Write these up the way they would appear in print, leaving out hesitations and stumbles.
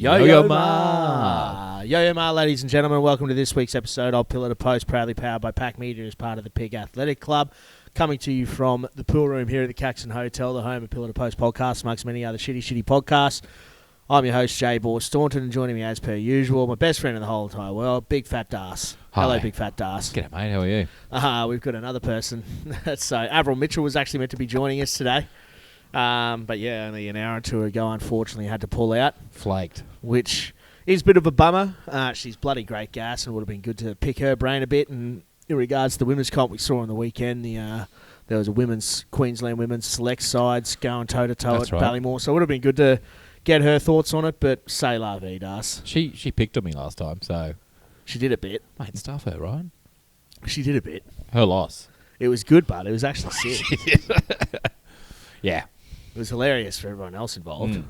Yo-Yo Ma! Yo-Yo Ma, ladies and gentlemen, welcome to this week's episode of Pillar to Post, proudly powered by Pack Media as part of the Pig Athletic Club. Coming to you from the pool room here at the Caxton Hotel, the home of Pillar to Post podcast, amongst many other shitty podcasts. I'm your host, Jaybor Staunton, and joining me as per usual, my best friend in the whole entire world, Big Fat Darc. Hi. Hello, Big Fat Darc. G'day, mate. How are you? We've got another person. So, Avril Mitchell was actually meant to be joining us today. But yeah, only an hour or two ago, unfortunately, had to pull out. Flaked. Which is a bit of a bummer. She's bloody great gas, and it would have been good to pick her brain a bit. And in regards to the women's comp we saw on the weekend, there was a Queensland women's select sides going toe-to-toe at Ballymore. So it would have been good to get her thoughts on it, but say la vie, Darc. She picked on me last time, so... She did a bit. Mate, stuff her, right? She did a bit. Her loss. It was good, but it was actually sick. Yeah. It was hilarious for everyone else involved.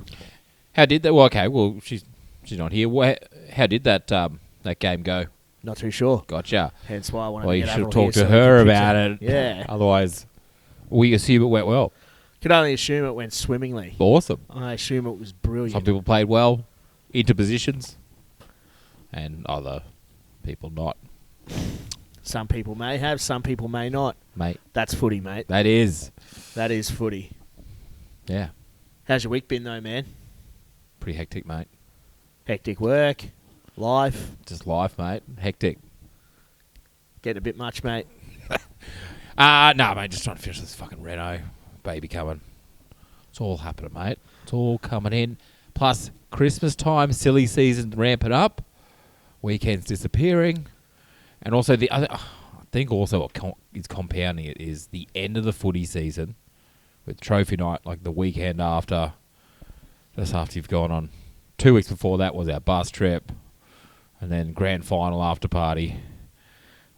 How did that... Well, okay, well, she's not here. How did that game go? Not too sure. Gotcha. Hence why I wanted Well, to you get should have Avril talked here to so we her can about picture. it. Yeah. Otherwise, we assume it went well. Could only assume it went swimmingly. Awesome. I assume it was brilliant. Some people played well, into positions, and other people not. Some people may have, some people may not. Mate. That's footy, mate. That is. That is footy. Yeah. How's your week been, though, man? Pretty hectic, mate. Hectic work, life. Just life, mate. Hectic. Getting a bit much, mate. No, mate, just trying to finish this fucking reno. Baby coming. It's all happening, mate. It's all coming in. Plus, Christmas time, silly season ramping up. Weekends disappearing. And also, the other, I think also what is compounding it is the end of the footy season with trophy night, like the weekend after, just after you've gone on. 2 weeks before that was our bus trip. And then grand final after party.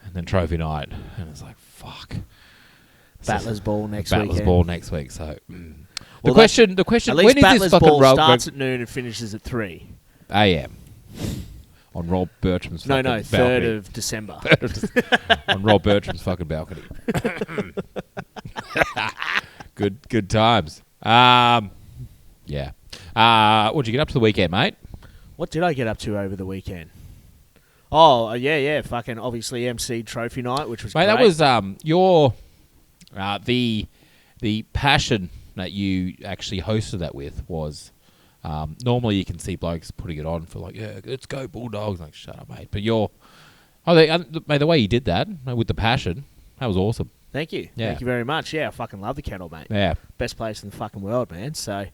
And then trophy night. And it's like, fuck. Battlers Ball next week. Battlers Ball next week. So, Well, the question. At least When is Battlers this fucking Ball rugby starts at noon and finishes at 3 a.m. on Rob Bertram's fucking balcony. 3rd of December. On Rob Bertram's fucking balcony. Good times. Yeah. What'd you get up to the weekend, mate? What did I get up to over the weekend? Oh, yeah. Fucking obviously MC Trophy Night, which was Mate, great. that was your... the passion that you actually hosted that with was... normally you can see blokes putting it on for like, yeah, let's go Bulldogs. Like, shut up, mate. But mate, the way you did that with the passion, that was awesome. Thank you. Yeah. Thank you very much. Yeah, I fucking love the kennel, mate. Yeah. Best place in the fucking world, man. So,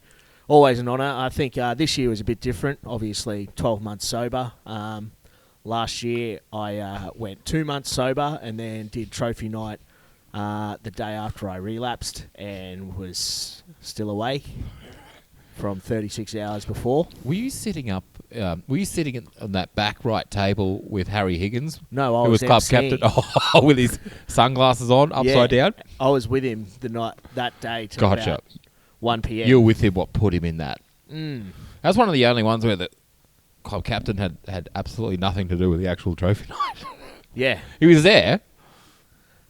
always an honour. I think this year was a bit different. Obviously, 12 months sober. Last year, I went 2 months sober and then did Trophy Night the day after I relapsed and was still awake from 36 hours before. Were you sitting up? Were you sitting on that back right table with Harry Higgins? No, I who was club emceeing. captain. Oh, with his sunglasses on, upside down. I was with him that day till Gotcha. about 1 p.m. You were with him. What put him in that? Mm. That's one of the only ones where the club captain had absolutely nothing to do with the actual trophy night. Yeah. He was there,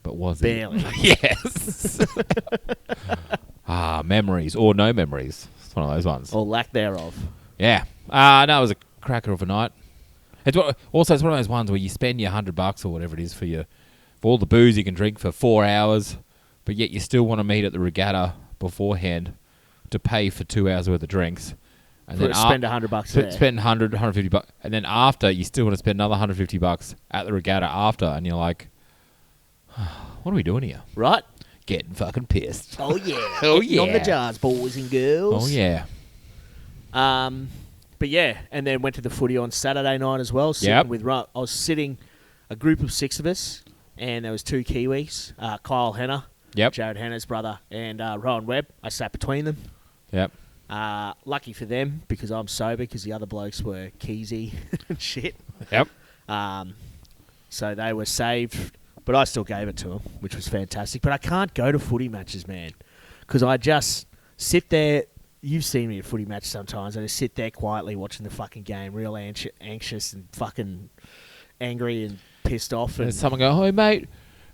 but was Barely. he? Yes. Memories or no memories. It's one of those ones. Or lack thereof. Yeah. No, it was a cracker of a night. It's one of those ones where you spend your $100 or whatever it is for all the booze you can drink for 4 hours, but yet you still want to meet at the regatta beforehand to pay for 2 hours worth of drinks. And then spend $100 there. Spend 100, $150, and then after you still want to spend another $150 at the regatta after, and you're like, what are we doing here? Right? Getting fucking pissed. Oh, yeah. Oh, Getting on yeah. the jars, boys and girls. Oh, yeah. But yeah, and then went to the footy on Saturday night as well. I was sitting a group of 6 of us, and there was 2 Kiwis, Kyle Henner, Jared Henner's brother, and Rowan Webb. I sat between them. Yep. Lucky for them, because I'm sober, because the other blokes were keezy and shit. Yep. So they were saved, but I still gave it to them, which was fantastic. But I can't go to footy matches, man, because I just sit there. You've seen me at footy match sometimes. I just sit there quietly watching the fucking game, real anxious and fucking angry and pissed off. And someone go, "Hey, mate,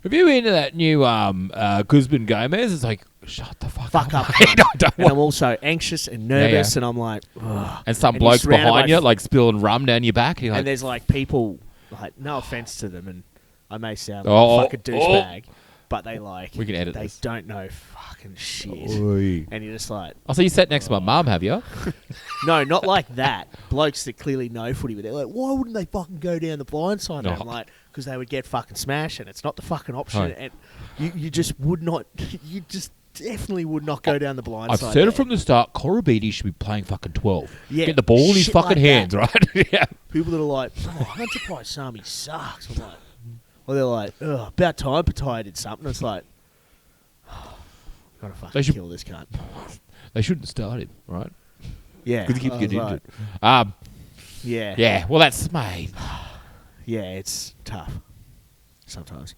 have you been to that new Guzman Gomez?" It's like, shut the fuck fuck up. mate. I don't And want- I'm also anxious and nervous, and I'm like, ugh. and some And you're bloke's surrounded behind by you, f- like spilling rum down your back. You're like, And there's like people, like, no offense to them, and I may sound Oh, like a fucking douchebag, but they like, We can edit they this. don't know fucking shit. Oi. And you're just like, Oh, so you sat next to my mum, have you? no, not like that. Blokes that clearly know footy, but they're like, why wouldn't they fucking go down the blind side? And Oh. I'm like, because they would get fucking smashed, and it's not the fucking option. Right. And you just would not, you just definitely would not go down the blind I've side. said there. it from the start. Corabidi should be playing fucking 12. Yeah, Get the ball in his shit fucking like hands, that. right? Yeah. People that are like, oh, Hunter Paisami sucks. I'm like, or they're like, oh, about time Pattaya did something. It's like, gotta They fucking should- kill this cunt. They shouldn't start him, right? Yeah. Because he keeps I was getting like, injured. Yeah. Yeah, well, that's mate. Yeah, it's tough sometimes.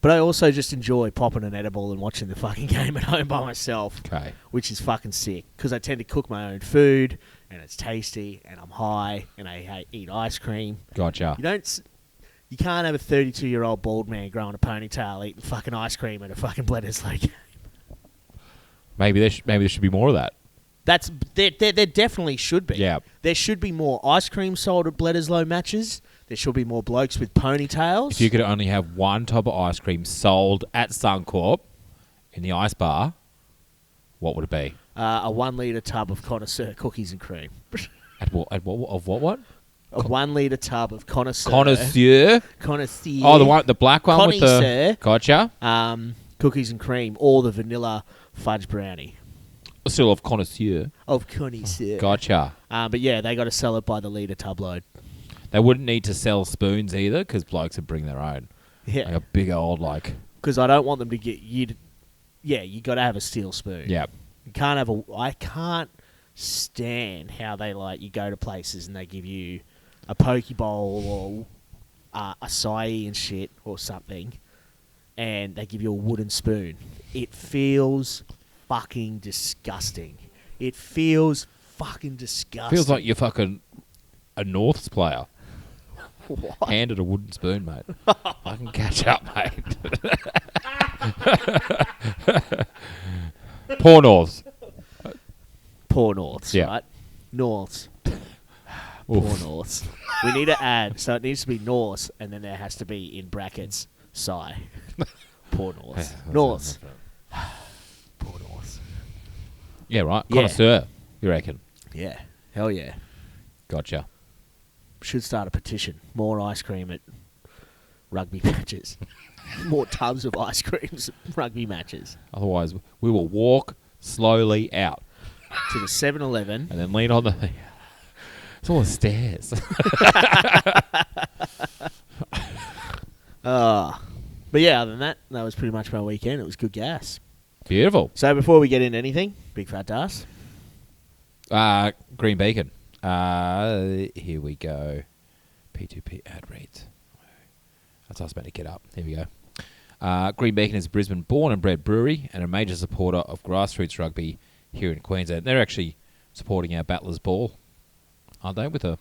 But I also just enjoy popping an edible and watching the fucking game at home by myself, Okay. which is fucking sick. Because I tend to cook my own food, and it's tasty, and I'm high, and I eat ice cream. Gotcha. You can't have a 32-year-old bald man growing a ponytail eating fucking ice cream at a fucking Bledisloe game. Maybe there should be more of that. There definitely should be. Yeah. There should be more ice cream sold at Bledisloe matches. There should be more blokes with ponytails. If you could only have one type of ice cream sold at Suncorp in the ice bar, what would it be? A 1 litre tub of connoisseur cookies and cream. At what? A 1 litre tub of connoisseur. Connoisseur. Connoisseur. Oh, the black one with Connoisseur. the. Gotcha. Cookies and cream, or the vanilla fudge brownie. Still of connoisseur. Of connoisseur. Gotcha. But yeah, they got to sell it by the litre tub load. They wouldn't need to sell spoons either because blokes would bring their own. Like Yeah. a big old like. Because I don't want them to get you. Yeah, you got to have a steel spoon. Yeah. You can't have a. I can't stand how they like you go to places and they give you a poke bowl or acai and shit or something, and they give you a wooden spoon. It feels fucking disgusting. It feels fucking disgusting. Feels like you're fucking a Norths player. What? Handed a wooden spoon, mate. I can catch up, mate. Poor Norths. Poor Norths, Yeah. right? Norths. Poor Oof. Norths. We need to add, so it needs to be Norths, and then there has to be in brackets, Psy. Poor Norths. Norths. Poor Norths. Yeah, right. Yeah. Connoisseur, you reckon? Yeah. Hell yeah. Gotcha. Should start a petition. More ice cream at rugby matches. More tubs of ice creams at rugby matches. Otherwise, we will walk slowly out To the 7-Eleven. and then lean on the. It's all the stairs. But yeah, other than that, that was pretty much my weekend. It was good gas. Beautiful. So before we get into anything, Big Fat Darc. Green Beacon. Here we go. P2P ad reads. That's what I was about to get up. Here we go. Green Beacon is a Brisbane born and bred brewery and a major supporter of grassroots rugby here in Queensland. They're actually supporting our Battlers Ball, aren't they? With a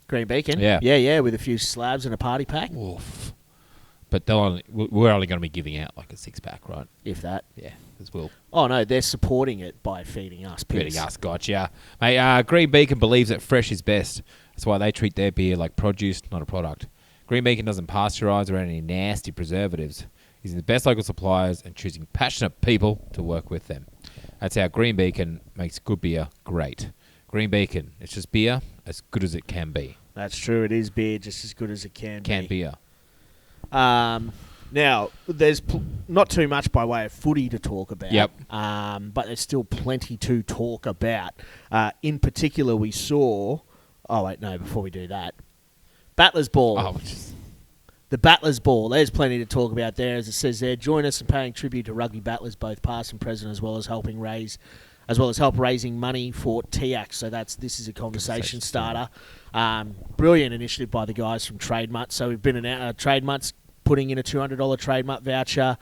Green Beacon. Yeah. Yeah, with a few slabs and a party pack. wolf. But we're only going to be giving out like a 6-pack, right? If that. Yeah, as well. Oh, no, they're supporting it by feeding us piss. Feeding us, gotcha. Mate, Green Beacon believes that fresh is best. That's why they treat their beer like produce, not a product. Green Beacon doesn't pasteurize or add any nasty preservatives. Using the best local suppliers and choosing passionate people to work with them. That's how Green Beacon makes good beer great. Green Beacon, it's just beer as good as it can be. That's true. It is beer just as good as it can be. Beer. Now, there's not too much by way of footy to talk about. Yep. But there's still plenty to talk about. In particular, we saw... Oh, wait, no, before we do that. Battlers Ball. Oh, just, The Battlers Ball. There's plenty to talk about there. As it says there, join us in paying tribute to rugby battlers, both past and present, as well as help raising money for TIAC. So this is a conversation starter. Brilliant initiative by the guys from Trade Mutt. So we've been in Trade Mutt's putting in a $200 Trade Mutt voucher.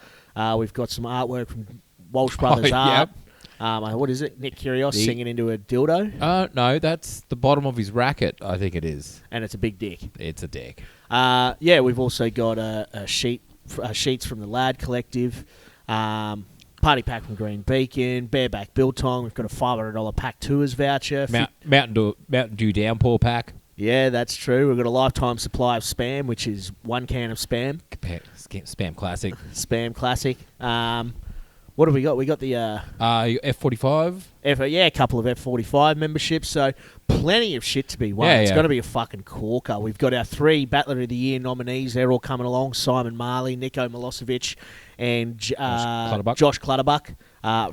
We've got some artwork from Walsh Brothers Art. Yep. What is it? Nick Kyrgios singing into a dildo. No, that's the bottom of his racket, I think it is. And it's a big dick. It's a dick. We've also got a sheets from the Lad Collective. Part Party pack from Green Beacon, Bareback Biltong. We've got a $500 pack tours voucher. Mountain Dew downpour pack. Yeah, that's true. We've got a lifetime supply of Spam, which is 1 can of Spam. Spam Classic. Spam Classic. What have we got? We got the F45. a couple of F45 memberships. So plenty of shit to be won. Yeah, it's yeah. going to be a fucking corker. We've got our 3 Battler of the Year nominees. They're all coming along. Simon Marley, Nico Milosevic, and Josh Clutterbuck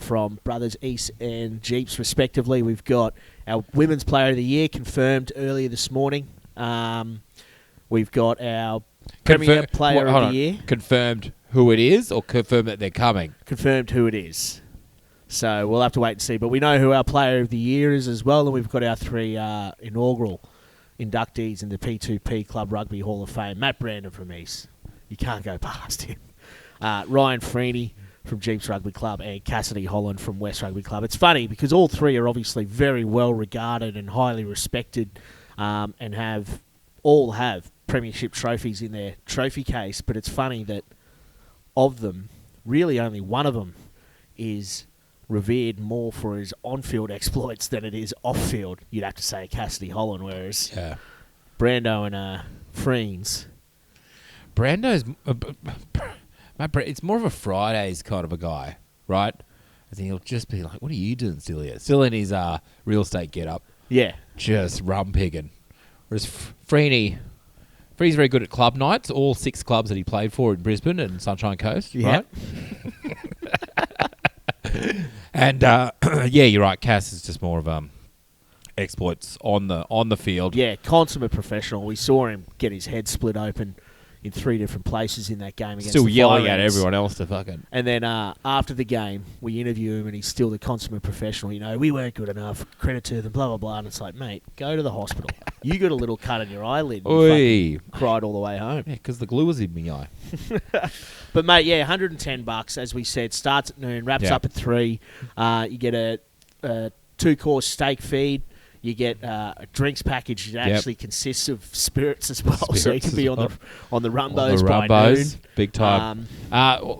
from Brothers East and Jeeps, respectively. We've got our Women's Player of the Year confirmed earlier this morning. We've got our Premier Player of the Year. Confirmed who it is, or confirmed that they're coming? Confirmed who it is. So we'll have to wait and see. But we know who our Player of the Year is as well, and we've got our 3 inaugural inductees in the P2P Club Rugby Hall of Fame. Matt Brandon from East. You can't go past him. Ryan Freeney from Jeeps Rugby Club and Cassidy Holland from West Rugby Club. It's funny because all 3 are obviously very well regarded and highly respected, and all have premiership trophies in their trophy case. But it's funny that of them, really only one of them is revered more for his on-field exploits than it is off-field. You'd have to say Cassidy Holland, whereas Brando and Freens. Brando's... it's more of a Fridays kind of a guy, right? I think he'll just be like, what are you doing still here? Still in his real estate get-up. Yeah. Just rum pigging. Whereas Freeney's very good at club nights, all 6 clubs that he played for in Brisbane and Sunshine Coast, right? And, you're right, Cass is just more of exploits on the field. Yeah, consummate professional. We saw him get his head split open in 3 different places in that game against still the yelling Fire at Ants. everyone else to fucking... And then after the game, we interview him and he's still the consummate professional. You know, we weren't good enough. Credit to them, blah, blah, blah. And it's like, mate, go to the hospital. You got a little cut in your eyelid and you fucking cried all the way home. Yeah, because the glue was in my eye. But, mate, yeah, $110, as we said. Starts at noon, wraps up at 3. You get a 2-course steak feed. You get a drinks package that actually consists of spirits as well, so you can be on the Rumbos by noon. Big time.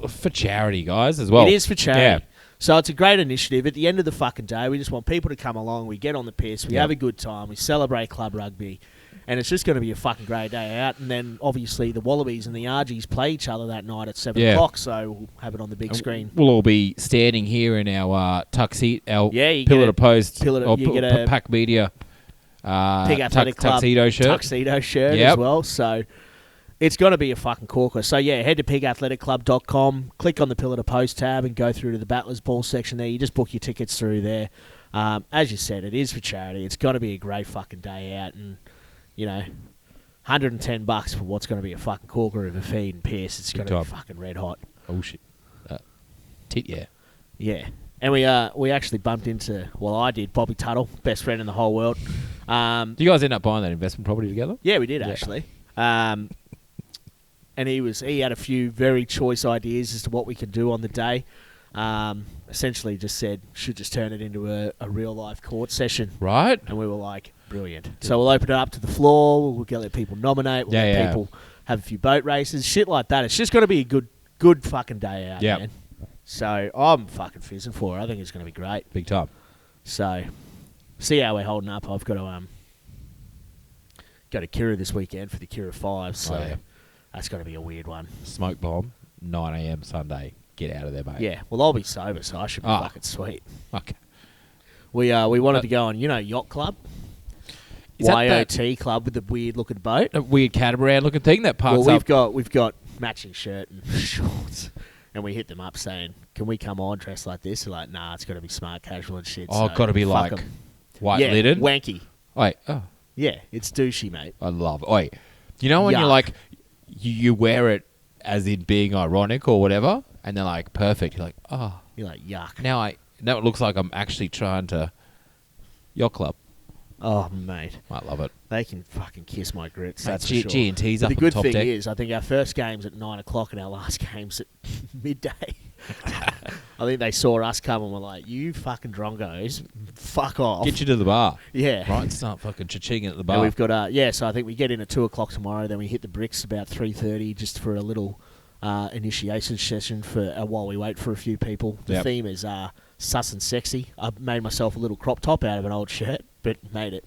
For charity, guys, as well. It is for charity. Yeah. So it's a great initiative. At the end of the fucking day, we just want people to come along. We get on the piss. We have a good time. We celebrate club rugby. And it's just going to be a fucking great day out. And then, obviously, the Wallabies and the RGs play each other that night at 7 o'clock, so we'll have it on the big screen. We'll all be standing here in our tuxedo, our you pillar to post, you get a Pack Media Pig Athletic Club tuxedo shirt as well. So it's going to be a fucking corker. So, yeah, head to pigathleticClub.com, click on the Pillar to Post tab and go through to the Battlers Ball section there. You just book your tickets through there. As you said, it is for charity. It's going to be a great fucking day out, and you know, $110 for what's going to be a fucking corker of a feed and piss. It's going to be fucking red hot. Oh shit! Tit, yeah. Yeah, and we actually bumped into. Well, I did. Bobby Tuttle, best friend in the whole world. Do you guys end up buying that investment property together? Yeah, we did actually. And he had a few very choice ideas as to what we could do on the day. Essentially just said, should just turn it into a real-life court session. Right. And we were like, brilliant. So we'll open it up to the floor. We'll let people nominate. We'll let people have a few boat races, shit like that. It's just going to be a good fucking day out, man. So I'm fucking fizzing for it. I think it's going to be great. Big time. So see how we're holding up. I've got to go to Kira this weekend for the Kira 5, so that's going to be a weird one. Smoke bomb, 9 a.m. Sunday. Get out of there, mate. Yeah, well, I'll be sober, so I should be fucking sweet. Okay. We wanted to go on, Yacht Club. Is YOT Club with the weird-looking boat. A weird catamaran-looking thing that parks up. We've got matching shirt and shorts, and we hit them up saying, can we come on dressed like this? They're like, nah, it's got to be smart casual and shit. Oh, got to be like white linen? Wanky. Wait, yeah, it's douchey, mate. I love it. Wait, you know when you're like, you wear it as in being ironic or whatever, and they're like, perfect. You're like, oh. You're like, yuck. Now it looks like I'm actually trying to Yacht Club. Oh, mate. I love it. They can fucking kiss my grits, mate, that's for sure. G&T's up the good top thing deck. is, I think our first game's at 9 o'clock and our last game's at midday. I think they saw us come and were like, you fucking drongos, fuck off. Get you to the bar. Yeah. Right, start fucking cha-chinging at the bar. And we've got, so I think we get in at 2 o'clock tomorrow, then we hit the bricks about 3:30 just for a little initiation session for while we wait for a few people. The theme is sus and sexy. I made myself a little crop top out of an old shirt, but made it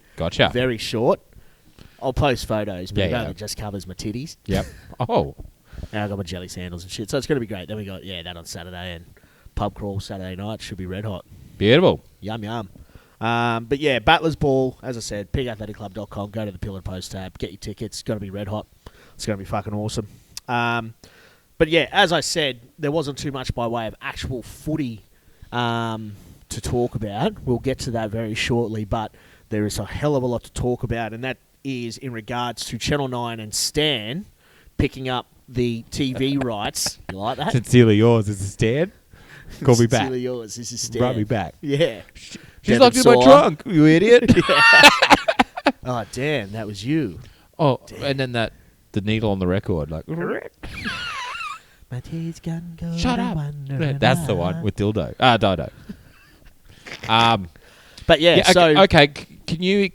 very short. I'll post photos, but it only just covers my titties. Yep. Oh. And I got my jelly sandals and shit, so it's going to be great. Then we got that on Saturday, and pub crawl Saturday night should be red hot. Beautiful. Yum yum. But yeah, Battlers Ball, as I said, pigathleticlub.com. Go to the Pillar Post tab, get your tickets. It's going to be red hot. It's going to be fucking awesome. But yeah, as I said, there wasn't too much by way of actual footy to talk about. We'll get to that very shortly, but there is a hell of a lot to talk about, and that is in regards to Channel 9 and Stan picking up the TV rights. You like that? Sincerely yours. This is Stan. Call me back. Sincerely yours. This is Stan. Brought me back. Yeah. She's locked in my trunk, you idiot. Oh, damn. That was you. Oh, damn. And then the needle on the record. Like, my teeth can go. Shut up. That's the one with dildo. Dido. But yeah, so... Okay, can you...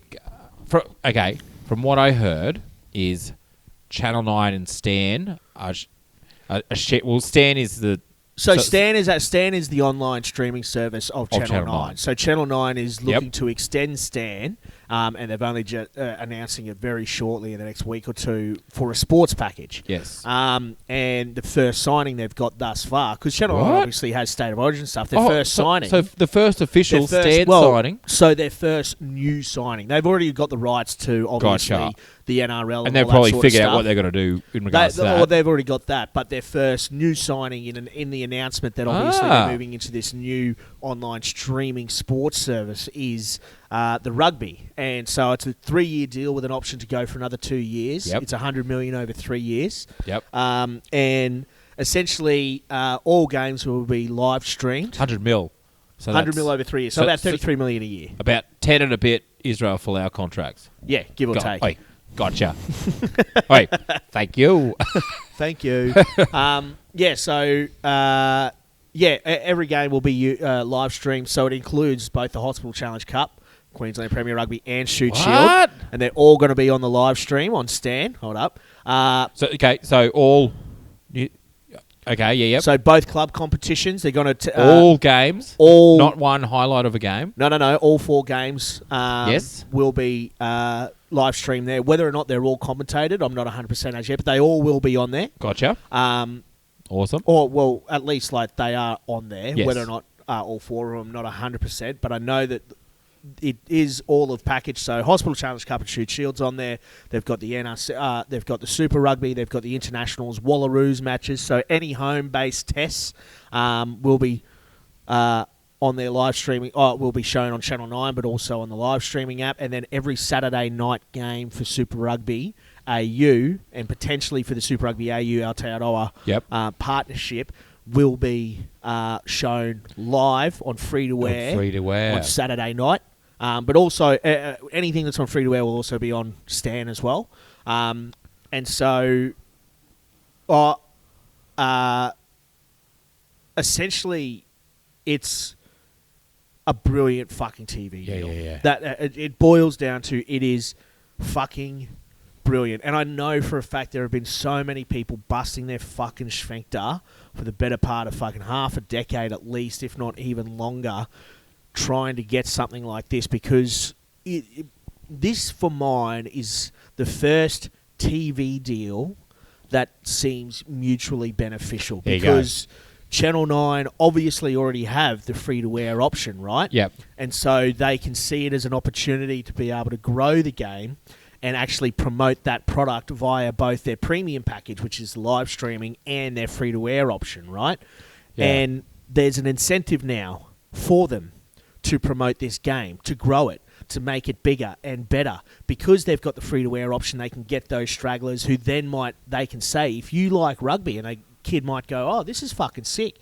From what I heard is Channel 9 and Stan Stan is the... So Stan is the online streaming service of Channel 9. So Channel 9 is looking to extend Stan, and they've only just announcing it very shortly in the next week or two for a sports package. Yes. And the first signing they've got thus far, because Channel 9 obviously has State of Origin stuff. Their signing. So the first official Stan signing. So their first new signing. They've already got the rights to obviously the NRL, and they've probably figured out what they're going to do in regards to that. Or they've already got that, but their first new signing in the announcement that obviously they're moving into this new online streaming sports service is the rugby. And so it's a 3-year deal with an option to go for another 2 years. Yep. It's $100 million over 3 years. Yep. And essentially all games will be live streamed. 100 mil. So 100 mil over 3 years. So about 33 million a year. About 10 and a bit Israel Folau contracts. Yeah, give or take. Oi, gotcha. Oi, thank you. Thank you. Every game will be live streamed, so it includes both the Hospital Challenge Cup, Queensland Premier Rugby, and Shoot Shield. And they're all going to be on the live stream on Stan. Hold up. So all... So both club competitions, they're going to... all games? Not one highlight of a game? No. All 4 games will be live streamed there. Whether or not they're all commentated, I'm not 100% as yet, but they all will be on there. Gotcha. Awesome. Or, well, at least like they are on there. Yes. Whether or not all 4 of them, not 100%, but I know that it is all of package. So Hospital Challenge Cup and Shoot Shield's on there. They've got the NRC, they've got the Super Rugby, they've got the Internationals, Wallaroos matches. So any home-based tests will be on their live streaming. Will be shown on Channel 9, but also on the live streaming app. And then every Saturday night game for Super Rugby AU and potentially for the Super Rugby AU Aotearoa partnership will be shown live on free-to-air on Saturday night. But also, anything that's on free-to-air will also be on Stan as well. And so, essentially, it's a brilliant fucking TV deal. Yeah. That it boils down to it is fucking brilliant. And I know for a fact there have been so many people busting their fucking sphincter for the better part of fucking half a decade at least, if not even longer, trying to get something like this, because this, for mine, is the first TV deal that seems mutually beneficial. Because Channel 9 obviously already have the free-to-air option, right? Yep. And so they can see it as an opportunity to be able to grow the game and actually promote that product via both their premium package, which is live streaming, and their free-to-air option, right? Yeah. And there's an incentive now for them to promote this game, to grow it, to make it bigger and better. Because they've got the free-to-air option, they can get those stragglers who then they can say, if you like rugby, and a kid might go, oh, this is fucking sick.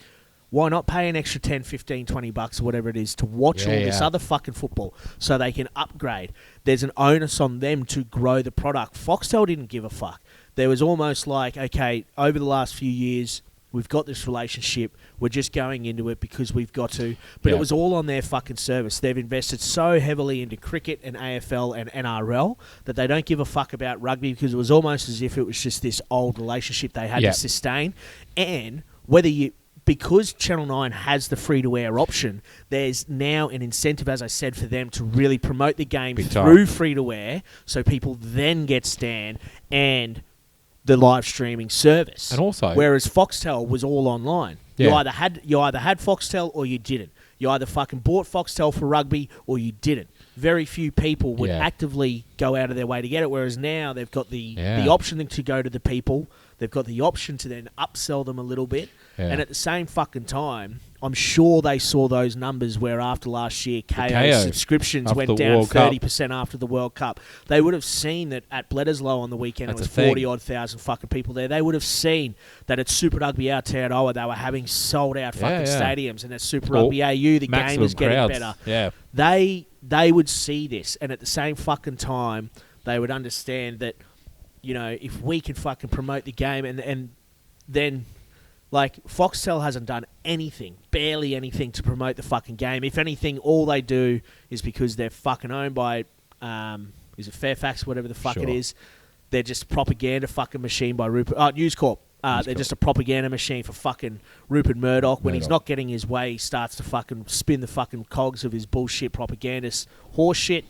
Why not pay an extra 10, 15, 20 bucks or whatever it is to watch all this other fucking football so they can upgrade? There's an onus on them to grow the product. Foxtel didn't give a fuck. There was almost like, okay, over the last few years, We've got this relationship. We're just going into it because we've got to. But it was all on their fucking service. They've invested so heavily into cricket and AFL and NRL that they don't give a fuck about rugby, because it was almost as if it was just this old relationship they had to sustain. And because Channel 9 has the free-to-air option, there's now an incentive, as I said, for them to really promote the game through free-to-air, so people then get Stan and the live streaming service. And also, whereas Foxtel was all online. You either had Foxtel or you didn't. You either fucking bought Foxtel for rugby or you didn't. Very few people would actively go out of their way to get it, whereas now they've got the option to go to the people. They've got the option to then upsell them a little bit. Yeah. And at the same fucking time, I'm sure they saw those numbers where after last year, KO subscriptions went down 30% after the World Cup. They would have seen that at Bledisloe on the weekend, it was 40-odd thousand fucking people there. They would have seen that at Super Rugby Aotearoa, they were having sold-out fucking stadiums. And at Super Rugby AU, the game was getting better. Yeah. They would see this. And at the same fucking time, they would understand that, you know, if we can fucking promote the game and then... Like, Foxtel hasn't done anything, barely anything to promote the fucking game. If anything, all they do is because they're fucking owned by, is it Fairfax, whatever the fuck it is. They're just propaganda fucking machine by Rupert... News Corp. They're just a propaganda machine for fucking Rupert Murdoch. When he's not getting his way, he starts to fucking spin the fucking cogs of his bullshit propagandist horse shit.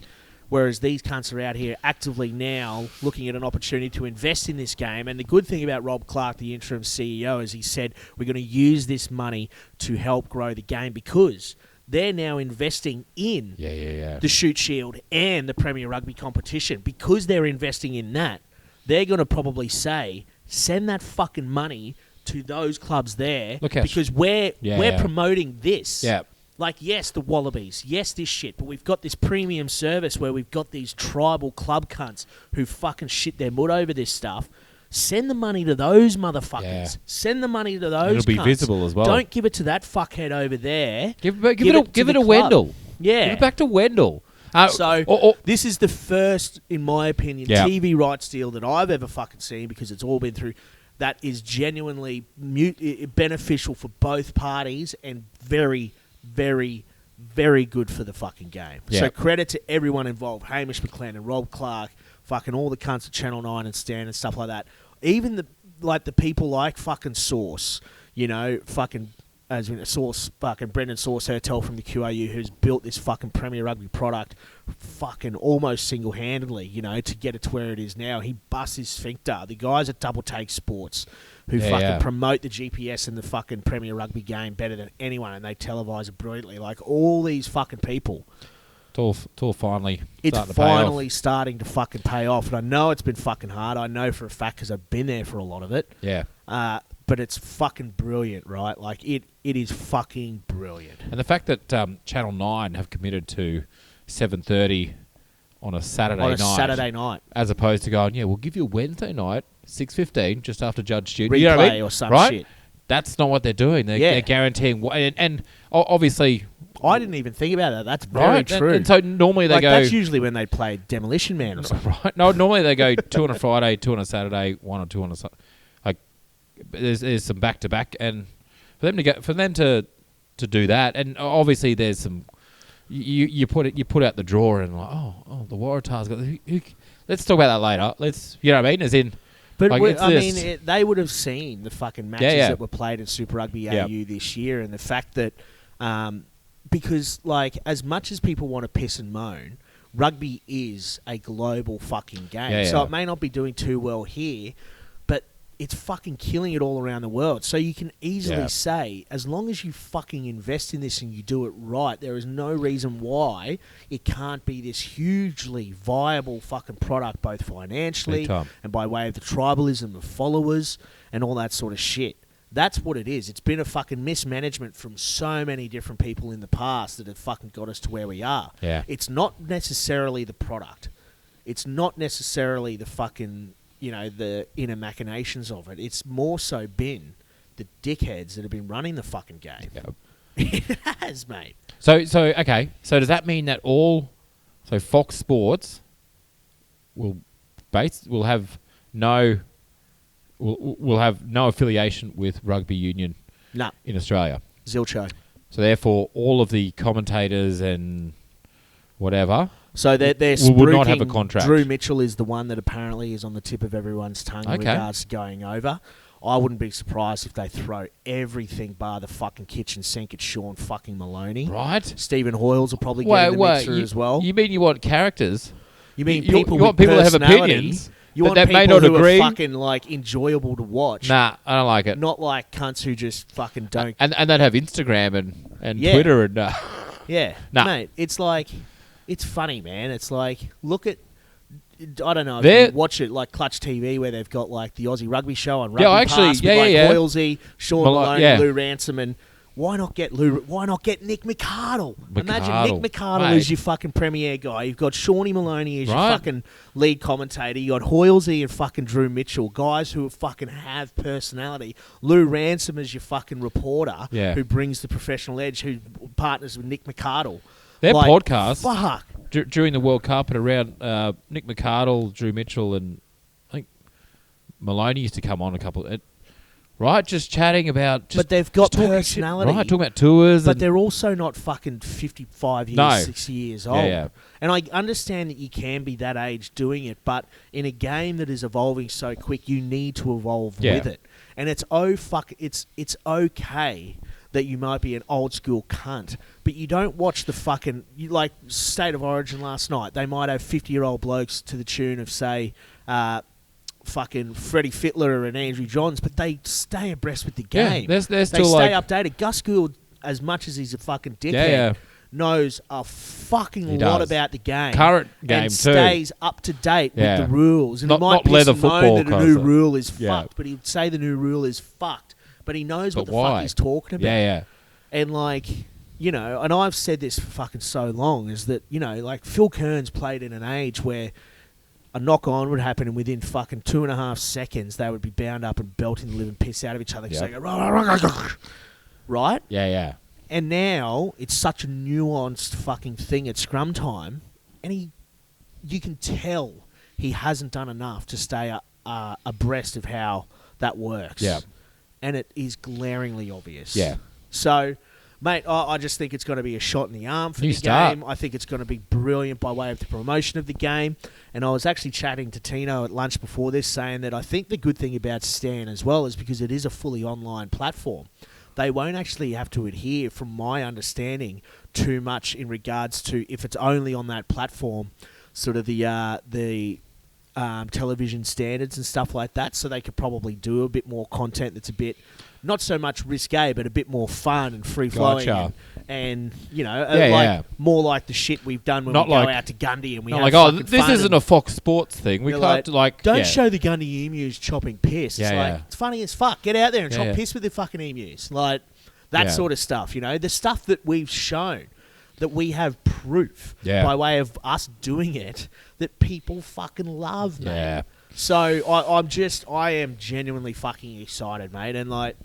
Whereas these cunts are out here actively now looking at an opportunity to invest in this game. And the good thing about Rob Clark, the interim CEO, is he said, we're going to use this money to help grow the game, because they're now investing in the Shoot Shield and the Premier Rugby competition. Because they're investing in that, they're going to probably say, send that fucking money to those clubs there, because we're promoting this. Yeah. Like, yes, the Wallabies, yes, this shit, but we've got this premium service where we've got these tribal club cunts who fucking shit their mud over this stuff. Send the money to those motherfuckers. Yeah. Send the money to those It'll be cunts. Visible as well. Don't give it to that fuckhead over there. Give it to Wendell. Yeah. Give it back to Wendell. This is the first, in my opinion, TV rights deal that I've ever fucking seen, because it's all been through, that is genuinely beneficial for both parties and very, very, very good for the fucking game. Yep. So credit to everyone involved. Hamish McLennan, Rob Clark, fucking all the cunts at Channel 9 and Stan and stuff like that. Even the people like fucking Sauce, you know, fucking as in Sauce, fucking Brendan Sauce Hertel from the QRU, who's built this fucking Premier Rugby product fucking almost single-handedly, you know, to get it to where it is now. He busts his sphincter. The guys at Double Take Sports who promote the GPS and the fucking Premier Rugby game better than anyone, and they televise it brilliantly. Like, all these fucking people. It's all finally starting to fucking pay off. And I know it's been fucking hard. I know for a fact because I've been there for a lot of it. Yeah. But it's fucking brilliant, right? Like, it is fucking brilliant. And the fact that Channel 9 have committed to 7:30 on a Saturday night. As opposed to going, we'll give you a Wednesday night, 6:15, just after Judge Judy. Replay, you know what I mean? Or some right? shit. That's not what they're doing. They're guaranteeing... And obviously... I didn't even think about that. That's very true. And so normally they go... That's usually when they play Demolition Man or something. Right. No, normally they go 2 on a Friday, 2 on a Saturday, 1 or 2 on a Sunday. Like, there's some back-to-back. And for them to do that, and obviously there's some... You put out the drawer and like, the Waratahs got... Let's talk about that later. You know what I mean? As in... But they would have seen the fucking matches that were played in Super Rugby AU this year, and the fact that... because, like, as much as people want to piss and moan, rugby is a global fucking game. So it may not be doing too well here, but it's fucking killing it all around the world. So you can easily say, as long as you fucking invest in this and you do it right, there is no reason why it can't be this hugely viable fucking product, both financially and by way of the tribalism of followers and all that sort of shit. That's what it is. It's been a fucking mismanagement from so many different people in the past that have fucking got us to where we are. Yeah. It's not necessarily the product. It's not necessarily the fucking, the inner machinations of it. It's more so been the dickheads that have been running the fucking game. Yep. It has, mate. So okay. So does that mean that Fox Sports will have no... will have no affiliation with rugby union Nah, in Australia. zilcho. So therefore, all of the commentators and whatever So they're would not have a spruiking. contract. Drew Mitchell is the one that apparently is on the tip of everyone's tongue in Okay. regards to going over. I wouldn't be surprised if they throw everything bar the fucking kitchen sink at Sean fucking Maloney. Right? Stephen Hoyles will probably get in the mixer as well. You mean you want characters? You mean you people want with people to have personality? opinions, You but want that people may not who agree? are fucking like enjoyable to watch. Nah, I don't like it. Not like cunts who just fucking don't. And they'd have Instagram and Yeah. Twitter and Yeah, Nah. mate. It's like, it's funny, man. It's like, look at. I don't know if They're- you watch it like Clutch TV where they've got like the Aussie Rugby Show on Rugby Yeah, actually, Pass with yeah, like yeah. Hoylesy, Sean Malo- Maloney, yeah. Lou Ransom, and why not get Nick McArdle? Imagine McArdle, Nick McArdle mate. as your fucking premier guy. You've got Shawnee Maloney as your Right. fucking lead commentator. You got Hoylesy and fucking Drew Mitchell, guys who fucking have personality. Lou Ransom as your fucking reporter, Yeah. who brings the professional edge, who partners with Nick McArdle. their Like, podcast Fuck. during the World Cup and around Nick McArdle, Drew Mitchell, and I think Maloney used to come on a couple. Right, just chatting about. Just, But they've got just talking shit, personality. right, talking about tours. But and they're also not fucking 55 years, No. 60 years old. Yeah, yeah. And I understand that you can be that age doing it, but in a game that is evolving so quick, you need to evolve Yeah. with it. And it's it's okay that you might be an old school cunt, but you don't watch the fucking like State of Origin last night. They might have 50-year-old blokes to the tune of say fucking Freddie Fittler and Andrew Johns, but they stay abreast with the game. they're They still stay like updated. Gus Gould, as much as he's a fucking dickhead, Yeah. knows a fucking He lot does. about the game. Current game and too. stays up to date Yeah. with the rules. And Not- he might not piss leather and moan football that a kind new of- rule is Yeah. fucked, but he'd say the new rule is fucked. But he knows what But the why? fuck he's talking about. Yeah, yeah. And like, you know, and I've said this for fucking so long, is that, you know, like Phil Kearns played in an age where a knock-on would happen, and within fucking 2.5 seconds, they would be bound up and belting the living piss out of each other. 'Cause Yep. they go, "Rah, rah, rah, rah," right? Yeah, yeah. And now it's such a nuanced fucking thing at scrum time, and you can tell he hasn't done enough to stay abreast of how that works. Yeah. And it is glaringly obvious. Yeah. So, mate, I just think it's going to be a shot in the arm for New the start. game. I think it's going to be brilliant by way of the promotion of the game. And I was actually chatting to Tino at lunch before this, saying that I think the good thing about Stan as well is because it is a fully online platform. They won't actually have to adhere, from my understanding, too much in regards to, if it's only on that platform, sort of the television standards and stuff like that. So they could probably do a bit more content that's a bit, not so much risque, but a bit more fun and free flowing, Gotcha. and you know, Yeah, like yeah. more like the shit we've done when Not we go like- out to Gundy and we Not have like, oh, fucking this fun isn't and a Fox Sports thing. We they're can't, like... don't yeah. show the Gundy emus chopping piss. Yeah, It's like, yeah. it's funny as fuck. Get out there and Yeah, chop yeah. piss with the fucking emus. Like, that Yeah. sort of stuff, you know? The stuff that we've shown, that we have proof Yeah. by way of us doing it, that people fucking love, mate. Yeah. So I am genuinely fucking excited, mate. And like,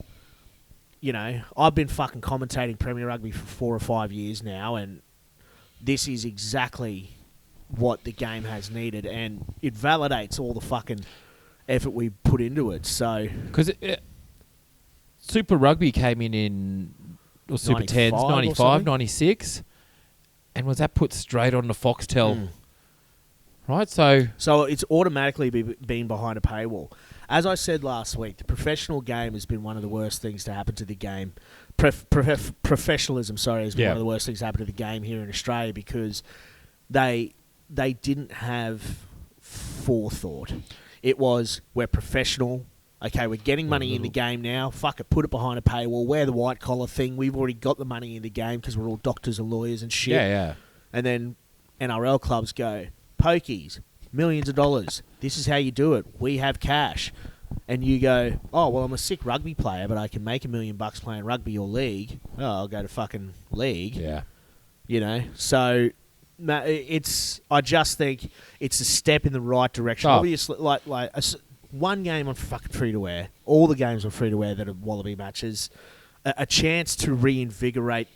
you know, I've been fucking commentating Premier Rugby for 4 or 5 years now, and this is exactly what the game has needed, and it validates all the fucking effort we put into it. So Because Super Rugby came in or Super 10s, 95 or 95, something? 96, and was that put straight on the Foxtel? Mm. Right, so... it's automatically been behind a paywall. As I said last week, the professional game has been one of the worst things to happen to the game. Professionalism, has been Yeah. one of the worst things to happen to the game here in Australia, because they didn't have forethought. It was, we're professional. Okay, we're getting money in the game now. Fuck it, put it behind a paywall. We're the white collar thing. We've already got the money in the game because we're all doctors and lawyers and shit. Yeah, yeah. And then NRL clubs go, pokies, millions of dollars. This is how you do it. We have cash. And you go, oh, well, I'm a sick rugby player, but I can make $1 million playing rugby or league. Oh, I'll go to fucking league. Yeah. You know? So, I just think it's a step in the right direction. Oh. Obviously, one game on fucking free-to-air, all the games on free-to-air that are Wallaby matches, a chance to reinvigorate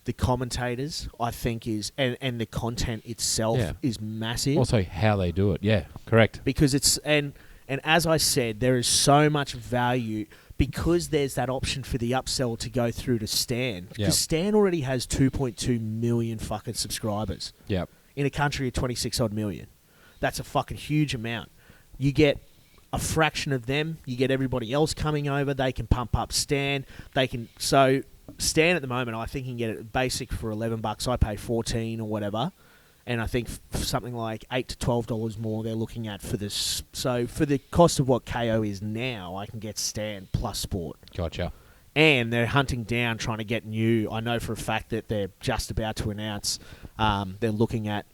the commentators, I think, is and the content itself Yeah. is massive. Also, how they do it. Yeah, correct. Because it's, and And as I said, there is so much value because there's that option for the upsell to go through to Stan. Because Stan already has 2.2 million fucking subscribers. Yep. In a country of 26 odd million. That's a fucking huge amount. You get a fraction of them. You get everybody else coming over. They can pump up Stan. So Stan at the moment, I think you can get it basic for $11. I pay $14 or whatever. And I think something like $8 to $12 more they're looking at for this. So for the cost of what KO is now, I can get Stan plus Sport. Gotcha. And they're hunting down, trying to get new. I know for a fact that they're just about to announce. They're looking at.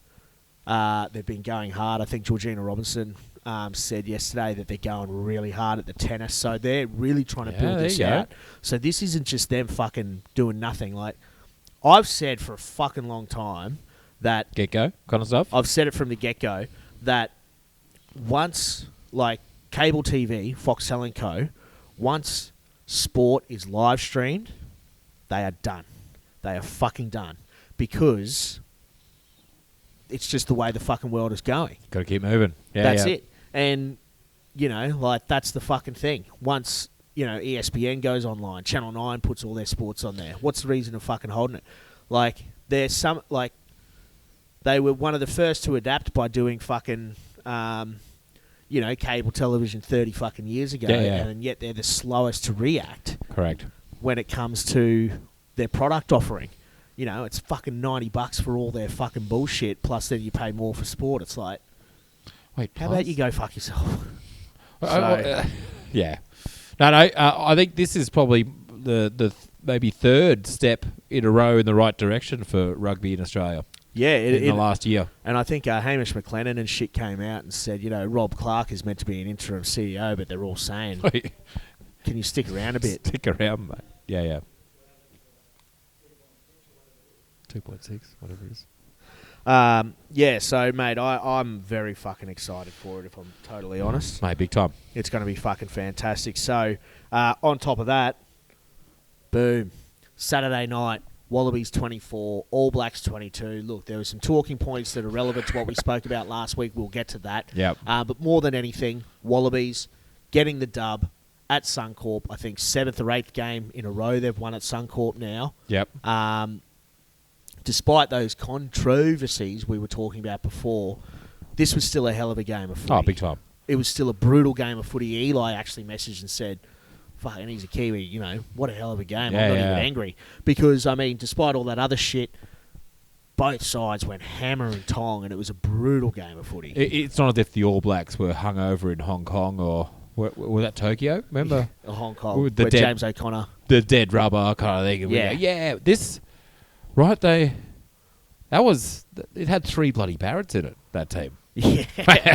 They've been going hard. I think Georgina Robinson said yesterday that they're going really hard at the tennis. So they're really trying to build this out. So this isn't just them fucking doing nothing. Like I've said for a fucking long time. That get-go kind of stuff? I've said it from the get-go that once, like, cable TV, Foxtel and Co., once sport is live streamed, they are done. They are fucking done. Because it's just the way the fucking world is going. Got to keep moving. Yeah, that's it. And, you know, like, that's the fucking thing. Once, you know, ESPN goes online, Channel 9 puts all their sports on there. What's the reason of fucking holding it? Like, there's some, like, they were one of the first to adapt by doing fucking, you know, cable television 30 fucking years ago. And yet they're the slowest to react. Correct. When it comes to their product offering. You know, it's fucking $90 for all their fucking bullshit, plus then you pay more for sport. It's like, wait, how about you go fuck yourself? Yeah. No, I think this is probably the maybe third step in a row in the right direction for rugby in Australia. Yeah, in the last year. And I think Hamish McLennan and shit came out and said, you know, Rob Clark is meant to be an interim CEO, but they're all saying, can you stick around a bit? Stick around, mate. Yeah. 2.6, whatever it is. Yeah, so, mate, I'm very fucking excited for it, if I'm totally honest. Mate, big time. It's going to be fucking fantastic. So, on top of that, boom, Saturday night, Wallabies 24, All Blacks 22. Look, there were some talking points that are relevant to what we spoke about last week. We'll get to that. Yep. But more than anything, Wallabies getting the dub at Suncorp. I think 7th or 8th game in a row they've won at Suncorp now. Yep. Despite those controversies we were talking about before, this was still a hell of a game of footy. Oh, big time. It was still a brutal game of footy. Eli actually messaged and said, fuck, and he's a Kiwi, you know, what a hell of a game. I'm not even angry. Because, I mean, despite all that other shit, both sides went hammer and tong, and it was a brutal game of footy. It's not as if the All Blacks were hungover in Hong Kong or... Was that Tokyo? Remember? Hong Kong, where James O'Connor. The dead rubber kind of thing. Yeah. This... Right, it had 3 bloody Barretts in it, that team. Yeah.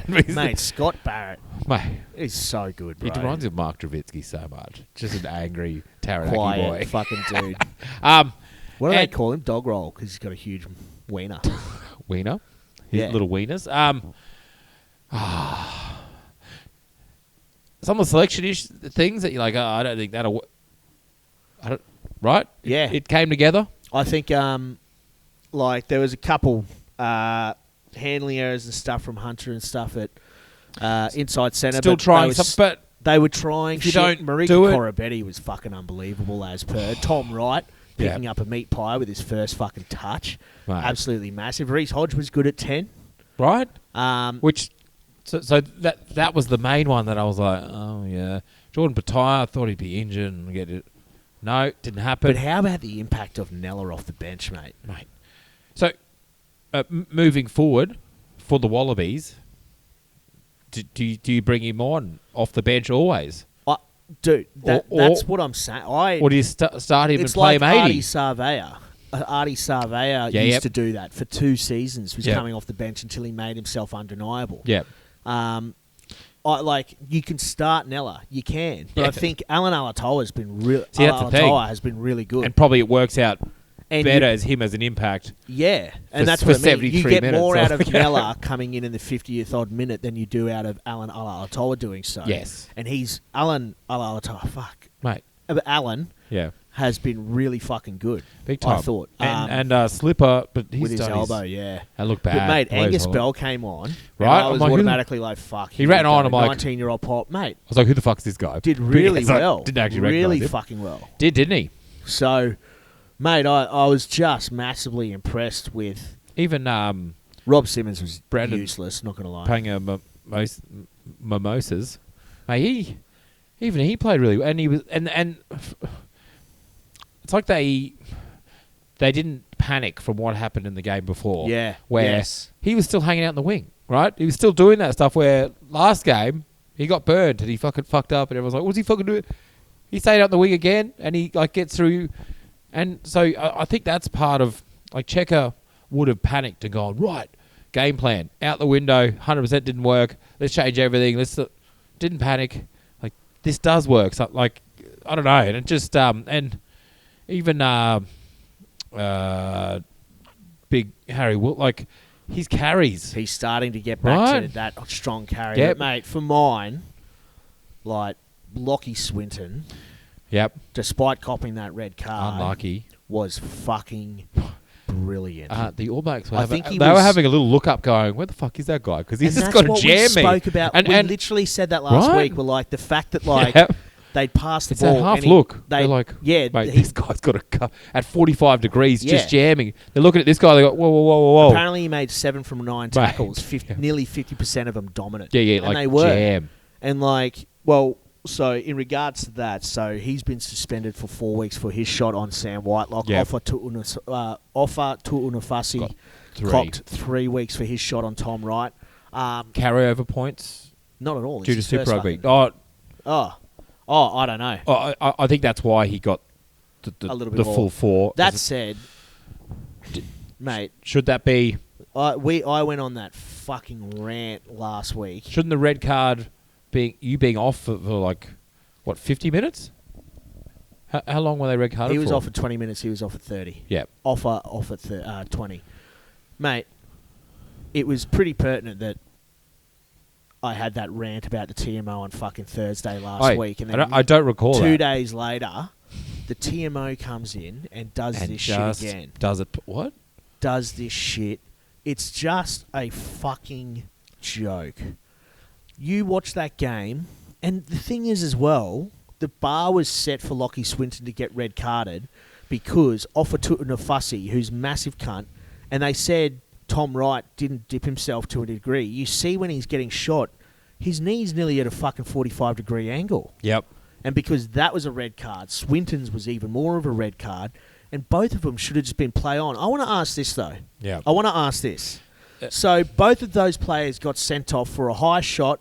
Mate, Scott Barrett. Mate. He's so good, bro. He reminds me of Mark Dravitsky so much. Just an angry Taranaki quiet boy. Fucking dude. What do they call him? Dog roll, because he's got a huge wiener. Wiener? His little wieners. Some of the selection things that you're like, I don't think that'll... Right? Yeah. It came together? I think, like, there was a couple handling errors and stuff from Hunter and stuff at inside centre. Still trying stuff, but... They were trying shit. Marika Korobetti was fucking unbelievable as per. Tom Wright picking up a meat pie with his first fucking touch. Right. Absolutely massive. Reece Hodge was good at 10. Right. So that was the main one that I was like, oh, yeah. Jordan Batai, I thought he'd be injured and get it. No, didn't happen. But how about the impact of Nella off the bench, mate? So, moving forward for the Wallabies, do you bring him on off the bench always? Dude, that's what I'm saying. Or do you start him and play him 80? Artie Sarvea. Artie Sarvea used to do that for 2 seasons. Was coming off the bench until he made himself undeniable. Yeah. You can start Nella, you can, but I think Alan Alatoa has been really good, and probably it works out better as him as an impact. Yeah, and that's what I mean. You get more out of Nella coming in the 50th odd minute than you do out of Alan Alatoa doing so. Yes, and he's Alan Alatoa. Fuck, mate. Alan. Yeah. has been really fucking good. Big time. I thought. And Slipper, but he's with his done elbow, yeah. That looked bad. But, mate, The way he Angus was Bell came on. Right? And I was I'm like, automatically like, fuck. He ran on, I'm like... 19-year-old pop. Mate. I was like, who the fuck's this guy? Did really well. Didn't actually really recognise him. fucking well. Didn't he? So, mate, I was just massively impressed with... Even Rob Simmons was Brandon useless, not going to lie. paying mimosas. Mate, he played really well. And he was... And it's like they didn't panic from what happened in the game before. Yeah. Where he was still hanging out in the wing, right? He was still doing that stuff where last game he got burned and he fucking fucked up and everyone's like, what's he fucking doing? He stayed out in the wing again and he like gets through. And so I think that's part of, like, Checker would have panicked and gone, right, game plan, out the window, 100% didn't work. Let's change everything. Didn't panic. Like, this does work. So, like, I don't know. And it just, and even big Harry, like, his carries. He's starting to get back to that strong carry. Yep. But, mate, for mine, like, Lockie Swinton, despite copping that red card, unlucky, was fucking brilliant. The All Blacks were, were having a little look up going, where the fuck is that guy? Because he's just got to jam me. We spoke about. And we literally said that last week. We're like, the fact that, like, they'd pass the ball. That half look. They're like, yeah, mate, this guy's got a cup at 45 degrees, just jamming. They're looking at this guy. They go, whoa. Apparently, he made 7 from 9 tackles. Nearly 50% of them dominant. Yeah, and like they were. Jam. And like, well, so in regards to that, so he's been suspended for 4 weeks for his shot on Sam Whitelock. Offa Tu'unafasi copped 3 weeks for his shot on Tom Wright. Carryover points? Not at all. Due to Super Rugby. I don't know. I think that's why he got a little bit the full 4. That said, mate, should that be? I went on that fucking rant last week. Shouldn't the red card being off for like, what, 50 minutes? How long were they red carded for? He was off for 20 minutes. He was off at 30. Yeah. Off at 20. Mate, it was pretty pertinent that I had that rant about the TMO on fucking Thursday last week. And then I don't recall 2 days later, the TMO comes in and does this shit again. Does it? What? Does this shit. It's just a fucking joke. You watch that game, and the thing is as well, the bar was set for Lockie Swinton to get red carded because Offa Tu'unafasi, who's massive cunt, and they said Tom Wright didn't dip himself to a degree. You see when he's getting shot, his knee's nearly at a fucking 45-degree angle. Yep. And because that was a red card, Swinton's was even more of a red card, and both of them should have just been play on. I want to ask this, though. Yeah. I want to ask this. So both of those players got sent off for a high shot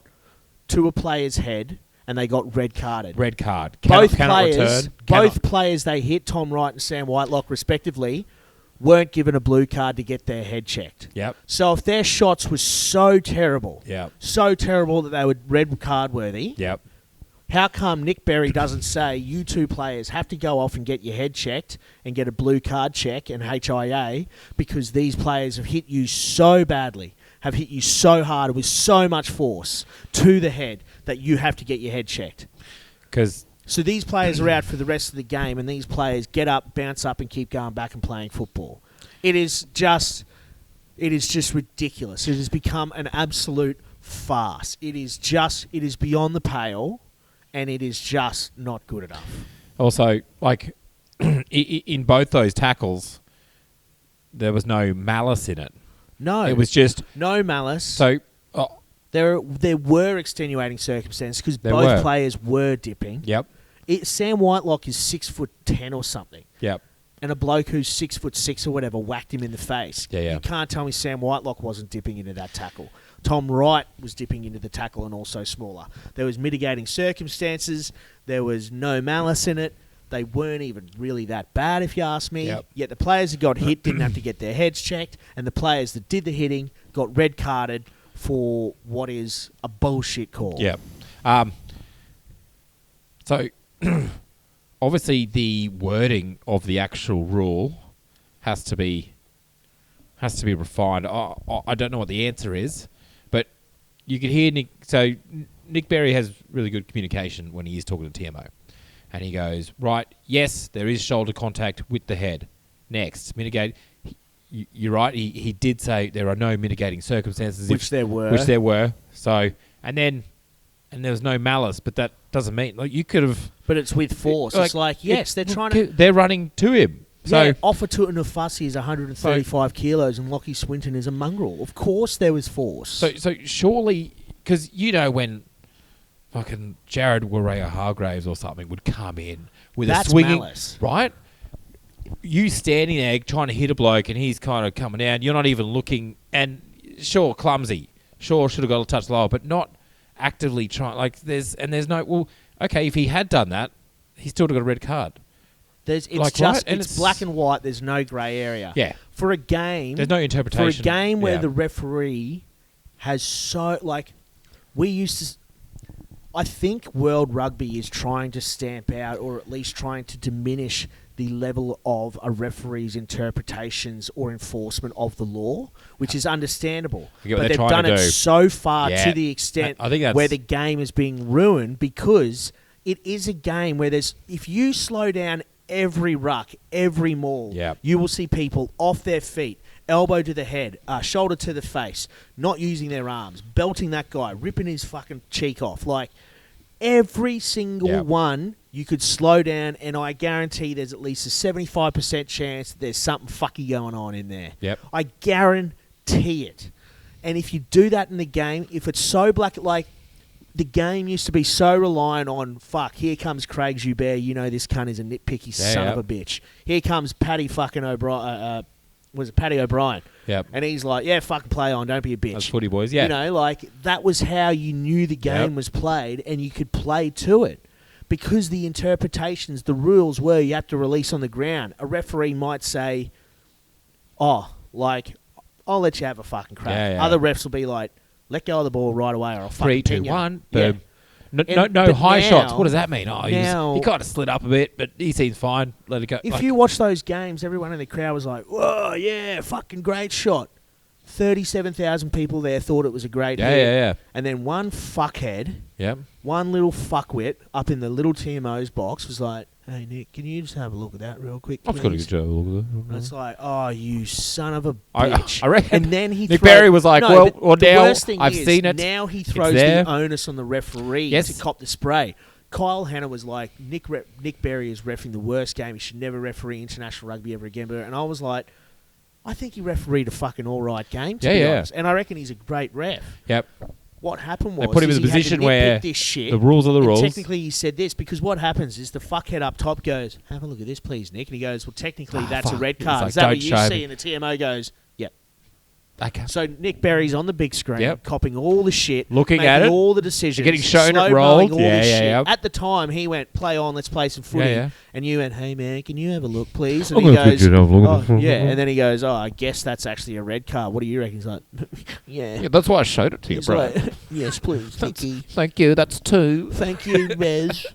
to a player's head, and they got red carded. Red card. Both players they hit, Tom Wright and Sam Whitelock, respectively, weren't given a blue card to get their head checked. Yep. So if their shots were so terrible, so terrible that they were red card worthy, how come Nick Berry doesn't say you two players have to go off and get your head checked and get a blue card check and HIA because these players have hit you so badly, have hit you so hard with so much force to the head that you have to get your head checked? So these players are out for the rest of the game, and these players get up, bounce up, and keep going back and playing football. It is just ridiculous. It has become an absolute farce. It is beyond the pale, and it is just not good enough. Also, like, in both those tackles, there was no malice in it. No. It was just... No malice. So... There were extenuating circumstances because both players were dipping. Yep. Sam Whitelock is 6'10" or something. Yep. And a bloke who's 6'6" or whatever whacked him in the face. Yeah. You can't tell me Sam Whitelock wasn't dipping into that tackle. Tom Wright was dipping into the tackle and also smaller. There was mitigating circumstances. There was no malice in it. They weren't even really that bad, if you ask me. Yep. Yet the players that got hit didn't have to get their heads checked, and the players that did the hitting got red carded for what is a bullshit call. Yeah. So, obviously, the wording of the actual rule has to be refined. I don't know what the answer is, but you could hear Nick. So, Nick Berry has really good communication when he is talking to TMO. And he goes, right, yes, there is shoulder contact with the head. Next, mitigate. You're right. He did say there are no mitigating circumstances. Which there were. So, and there was no malice, but that doesn't mean you could have. But it's with force. It's like, yes, they're trying to. They're running to him. So Offa Tu'unafasi is 135 kilos and Lockie Swinton is a mongrel. Of course there was force. So surely, because when fucking Jared Warrea-Hargraves or something would come in with a swinging, malice. Right? You standing there trying to hit a bloke and he's kind of coming down. You're not even looking, and sure, clumsy. Sure, should have got a touch lower, but not actively trying. There's no. Well, okay, if he had done that, he still got a red card. It's black and white. There's no grey area. Yeah. For a game, there's no interpretation. For a game where the referee has we used to. I think World Rugby is trying to stamp out, or at least trying to diminish the level of a referee's interpretations or enforcement of the law, which is understandable. But they've done it so far to the extent where the game is being ruined, because it is a game where if you slow down every ruck, every maul, you will see people off their feet, elbow to the head, shoulder to the face, not using their arms, belting that guy, ripping his fucking cheek off. Every single one you could slow down, and I guarantee there's at least a 75% chance that there's something fucky going on in there. Yep. I guarantee it. And if you do that in the game, if it's so black, the game used to be so reliant on, here comes Craig Joubert, this cunt is a nitpicky son of a bitch. Here comes Paddy fucking O'Brien. Was it Paddy O'Brien? Yep. And he's like, fucking play on, don't be a bitch. That's footy boys, yeah. That was how you knew the game was played, and you could play to it. Because the interpretations, the rules were you have to release on the ground. A referee might say, I'll let you have a fucking crack. Yeah. Other refs will be like, let go of the ball right away or I'll fucking 3, 2, pin you. 1, boom. No high shots. What does that mean? He kind of slid up a bit, but he seems fine. Let it go. If you watch those games, everyone in the crowd was like, whoa, yeah, fucking great shot. 37,000 people there thought it was a great hit. Yeah. And then one fuckhead, Yep. one little fuckwit up in the little TMO's box was like, hey, Nick, can you just have a look at that real quick, please? I've got a good job. And it's like, oh, you son of a bitch. I reckon. And then Nick Berry was like, now I've seen it. Now he throws the onus on the referee to cop the spray. Kyle Hanna was like, Nick Berry is reffing the worst game. He should never referee international rugby ever again. And I was like, I think he refereed a fucking all right game, to be honest. And I reckon he's a great ref. Yep. What happened was they put him in a position where this shit, the rules are the rules. Technically, he said this because what happens is the fuckhead up top goes, "Have a look at this, please, Nick." And he goes, "Well, technically, that's a red card." Is that what you see? And the TMO goes, "Yep." Okay. So Nick Berry's on the big screen, copping all the shit, looking at it, all the decisions, getting shown it rolled. At the time, he went, "Play on, let's play some footy." And you went, "Hey man, can you have a look, please?" And he goes, and then he goes, "Oh, I guess that's actually a red card. What do you reckon?" He's like, "Yeah, that's why I showed it to you, bro." Like, yes, please, Nicky. Thank you. That's 2. Thank you, Bez.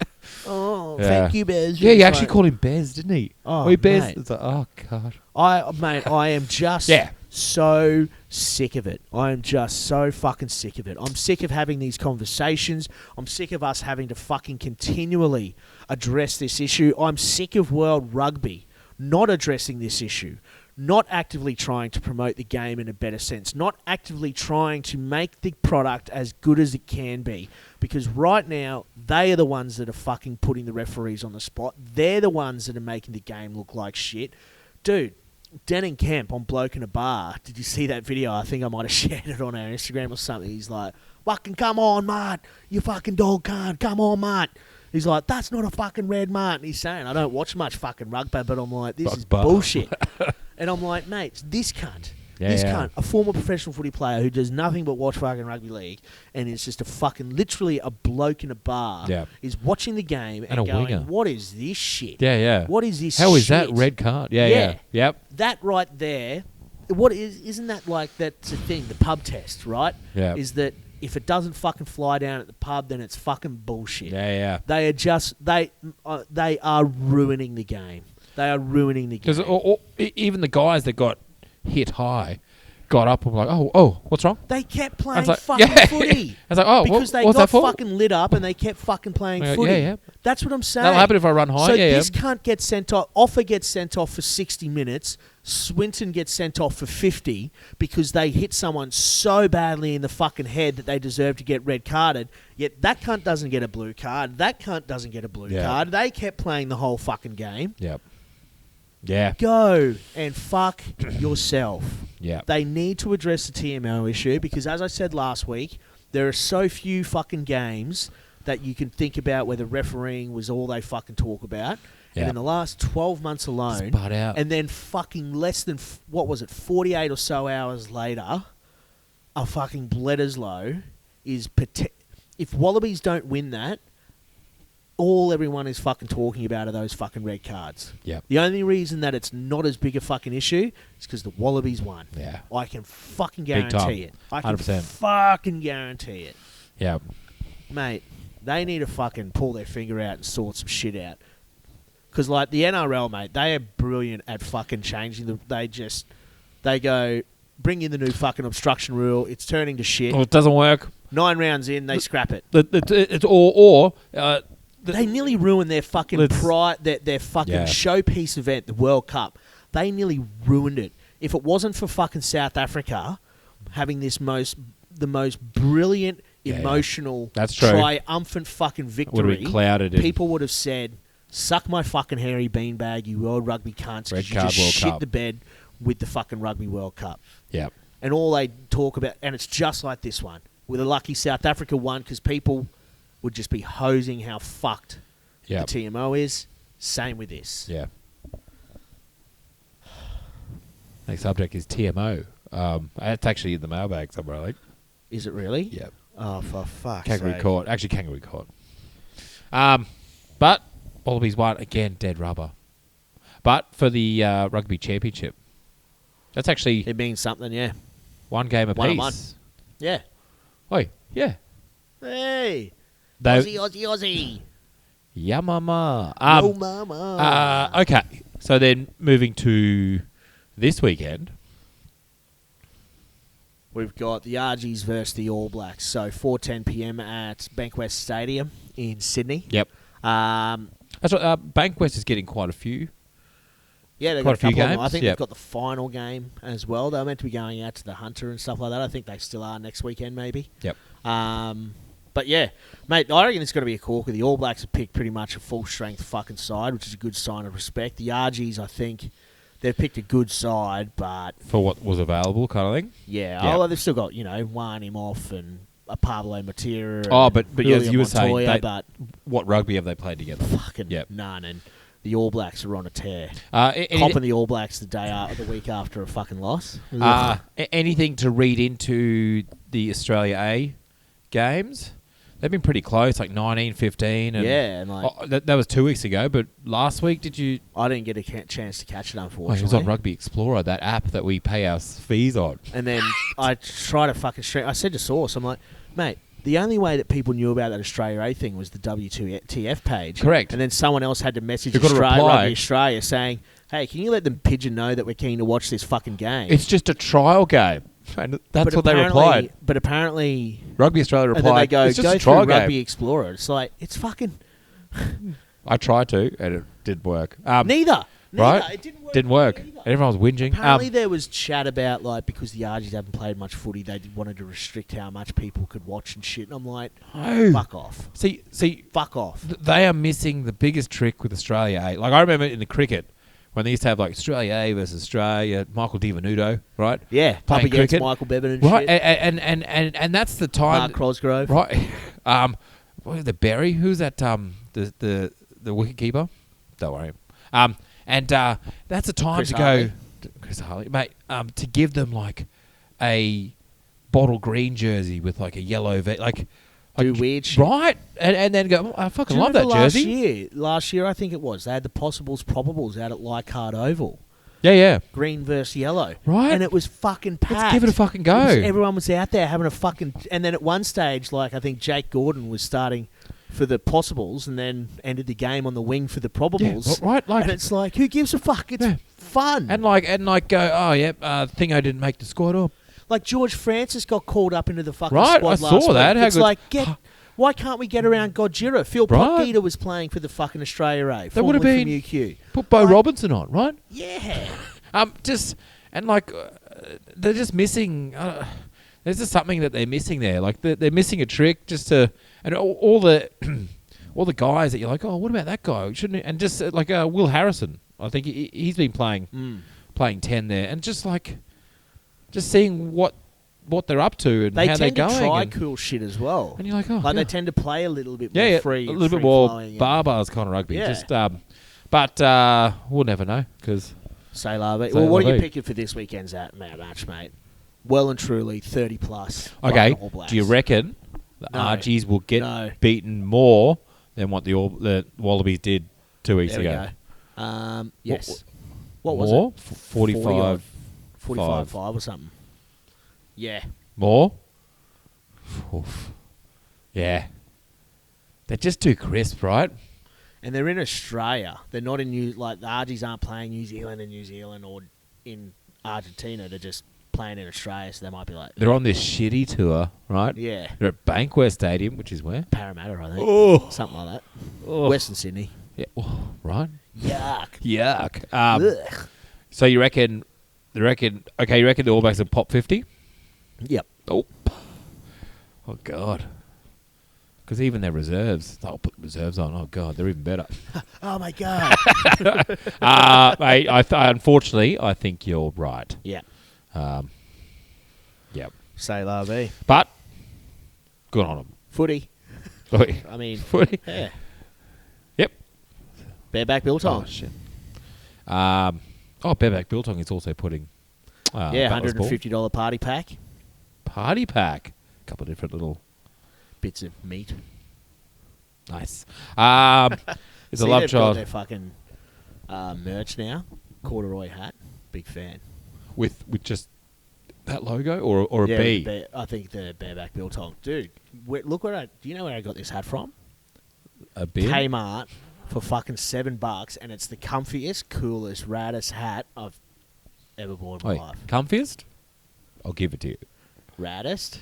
Thank you, Bez. Yeah, you actually called him Bez, didn't he? Oh, Bez. mate. It's like, oh god. I am just so sick of it. I am just so fucking sick of it. I'm sick of having these conversations. I'm sick of us having to fucking continually address this issue. I'm sick of World Rugby not addressing this issue, not actively trying to promote the game in a better sense, not actively trying to make the product as good as it can be. Because right now, they are the ones that are fucking putting the referees on the spot. They're the ones that are making the game look like shit. Dude, Denning Kemp on Bloke in a Bar, did you see that video? I think I might have shared it on our Instagram or something. He's like, fucking come on, mate. You fucking dog cunt. Come on, mate. He's like, that's not a fucking red, mate. And he's saying, I don't watch much fucking rugby, but I'm like, this is bullshit. And I'm like, mate, it's this cunt. This cunt, a former professional footy player who does nothing but watch fucking rugby league, and is just a fucking, literally a bloke in a bar, is watching the game and going, winger. What is this shit? What is this How shit? is that red card? Yep. That right there, isn't that like, that's the thing, the pub test, right? Yeah. Is that if it doesn't fucking fly down at the pub, then it's fucking bullshit. They are just, they are ruining the game. They are ruining the game. Because even the guys that got hit high, got up and like, oh, what's wrong? They kept playing like, fucking yeah. footy. I was like, oh, because they what's got that for? fucking lit up and they kept fucking playing footy. Yeah. That's what I'm saying. That'll happen if I run high. So yeah, this cunt gets sent off. Offa gets sent off for 60 minutes. Swinton gets sent off for 50 because they hit someone so badly in the fucking head that they deserve to get red carded. Yet that cunt doesn't get a blue card. That cunt doesn't get a blue card. They kept playing the whole fucking game. Yep. Yeah. Go and fuck yourself. Yeah. They need to address the TMO issue because, as I said last week, there are so few fucking games that you can think about where the refereeing was all they fucking talk about. Yeah. And in the last 12 months alone, Spud out. and then fucking less than, 48 or so hours later, a fucking Bledisloe is... If Wallabies don't win that, all everyone is fucking talking about are those fucking red cards. Yep. The only reason that it's not as big a fucking issue is because the Wallabies won. Yeah. I can fucking Big time. guarantee it. I can 100%. fucking guarantee it. Yeah. Mate, they need to fucking pull their finger out and sort some shit out. Because, like, the NRL, mate, they are brilliant at fucking changing the... They go, bring in the new fucking obstruction rule. It's turning to shit. Well, it doesn't work. 9 rounds in, they scrap it. It's They nearly ruined their fucking their fucking showpiece event, the World Cup. They nearly ruined it. If it wasn't for fucking South Africa having the most brilliant, emotional, that's true, triumphant fucking victory, would have been clouded. People would have said, "Suck my fucking hairy beanbag, you World Rugby cunts!" Because you just shit the bed with the fucking Rugby World Cup. Yeah. And all they talk about, and it's just like this one, with a lucky South Africa won because people would just be hosing how fucked the TMO is. Same with this. Yeah. Next subject is TMO. It's actually in the mailbag somewhere, I think. Is it really? Yeah. Oh, for fuck's Kangaroo sake. Court. Actually, Kangaroo Court. But Wallabies won again, dead rubber. But for the Rugby Championship, that's actually... It means something, yeah. One game apiece. 1-1. Yeah. Oi, yeah. Hey. Aussie, Aussie. Yeah, mama. Yo, mama. Okay, so then moving to this weekend. We've got the RGs versus the All Blacks. So 4:10 p.m. at Bankwest Stadium in Sydney. Yep. That's right. Bankwest is getting quite a few. Yeah, they've Quite got a a few couple of them. games, I think yep. they've got the final game as well. They're meant to be going out to the Hunter and stuff like that. I think they still are next weekend, maybe. Yep. But yeah, mate, I reckon it's going to be a corker. The All Blacks have picked pretty much a full-strength fucking side, which is a good sign of respect. The RGs, I think, they've picked a good side, but... For what was available, kind of thing? Yeah. Yep. Oh, they've still got, Juan Imhoff and a Pablo Matera. Oh, but Julio as you were saying, Montoya, but what rugby have they played together? fucking Yep. none. And the All Blacks are on a tear. Any- Copping the All Blacks the week after a fucking loss. anything to read into the Australia A games? They've been pretty close, like 19-15. And yeah, and like that was 2 weeks ago, but last week did you... I didn't get a chance to catch it, Oh, unfortunately. it was on Rugby Explorer, that app that we pay our fees on. And then I try to fucking I said to Source, I'm like, mate, the only way that people knew about that Australia A thing was the W2TF page. Correct. And then someone else had to message You've got to reply. Rugby Australia saying, hey, can you let them pigeon know that we're keen to watch this fucking game? It's just a trial game. And that's But what they replied. But apparently... Rugby Australia replied, And then they go, it's just go a trial through game. Rugby Explorer. It's like, it's fucking... I tried to, and it didn't work. Neither. Right? It didn't work. Didn't work. Either. And everyone was whinging. Apparently there was chat about, like, because the RGs haven't played much footy, they wanted to restrict how much people could watch and shit. And I'm like, No. fuck off. See, Fuck off. they are missing the biggest trick with Australia A. Like, I remember in the cricket, when they used to have, like, Australia A versus Australia, Michael DiVenuto, right? Yeah, up Playing against cricket. Michael Bevan and Right, shit. and that's the time... Mark Crosgrove. Right. What was the Berry? Who's that? The wicketkeeper? Don't worry. And that's the time Chris to Harley. go... Chris Harley. Mate, to give them, like, a bottle green jersey with, like, a yellow... Do weird shit. Right? And then go, I fucking Do you love that remember jersey. Last year, I think it was, they had the Possibles Probables out at Leichhardt Oval. Yeah. Green versus yellow. Right. And it was fucking packed. Let's give it a fucking go. Everyone was out there having a fucking... And then at one stage, like, I think Jake Gordon was starting for the Possibles and then ended the game on the wing for the Probables. Yeah, right. Like, and it's like, who gives a fuck? It's fun. And go, oh, yeah, Thingo didn't make the squad. Oh, Like George Francis got called up into the fucking Right, squad I last saw that. week. How It's good- like, why can't we get around Gojira? Phil Right. Potgieter was playing for the fucking Australia A. That would have formerly been- from UQ. Put Bo Like- Robinson on, right? Yeah. They're just missing. There's just something that they're missing there. Like they're missing a trick just to, and all the all the guys that you're like, oh, what about that guy? Shouldn't he? And just like Will Harrison, I think he's been playing 10 there, and just seeing what they're up to and They how they're tend to going. try and, cool shit as well. and you're like, oh, Like yeah. they tend to play a little bit more free. a little bit more free-flowing and- barbars kind of rugby. Yeah. Just, but we'll never know because. Say la vie. Say Well, what la are you vie. picking for this weekend's match, mate? Well and truly, 30 plus. Okay, All Blacks. do you reckon the No. Archies will get No. beaten more than what the Wallabies did 2 weeks There we ago? go. Yes. What was More? it? 45. 45-5 or something. Yeah. More? Oof. Yeah. They're just too crisp, right? And they're in Australia. They're not in the Argies aren't playing New Zealand or in Argentina. They're just playing in Australia, so they might be like, They're on this shitty tour, right? yeah, They're at Bankwest Stadium, which is where? Parramatta, I think. Oh. Something like that. Oh. Western Sydney. Yeah. Oh, right? Yuck. Yuck. Ugh. So you reckon the All Blacks will pop 50? Yep. Oh. Oh, God. Because even their reserves, they'll put reserves on. Oh, God, they're even better. Oh, my God. Mate, unfortunately, I think you're right. Yeah. Yep. Say la vie. But, good on them. Footy. I mean, Footy. yeah. Yep. Bareback Biltong. Oh, shit. Bareback Biltong is also putting... Yeah, Butler's ball. $150 party pack. Party pack. A couple of different little... Bits of meat. Nice. It's a love they've got child their fucking merch now. Corduroy hat. Big fan. with just that logo or a Yeah, B. I think the Bareback Biltong. Dude, look do you know where I got this hat from? A B. Kmart for fucking $7, and it's the comfiest, coolest, raddest hat I've ever bought in my Wait, life. comfiest? I'll give it to you. Raddest?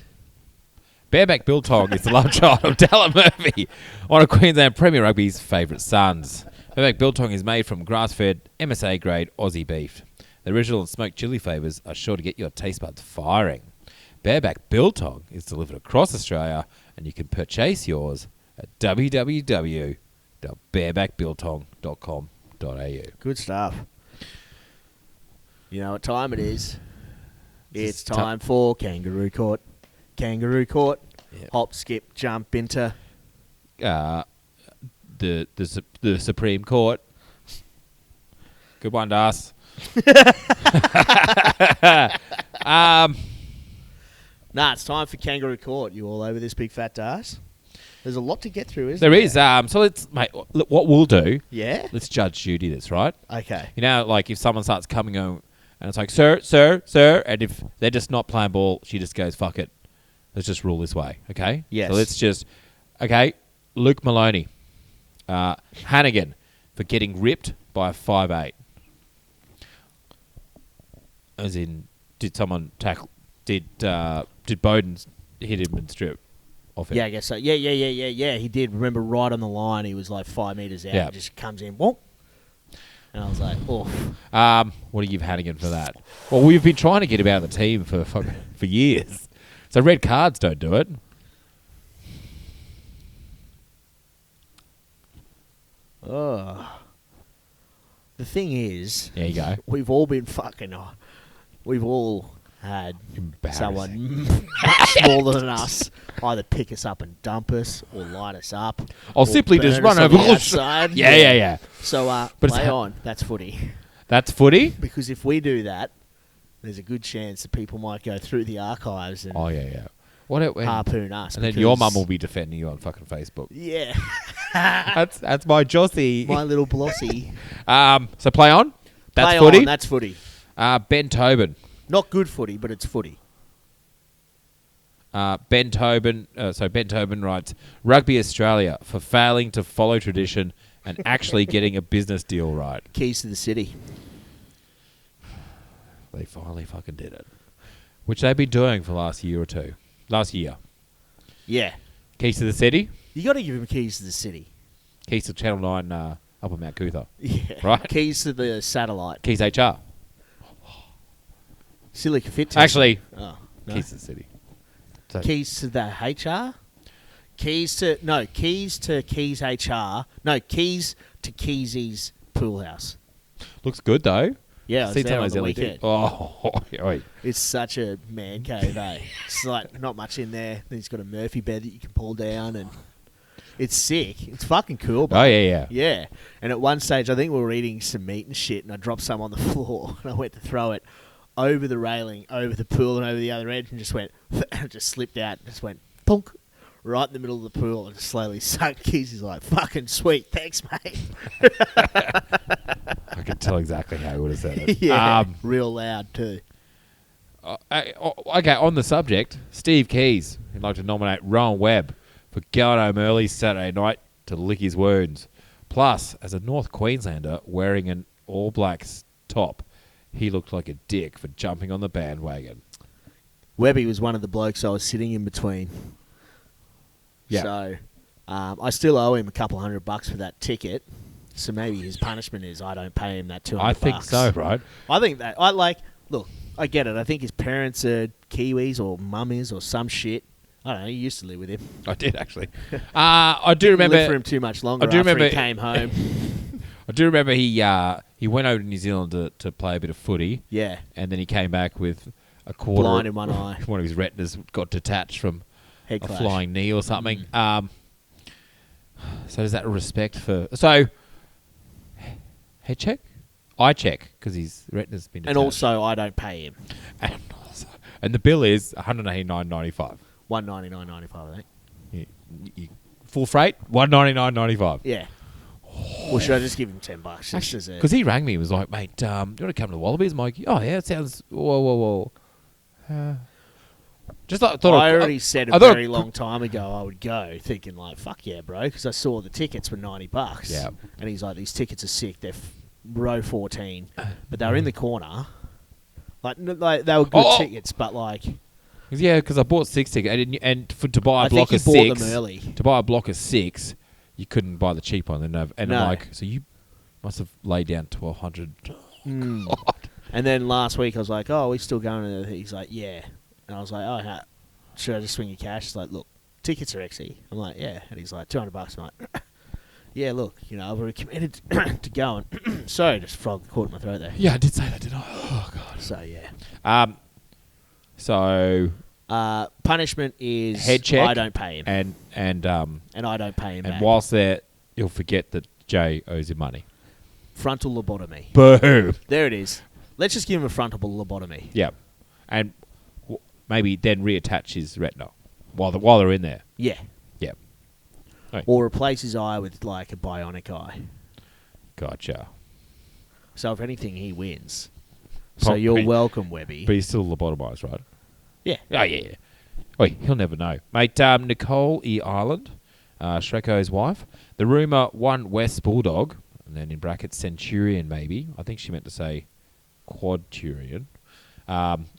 Bareback Biltong is the love child of Dallin Murphy, one of Queensland Premier Rugby's favourite sons. Bareback Biltong is made from grass-fed, MSA-grade Aussie beef. The original and smoked chili flavours are sure to get your taste buds firing. Bareback Biltong is delivered across Australia, and you can purchase yours at www.barebackbiltong.com.au. Good stuff. You know what time it is? It's time for Kangaroo Court. Kangaroo Court. Yep. Hop, skip, jump into... The Supreme Court. Good one, Das. Nah, it's time for Kangaroo Court. You all over this, Big Fat Darc? There's a lot to get through, isn't There there? is. So let's, mate. Look, what we'll do? Yeah? Let's Judge Judy this, right? Okay. You know, like if someone starts coming on and it's like, sir, and if they're just not playing ball, she just goes, fuck it. Let's just rule this way, okay? Yes. So let's just, okay, Luke Maloney, Hannigan for getting ripped by a 5'8". As in, did someone tackle? Did Bowden hit him and strip off him? Yeah, I guess so. Yeah. He did. Remember, right on the line, he was like 5 metres out. Yeah. And just comes in, whoop. And I was like, oh. What do you give Hannigan for that? Well, we've been trying to get him out of the team for years. So red cards don't do it. Oh. The thing is, There you go. we've all been fucking... We've all had Embarrassing. someone much smaller than us either pick us up and dump us or light us up. I'll or simply just burn run us on over. the outside. Yeah. So, But it's play on. That's footy. That's footy? Because if we do that, there's a good chance that people might go through the archives and Oh, yeah. What harpoon us. and then because- your mum will be defending you on fucking Facebook. Yeah. That's my Jossie. My little blossy. So play on. That's Play footy. on, that's footy. Ben Tobin. Not good footy, but it's footy. Ben Tobin writes, Rugby Australia for failing to follow tradition and actually getting a business deal right. Keys to the city. They finally fucking did it. which they've been doing for the last year or two. Last year. Yeah. Keys to the city. You got to give him keys to the city. Keys to Channel 9 up on Mount Cootha. Yeah. Right? Keys to the satellite. Keys HR. Silica Fit. Actually, Oh, no. Keys to the city. So Keys to the HR? Keys to Keys HR. No, keys to Keysy's pool house. looks good, though. Yeah, I was Seen there some on of the those LED. weekend. Oh, oi. It's such a man cave, eh? It's like not much in there. Then he's got a Murphy bed that you can pull down, and it's sick. It's fucking cool, bro. Oh, yeah. Yeah. And at one stage, I think we were eating some meat and shit, and I dropped some on the floor, and I went to throw it over the railing, over the pool, and over the other edge, and just went, and just slipped out, and just went, punk, right in the middle of the pool, and just slowly sunk. He's like, fucking sweet, thanks, mate. I can tell exactly how he would have said it. Yeah, real loud, too. Okay, on the subject, Steve Keys would like to nominate Rowan Webb for going home early Saturday night to lick his wounds. Plus, as a North Queenslander wearing an All Blacks top, he looked like a dick for jumping on the bandwagon. Webby was one of the blokes I was sitting in between. Yeah. So, I still owe him a couple $100 for that ticket. So maybe his punishment is I don't pay him that $200. I think so, right? I think that look, I get it. I think his parents are Kiwis or mum is or some shit. I don't know. He used to live with him. I did, actually. I do remember... Lived for him too much longer he came home. I do remember he went over to New Zealand to play a bit of footy. Yeah. And then he came back with a quarter... Blind in one eye. One of his retinas got detached from Head a clash. flying knee or something. So does that respect for... So, head check? Eye check, because his retina's been detached. And also, I don't pay him. And the bill is $189.95. $199.95, I think. Full freight, $199.95. Yeah. Well, should I just give him $10? Because he rang me and was like, mate, do you want to come to the Wallabies? I'm like, oh, yeah, it sounds... Whoa. Just thought I already said a very long time ago I would go, thinking like, fuck yeah, bro, because I saw the tickets were $90. Yeah. And he's like, these tickets are sick. They're row 14. But they were in the corner. Like they were good tickets, but like... Yeah, because I bought 6 tickets, to buy a block of 6... bought them early. To buy a block of 6, you couldn't buy the cheap one. And I'm like, so you must have laid down $1,200. God. And then last week I was like, oh, are we still going to... He's like, yeah. And I was like, oh, should I just swing you cash? He's like, look, tickets are XE. I'm like, yeah. And he's like, $200. I'm like, yeah, look, I've already committed to going. Sorry, just frog caught in my throat there. Yeah, I did say that, didn't I? Oh, God. So, yeah. Punishment is head check. I don't pay him. And I don't pay him and back. whilst there, you'll forget that Jay owes him money. Frontal lobotomy. Boom. There it is. Let's just give him a frontal lobotomy. Yeah. And maybe then reattach his retina while they're in there. Yeah. Yeah. Right. Or replace his eye with like a bionic eye. Gotcha. So if anything, he wins. So you're welcome, Webby. But he's still lobotomised, right? Yeah. Oh, yeah. Wait, he'll never know. Mate, Nicole E. Ireland, Shreko's wife. The rumour, one West Bulldog, and then in brackets Centurion maybe. I think she meant to say Quadturian.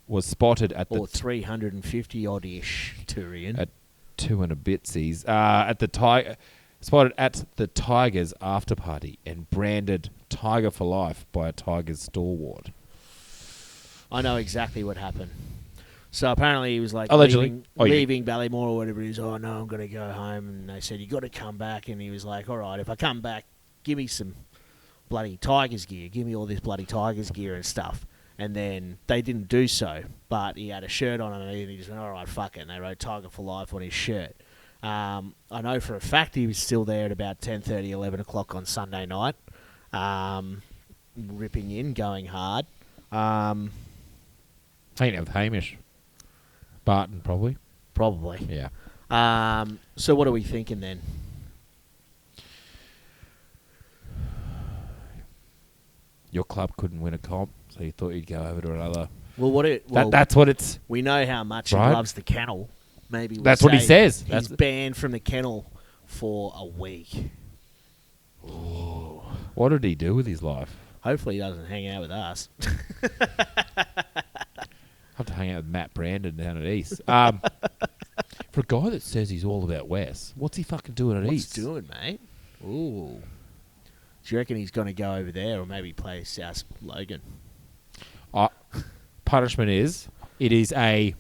Was spotted at or 350 odd-ish Turian. At 2 and a bitsies. Spotted at the Tigers after party and branded Tiger for life by a Tigers stalwart. I know exactly what happened. So apparently he was like allegedly leaving Ballymore or whatever it is. Oh no, I'm going to go home. And they said, you got to come back. And he was like, all right, if I come back, give me some bloody Tigers gear. Give me all this bloody Tigers gear and stuff. And then they didn't do so, but he had a shirt on and he just went, all right, fuck it. And they wrote Tiger for life on his shirt. I know for a fact he was still there at about 10:30, 11 o'clock on Sunday night, ripping in, going hard. Hanging out with Hamish. Baton, probably. Probably. Yeah. So what are we thinking then? Your club couldn't win a comp, so you thought you'd go over to another. Well, that's what it's. We know how much right? he loves the kennel. Maybe that's what he says. He's banned from the kennel for a week. Ooh. What did he do with his life? Hopefully he doesn't hang out with us. have to hang out with Matt Brandon down at East. For a guy that says he's all about West, what's he fucking doing at East? What's he doing, mate? Ooh. Do you reckon he's going to go over there or maybe play South Logan? Punishment is, it is a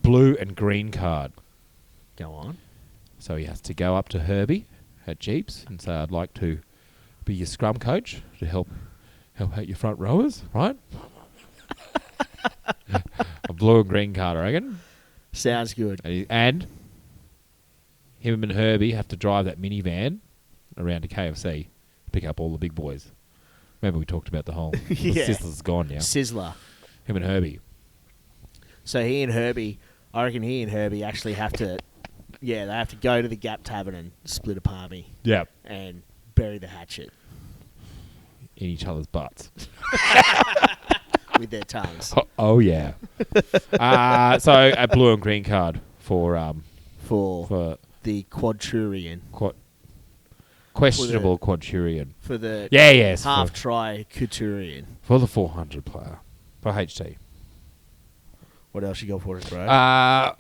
blue and green card. Go on. So he has to go up to Herbie at Jeeps and say, I'd like to be your scrum coach to help out your front rowers, right? A blue and green card, I reckon. Sounds good. And him and Herbie have to drive that minivan around to KFC, pick up all the big boys. Remember we talked about the whole... Yeah. Sizzler's gone now. Sizzler. Him and Herbie. So he and Herbie, I reckon he and Herbie actually have to... Yeah, they have to go to the Gap Tavern and split a palmy. Yeah. And bury the hatchet. In each other's butts. With their tongues. Oh yeah. So a blue and green card for the Quadturian. Questionable Quadturian. For the half-try Couturian. For the 400 player. For HT. What else you got for us, bro?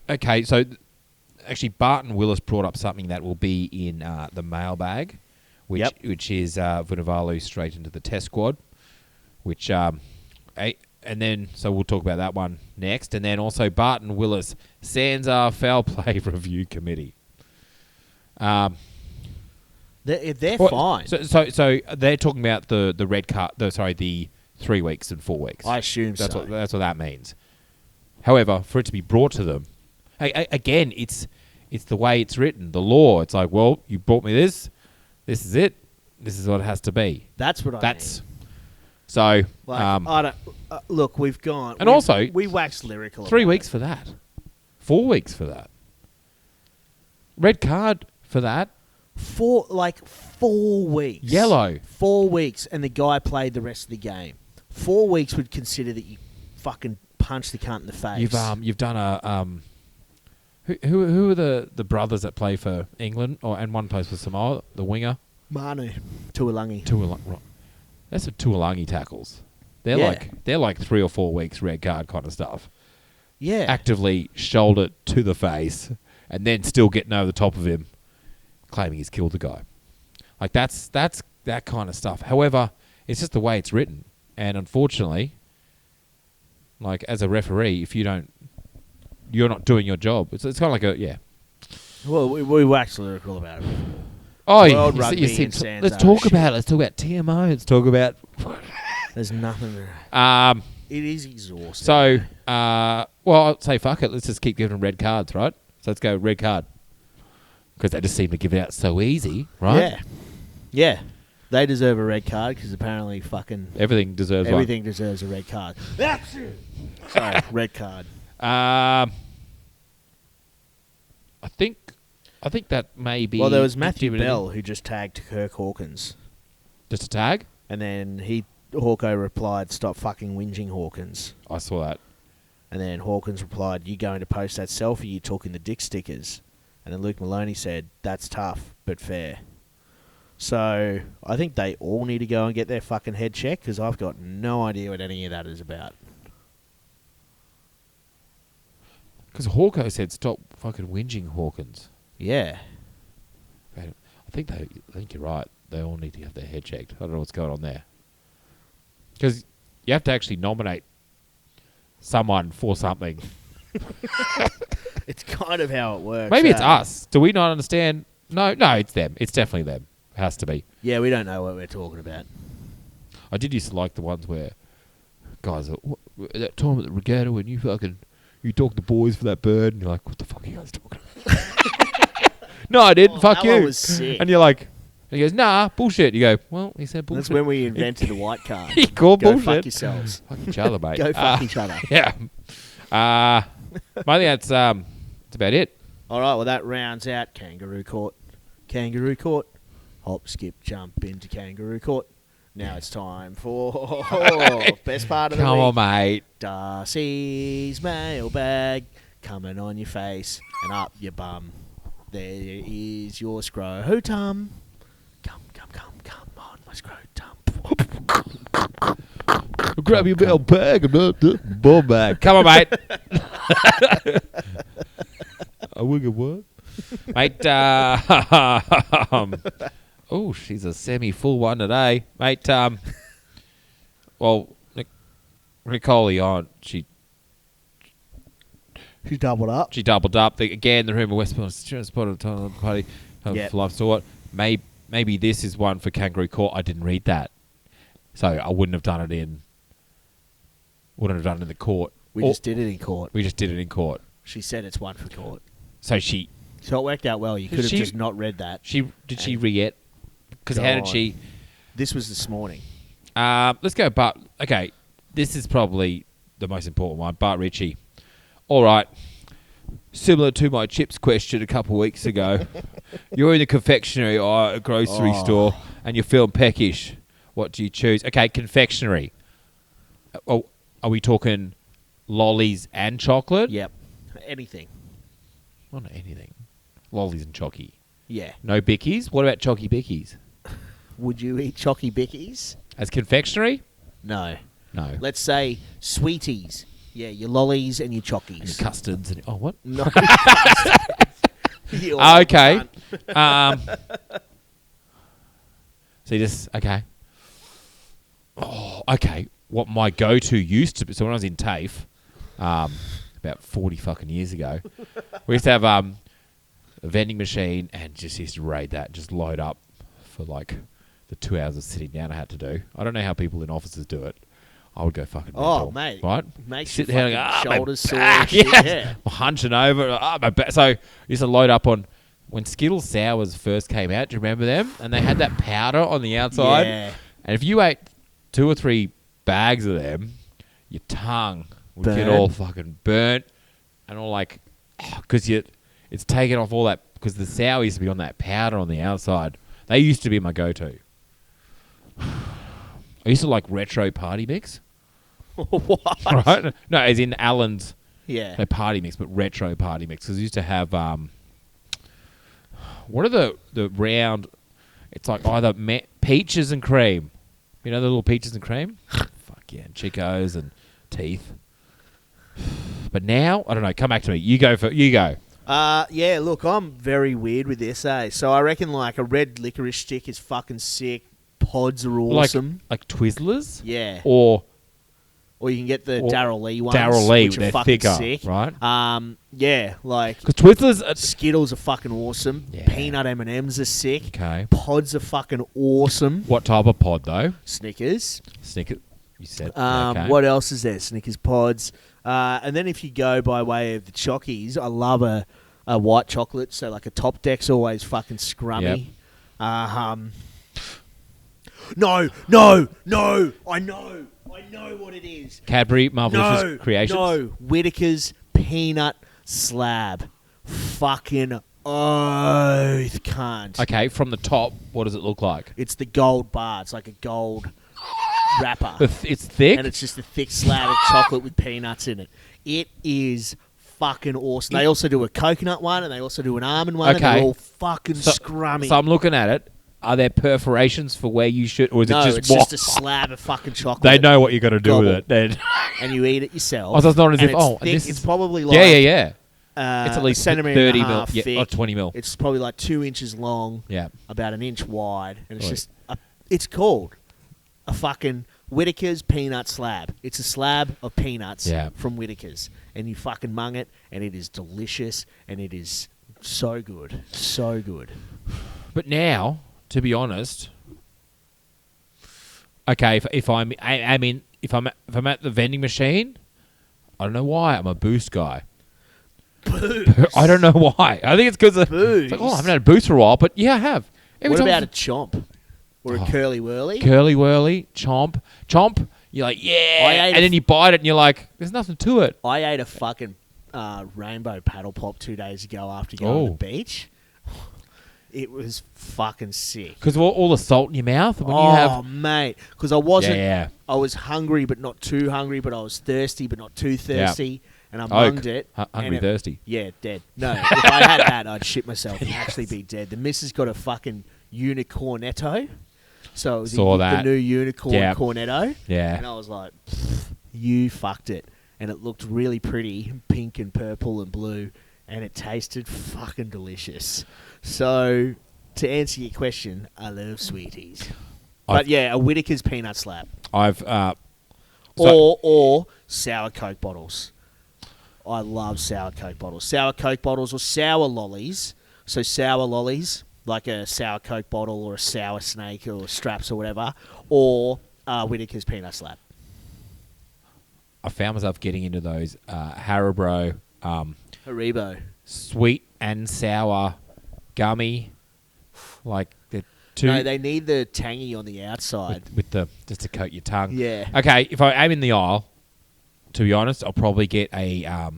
Okay, so actually Barton Willis brought up something that will be in the mailbag, which is Vunivalu straight into the test squad, which... and then, so we'll talk about that one next. And then also Barton Willis, Sansa Foul Play Review Committee. They're fine. So they're talking about the red card, the 3 weeks and 4 weeks. I assume that's so. That's what that means. However, for it to be brought to them, again, it's the way it's written, the law. It's like, well, you brought me this. This is it. This is what it has to be. That's what I mean. So, I don't look. We've gone, and also we waxed lyrical. 3 weeks for that, 4 weeks for that, red card for that. 4 weeks. Yellow. 4 weeks, and the guy played the rest of the game. 4 weeks would consider that you fucking punched the cunt in the face. You've done a who are the brothers that play for England and one plays for Samoa, the winger Manu Tuolangi. That's a Tuolangi tackles. They're like 3 or 4 weeks red card kind of stuff. Yeah. Actively shoulder to the face and then still getting over the top of him, claiming he's killed the guy. Like that's that kind of stuff. However, it's just the way it's written, and unfortunately, like as a referee, if you're not doing your job. It's kind of like Well, we waxed lyrical about it. Oh, World Rugby and Sands. Let's talk about it. Let's talk about TMO. Let's talk about. There's nothing there. It is exhausting. So, I'll say fuck it. Let's just keep giving them red cards, right? So let's go red card. Because they just seem to give it out so easy, right? Yeah. Yeah. They deserve a red card because apparently fucking... Everything deserves a red card. That's it! Sorry, red card. I think that may be... Well, there was Matthew Bell who just tagged Kirk Hawkins. Just a tag? And then Hawko replied, "Stop fucking whinging, Hawkins." I saw that. And then Hawkins replied, "You going to post that selfie you took in the dick stickers?" And then Luke Maloney said, "That's tough, but fair." So I think they all need to go and get their fucking head checked because I've got no idea what any of that is about. Because Hawko said, "Stop fucking whinging, Hawkins." Yeah. I think you're right. They all need to have their head checked. I don't know what's going on there. Because you have to actually nominate someone for something. It's kind of how it works. Maybe it's us. Do we not understand? No, it's them. It's definitely them. It has to be. Yeah, we don't know what we're talking about. I did used to like the ones where guys, that time at the regatta when you talk to boys for that bird, and you're like, what the fuck are you guys talking about? No, I didn't. Fuck you. That was sick. And you're like, and he goes, nah, bullshit. You go, well, he said bullshit. That's when we invented the white card. He called Go bullshit. fuck yourselves. Fuck each other, mate. Go fuck each other. Yeah. I think that's about it. All right, well, that rounds out Kangaroo Court. Kangaroo Court. Hop, skip, jump into Kangaroo Court. Now it's time for best part of the week. Come on, mate. Darcy's mailbag coming on your face and up your bum. There is your scrotum. Come on, my scrotum. grab your bell bag. Ball bag. Come on, mate. A wig of what? Mate, oh, she's a semi-full one today. Mate, well, Nicole, she doubled up. She doubled up. Again, the rumor Westport spotted a party for life. So what? Maybe this is one for Kangaroo Court. I didn't read that, so I wouldn't have done it in. Wouldn't have done it in the court. We just did it in court. We just did it in court. She said it's one for court. So it worked out well. You could have just not read that. Did she re-get? Because how did she? This was this morning. Let's go. But okay, this is probably the most important one. Bart Ritchie. All right. Similar to my chips question a couple of weeks ago, you're in the confectionery or a grocery store and you're feeling peckish. What do you choose? Okay, confectionery. Oh, are we talking lollies and chocolate? Yep. Anything. Well, not anything. Lollies and chocky. Yeah. No bickies? What about chocky bickies? Would you eat chocky bickies? As confectionery? No. No. Let's say sweeties. Yeah, your lollies and your chockies. And your custards. And, what? No. Okay. So you just, okay. Oh, okay. What my go-to used to be, so when I was in TAFE, about 40 fucking years ago, we used to have a vending machine and just used to raid that, just load up for like the 2 hours of sitting down I had to do. I don't know how people in offices do it. I would go fucking mental, mate. right? Makes sit your there and go, shoulders sore. Yeah. I'm hunching over. My back. So I used to load up on when Skittles Sours first came out. Do you remember them? And they had that powder on the outside. Yeah. And if you ate 2 or 3 bags of them, your tongue would get all fucking burnt and all like, because it's taken off all that, because the sour used to be on that powder on the outside. They used to be my go-to. I used to like retro party mix. What? Right? No, as in Allen's party mix, but retro party mix. Because I used to have, what are the round, it's like either peaches and cream. You know the little peaches and cream? Fuck yeah, and Chicos and teeth. But now, I don't know, come back to me. You go. Yeah, look, I'm very weird with this, eh? So I reckon like a red licorice stick is fucking sick. Pods are awesome. Like Twizzlers? Yeah. Or you can get the Darryl Lee ones. Darryl Lee, which are they're fucking thicker, sick. right? Yeah, like... Because Twizzlers... Skittles are fucking awesome. Yeah. Peanut M&Ms are sick. Okay. Pods are fucking awesome. What type of pod, though? Snickers. Snickers. You said... Okay. What else is there? Snickers pods. And then if you go by way of the chockies, I love a white chocolate. So like a Top Deck's always fucking scrummy. Yep. No. I know what it is. Cadbury Marvelous Creations? No. Whittaker's Peanut Slab. Fucking oath, cunt. Okay, from the top, what does it look like? It's the gold bar. It's like a gold wrapper. It's thick? And it's just a thick slab of chocolate with peanuts in it. It is fucking awesome. They also do a coconut one and they also do an almond one. Okay. And they're all fucking scrummy. So I'm looking at it. Are there perforations for where you should, or is it just... it's just a slab of fucking chocolate. They know what you're going to do with it then. And you eat it yourself. Oh, so it's not as if... it's probably like... Yeah. It's at least 30 mil. Thick. Or 20 mil. It's probably like 2 inches long. Yeah. About an inch wide. And it's just... it's called a fucking Whittaker's Peanut Slab. It's a slab of peanuts from Whittaker's. And you fucking mung it, and it is delicious, and it is so good. So good. But now... To be honest, okay, if I'm at the vending machine, I don't know why I'm a Boost guy. Boost? I don't know why. I think it's because Boost. Like, I haven't had a Boost for a while, but yeah, I have. What about a Chomp or a Curly Whirly? Curly Whirly, Chomp. You're like, yeah, and then you bite it and you're like, there's nothing to it. I ate a fucking rainbow paddle pop 2 days ago after going to the beach. It was fucking sick. Because all the salt in your mouth? Mate. Because I wasn't... Yeah. I was hungry, but not too hungry, but I was thirsty, but not too thirsty. Yep. And I munged it. Hungry, thirsty. Yeah, dead. No, if I had that, I'd shit myself and actually be dead. The missus got a fucking unicornetto. So it was Saw the that. new unicorn Yep. cornetto. Yeah. And I was like, you fucked it. And it looked really pretty, pink and purple and blue. And it tasted fucking delicious. So, to answer your question, I love sweeties. But yeah, a Whittaker's peanut slab. Or sour Coke bottles. I love sour Coke bottles. Sour Coke bottles or sour lollies. So sour lollies, like a sour Coke bottle or a sour snake or straps or whatever. Or Whittaker's peanut slab. I found myself getting into those Haribo Haribo. sweet and sour gummy. Like the two. No, they need the tangy on the outside. With the just to coat your tongue. Yeah. Okay, if I am in the aisle, to be honest, I'll probably get a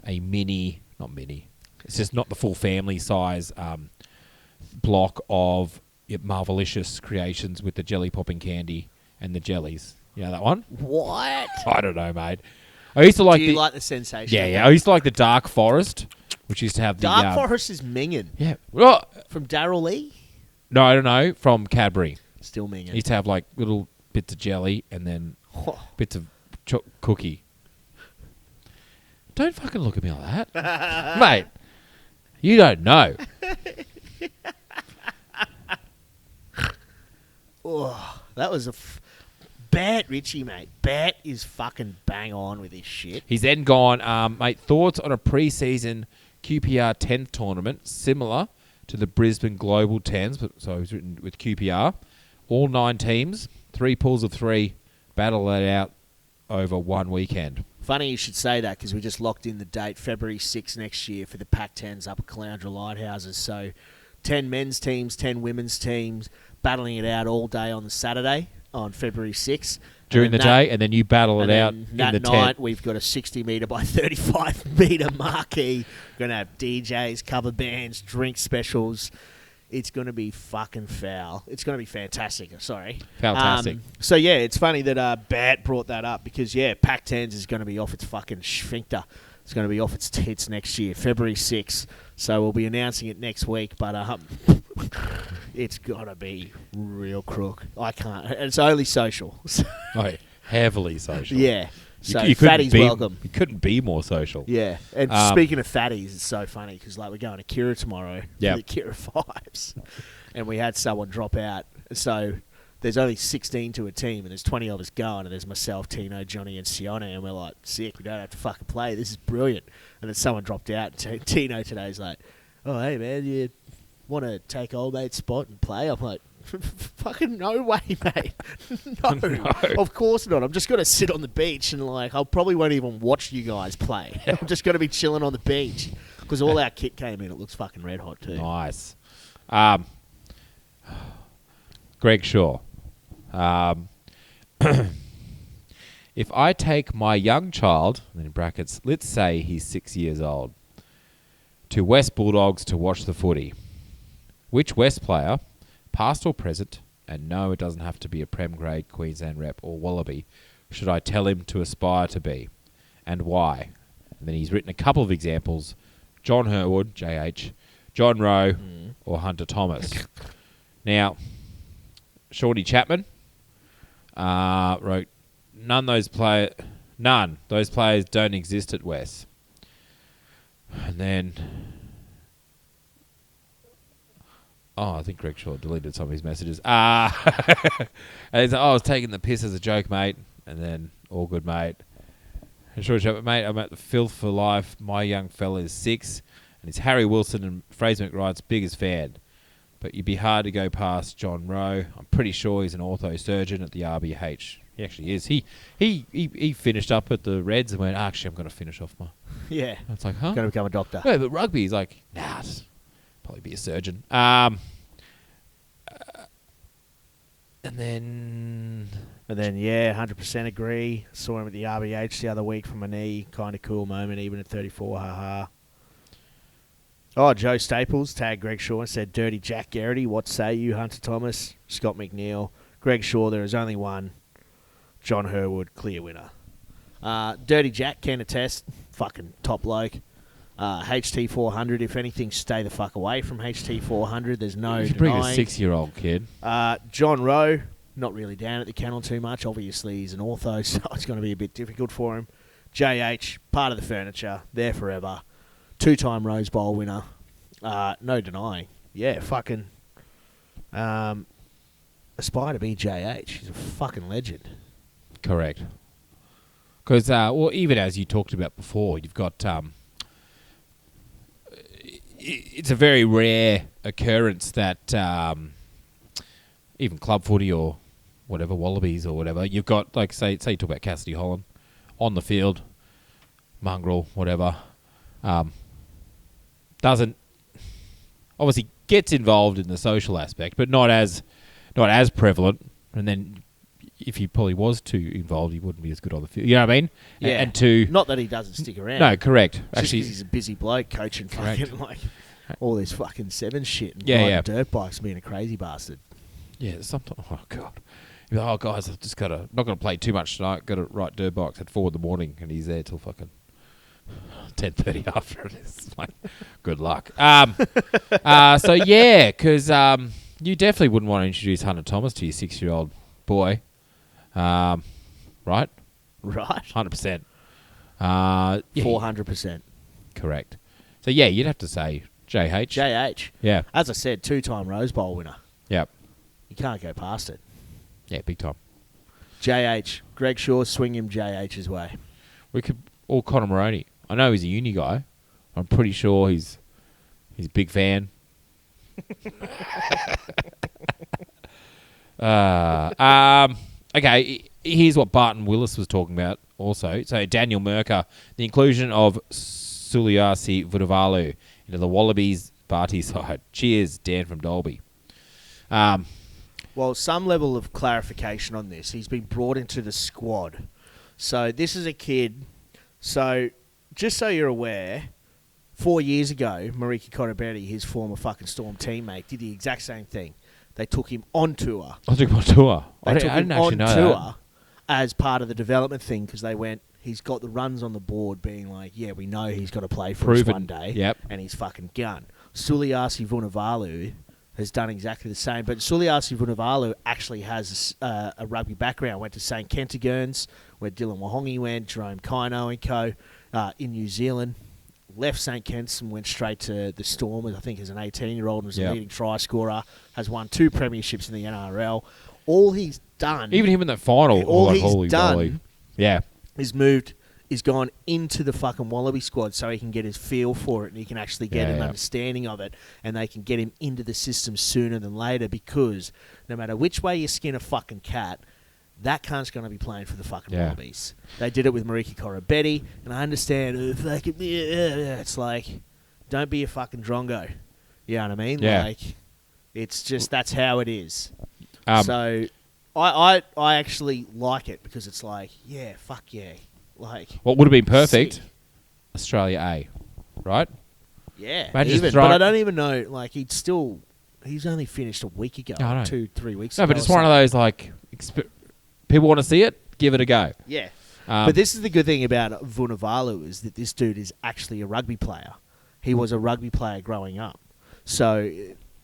mini, not mini. It's just not the full family size block of Marvelicious creations with the jelly popping candy and the jellies. You know that one? What? I don't know, mate. I used to like. Do you like the sensation? Yeah. I used to like the Dark Forest, which used to have the Dark Forest is minging. Yeah. Well, From Daryl Lee? no, I don't know. From Cadbury, Still it minging. used to have like little bits of jelly and then bits of cookie. Don't fucking look at me like that, mate. You don't know. Oh, that was a Bat Richie, mate. Bat is fucking bang on with his shit. He's then gone, mate, thoughts on a pre-season QPR 10th tournament similar to the Brisbane Global 10s, but so he's written with QPR. All 9 teams, 3 pools of 3, battle it out over one weekend. Funny you should say that because we just locked in the date, February 6th next year for the Pac-10s up at Caloundra Lighthouses. So 10 men's teams, 10 women's teams, battling it out all day on the Saturday on February 6th. During the day, and then you battle it out in that the night, tent. we've got a 60-metre by 35-metre marquee. We're going to have DJs, cover bands, drink specials. It's going to be fucking foul. It's going to be fantastic. Sorry. Fantastic. So, yeah, it's funny that Bat brought that up because, yeah, Pac-10s is going to be off its fucking sphincter. It's going to be off its tits next year, February 6th. So we'll be announcing it next week, but it's got to be real crook. I can't. It's only social. Oh, heavily social. Yeah. So you couldn't fatties be, welcome. You couldn't be more social. Yeah. And speaking of fatties, it's so funny because we're going to Kira tomorrow for the Kira Fives. And we had someone drop out. So there's only 16 to a team and there's 20 of us going and there's myself, Tino, Johnny and Sione and we're like, sick, we don't have to fucking play. This is brilliant. And then someone dropped out and Tino today's like, oh, hey, man, you want to take old mate's spot and play? I'm like, fucking no way, mate. No, of course not. I'm just going to sit on the beach and like, I probably won't even watch you guys play. I'm just going to be chilling on the beach because all our kit came in. It looks fucking red hot too. Nice. Greg Shaw. If I take my young child, in brackets, let's say he's 6 years old, to West Bulldogs to watch the footy, which West player, past or present, and no, it doesn't have to be a Prem grade Queensland rep or Wallaby, should I tell him to aspire to be, and why? And then he's written a couple of examples: John Herwood, JH, John Rowe, or Hunter Thomas. Now, Shorty Chapman wrote, none. Those players don't exist at West. And then, I think Greg Shaw deleted some of his messages. And he's like, I was taking the piss as a joke, mate. And then, all good, mate. And Shorty Chapman, mate, I'm at the filth for life. My young fella is 6, and he's Harry Wilson and Fraser McWright's biggest fan. But you'd be hard to go past John Rowe. I'm pretty sure he's an ortho surgeon at the RBH. He actually is. He finished up at the Reds and went, actually, I'm going to finish off my... Yeah. And it's like, huh? Going to become a doctor. Yeah, but rugby, he's like, nah, just probably be a surgeon. And then, yeah, 100% agree. Saw him at the RBH the other week from a knee. Kind of cool moment, even at 34, haha. Oh, Joe Staples tagged Greg Shaw and said, Dirty Jack Garrity, what say you, Hunter Thomas? Scott McNeil. Greg Shaw, there is only one. John Herwood, clear winner. Dirty Jack can attest. Fucking top bloke. HT 400, if anything, stay the fuck away from HT 400. There's no You should bring a denying. 6-year-old kid. John Rowe, not really down at the kennel too much. Obviously, he's an ortho, so it's going to be a bit difficult for him. JH, part of the furniture, there forever. 2-time Rose Bowl winner. No denying. Yeah, fucking aspire to be JH. He's a fucking legend. Correct. Because, well, even as you talked about before, you've got... it's a very rare occurrence that even club footy or whatever, Wallabies or whatever, you've got, like, say you talk about Cassidy Holland, on the field, mongrel, whatever, doesn't... Obviously gets involved in the social aspect, but not as prevalent. And then if he probably was too involved, he wouldn't be as good on the field. You know what I mean? Yeah. And to not that he doesn't stick around. No, correct. Just Actually, 'cause he's a busy bloke coaching fucking like all this fucking seven shit and Yeah, riding dirt bikes, being a crazy bastard. yeah. Sometimes, oh god, you're like, oh guys, I've just not going to play too much tonight. Got to ride dirt bikes at 4 a.m, and he's there till fucking 10:30 after it. It's like, good luck. So yeah, because you definitely wouldn't want to introduce Hunter Thomas to your 6-year-old boy, right? Right. 100%. 400%. Correct. So yeah, you'd have to say JH. JH. Yeah. As I said, 2-time Rose Bowl winner. Yep. You can't go past it. Yeah, big time. JH. Greg Shaw, swing him JH's way. We could all Conor Moroney. I know he's a uni guy. I'm pretty sure he's a big fan. Okay, here's what Barton Willis was talking about also. So Daniel Merker, the inclusion of Suliasi Vunivalu into the Wallabies Barty side. Cheers, Dan from Dolby. Well, some level of clarification on this. He's been brought into the squad. So this is a kid. So just so you're aware, 4 years ago, Mariki Korobetti, his former fucking Storm teammate, did the exact same thing. They took him on tour. I took him on tour. They took I him didn't actually on know tour that. as part of the development thing because they went, he's got the runs on the board being like, yeah, we know he's got to play for us Proven. one day. Yep. And he's fucking gun. Suliasi Vunivalu has done exactly the same. But Suliasi Vunivalu actually has a rugby background. Went to St. Kentigern's, where Dylan Wahongi went, Jerome Kino and co. In New Zealand. Left St. Kitts and went straight to the Storm, I think, as an 18-year-old and was a leading try scorer. Has won 2 premierships in the NRL. All he's done... Even him in that final. All like, he's holy done moly. Yeah. is gone into the fucking Wallaby squad so he can get his feel for it and he can actually get an understanding of it and they can get him into the system sooner than later because no matter which way you skin a fucking cat, that cunt's going to be playing for the fucking Wallabies. They did it with Mariki Korobetti, and I understand it's like, don't be a fucking drongo. You know what I mean? Yeah. Like, it's just, that's how it is. So I actually like it because it's like, yeah, fuck yeah. Like, what would have been perfect? Sick. Australia A, right? Yeah, Imagine but I don't even know. Like, he's only finished a week ago, 2-3 weeks ago. No, but it's one of those like people want to see it, give it a go. Yeah, but this is the good thing about Vunivalu is that this dude is actually a rugby player. He was a rugby player growing up, so.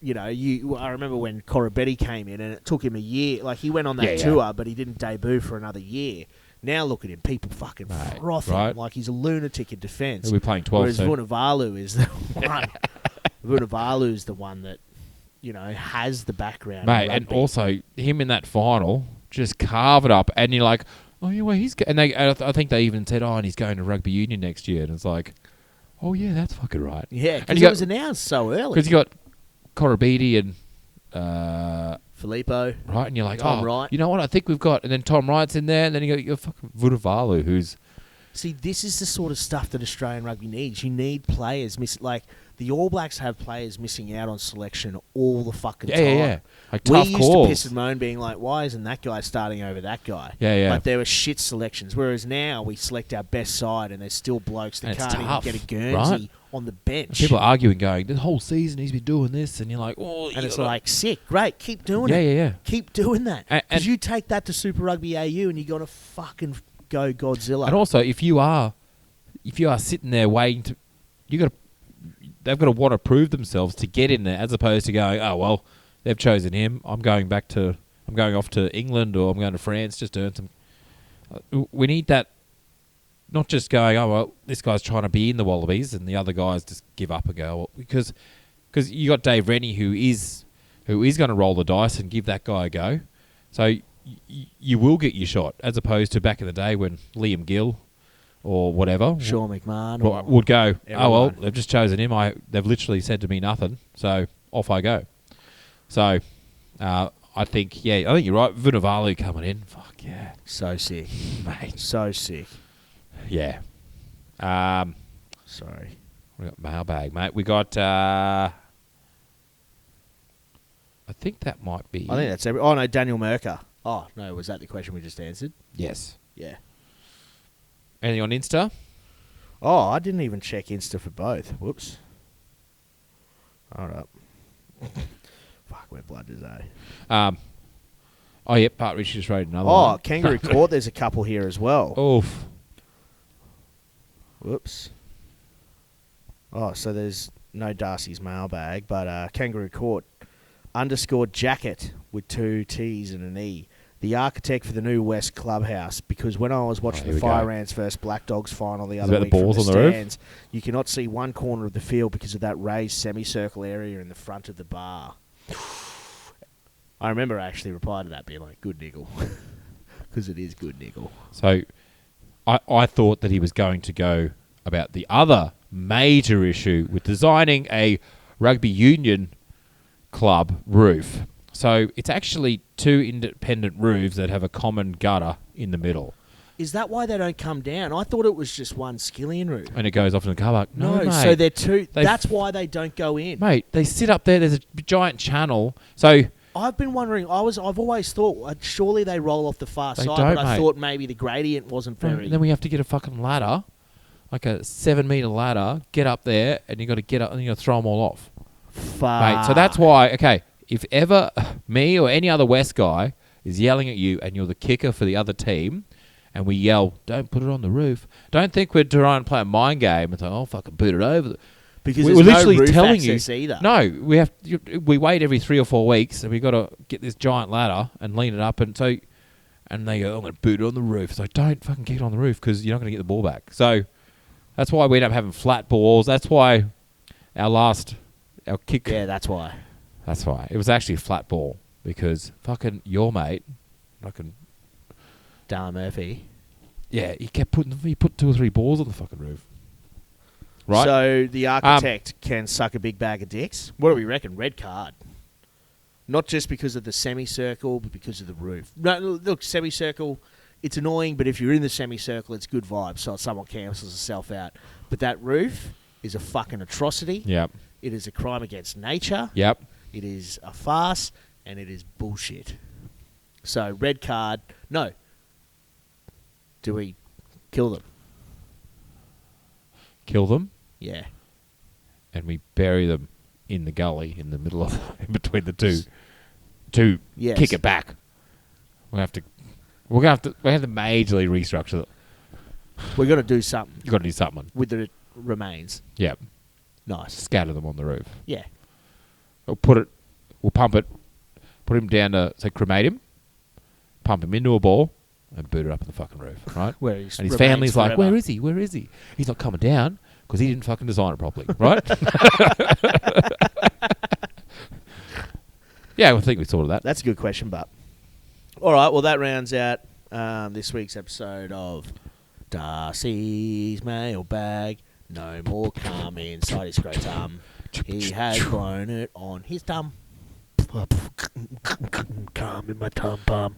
You know, I remember when Korobetti came in and it took him a year. Like, he went on that tour, but he didn't debut for another year. Now look at him. People fucking froth him like he's a lunatic in defence. He'll be playing 12 Whereas soon. Vunivalu is the one. Vunivalu is the one that, you know, has the background. Mate, and also him in that final, just carve it up. And you're like, oh, yeah, well, he's... And I think they even said, and he's going to rugby union next year. And it's like, oh, yeah, that's fucking right. Yeah, because it was announced so early. Because you got Korobetti and Filippo, right, and you're like, Tom Wright. You know what? I think we've got, and then Tom Wright's in there, and then you got fucking Vunivalu, who's. See, this is the sort of stuff that Australian rugby needs. You need players like the All Blacks have players missing out on selection all the fucking time. Yeah. Like we tough used calls. to piss and moan, being like, "Why isn't that guy starting over that guy?" Yeah. Like there were shit selections. Whereas now we select our best side, and there's still blokes that can't even get a Guernsey on the bench. People are arguing, going, "The whole season he's been doing this," and you're like, "Oh," and it's like, sick, great, keep doing it. Yeah. Keep doing that. And you take that to Super Rugby AU, and you got to fucking go Godzilla. And also, if you are sitting there waiting they've got to want to prove themselves to get in there, as opposed to going, oh well, they've chosen him. I'm going off to England, or I'm going to France just to earn some. We need that. Not just going, oh well, this guy's trying to be in the Wallabies, and the other guys just give up and go, well, because you got Dave Rennie who is going to roll the dice and give that guy a go. So you will get your shot, as opposed to back in the day when Liam Gill or whatever, Sean McMahon, would go, everyone. oh well, they've just chosen him. They've literally said to me nothing, so off I go. So I think you're right. Vunivalu coming in, fuck yeah, so sick, mate, so sick. Yeah. Sorry. We got mailbag, mate. We got. I think that might be. I think that's oh no, Daniel Merker. Oh no, was that the question we just answered? Yes. Yeah. Anything on Insta? Oh, I didn't even check Insta for both. Whoops. Hold up. Fuck, where blood is that? Oh yeah, Part Rich just wrote another one. Oh, Kangaroo Court. There's a couple here as well. Oof. Whoops. Oh, so there's no Darcy's mailbag, but Kangaroo Court _ jacket with 2 T's and an E. The architect for the new West Clubhouse, because when I was watching the Fire Ants versus Black Dogs final the other week from the stands, you cannot see one corner of the field because of that raised semicircle area in the front of the bar. I remember I actually replied to that being like, good niggle. Because it is good niggle. So I thought that he was going to go about the other major issue with designing a rugby union club roof. So it's actually 2 independent roofs that have a common gutter in the middle. Is that why they don't come down? I thought it was just one skillion roof. And it goes off in the car park. No, mate. So they're 2. That's why they don't go in. Mate, they sit up there. There's a giant channel. So I've been wondering. I've always thought surely they roll off the far side, don't, but I mate. thought maybe the gradient wasn't very. And then we have to get a fucking ladder, like a 7-meter ladder. Get up there, and you got to get up, and you got to throw them all off. Fuck. Mate, so that's why. Okay, if ever me or any other West guy is yelling at you, and you're the kicker for the other team, and we yell, "Don't put it on the roof." Don't think we're trying to play a mind game and say, "Oh, fucking boot it over." Because we're there's literally no roof telling you either. No, we wait every 3 or 4 weeks, and we got to get this giant ladder and lean it up, and they go, "I'm going to boot it on the roof." So don't fucking kick it on the roof because you're not going to get the ball back. So that's why we end up having flat balls. That's why our kick. Yeah, that's why. That's why it was actually a flat ball because fucking your mate, fucking Darren Murphy. Yeah, he put 2 or 3 balls on the fucking roof. Right. So the architect can suck a big bag of dicks. What do we reckon? Red card. Not just because of the semicircle, but because of the roof. No, look, semicircle, it's annoying, but if you're in the semicircle, it's good vibes, so someone cancels itself out. But that roof is a fucking atrocity. Yep. It is a crime against nature. Yep. It is a farce, and it is bullshit. So, red card. No. Do we kill them? Kill them? Yeah. And we bury them in the gully in the middle of in between the two to kick it back. We're gonna have to majorly restructure it. We're gonna do something. You got to do something with the remains. Yeah. Nice. Scatter them on the roof. Yeah. We'll pump it, put him down to cremate him, pump him into a ball, and boot it up in the fucking roof. Right. And his family's like, "Where is he? Where is he? He's not coming down." Because he didn't fucking design it properly, right? Yeah, I think we sorted that. That's a good question, but all right. Well, that rounds out this week's episode of Darcy's Mailbag. No more cum inside his scrotum. He has grown it on his tum. Cum in my tum bum.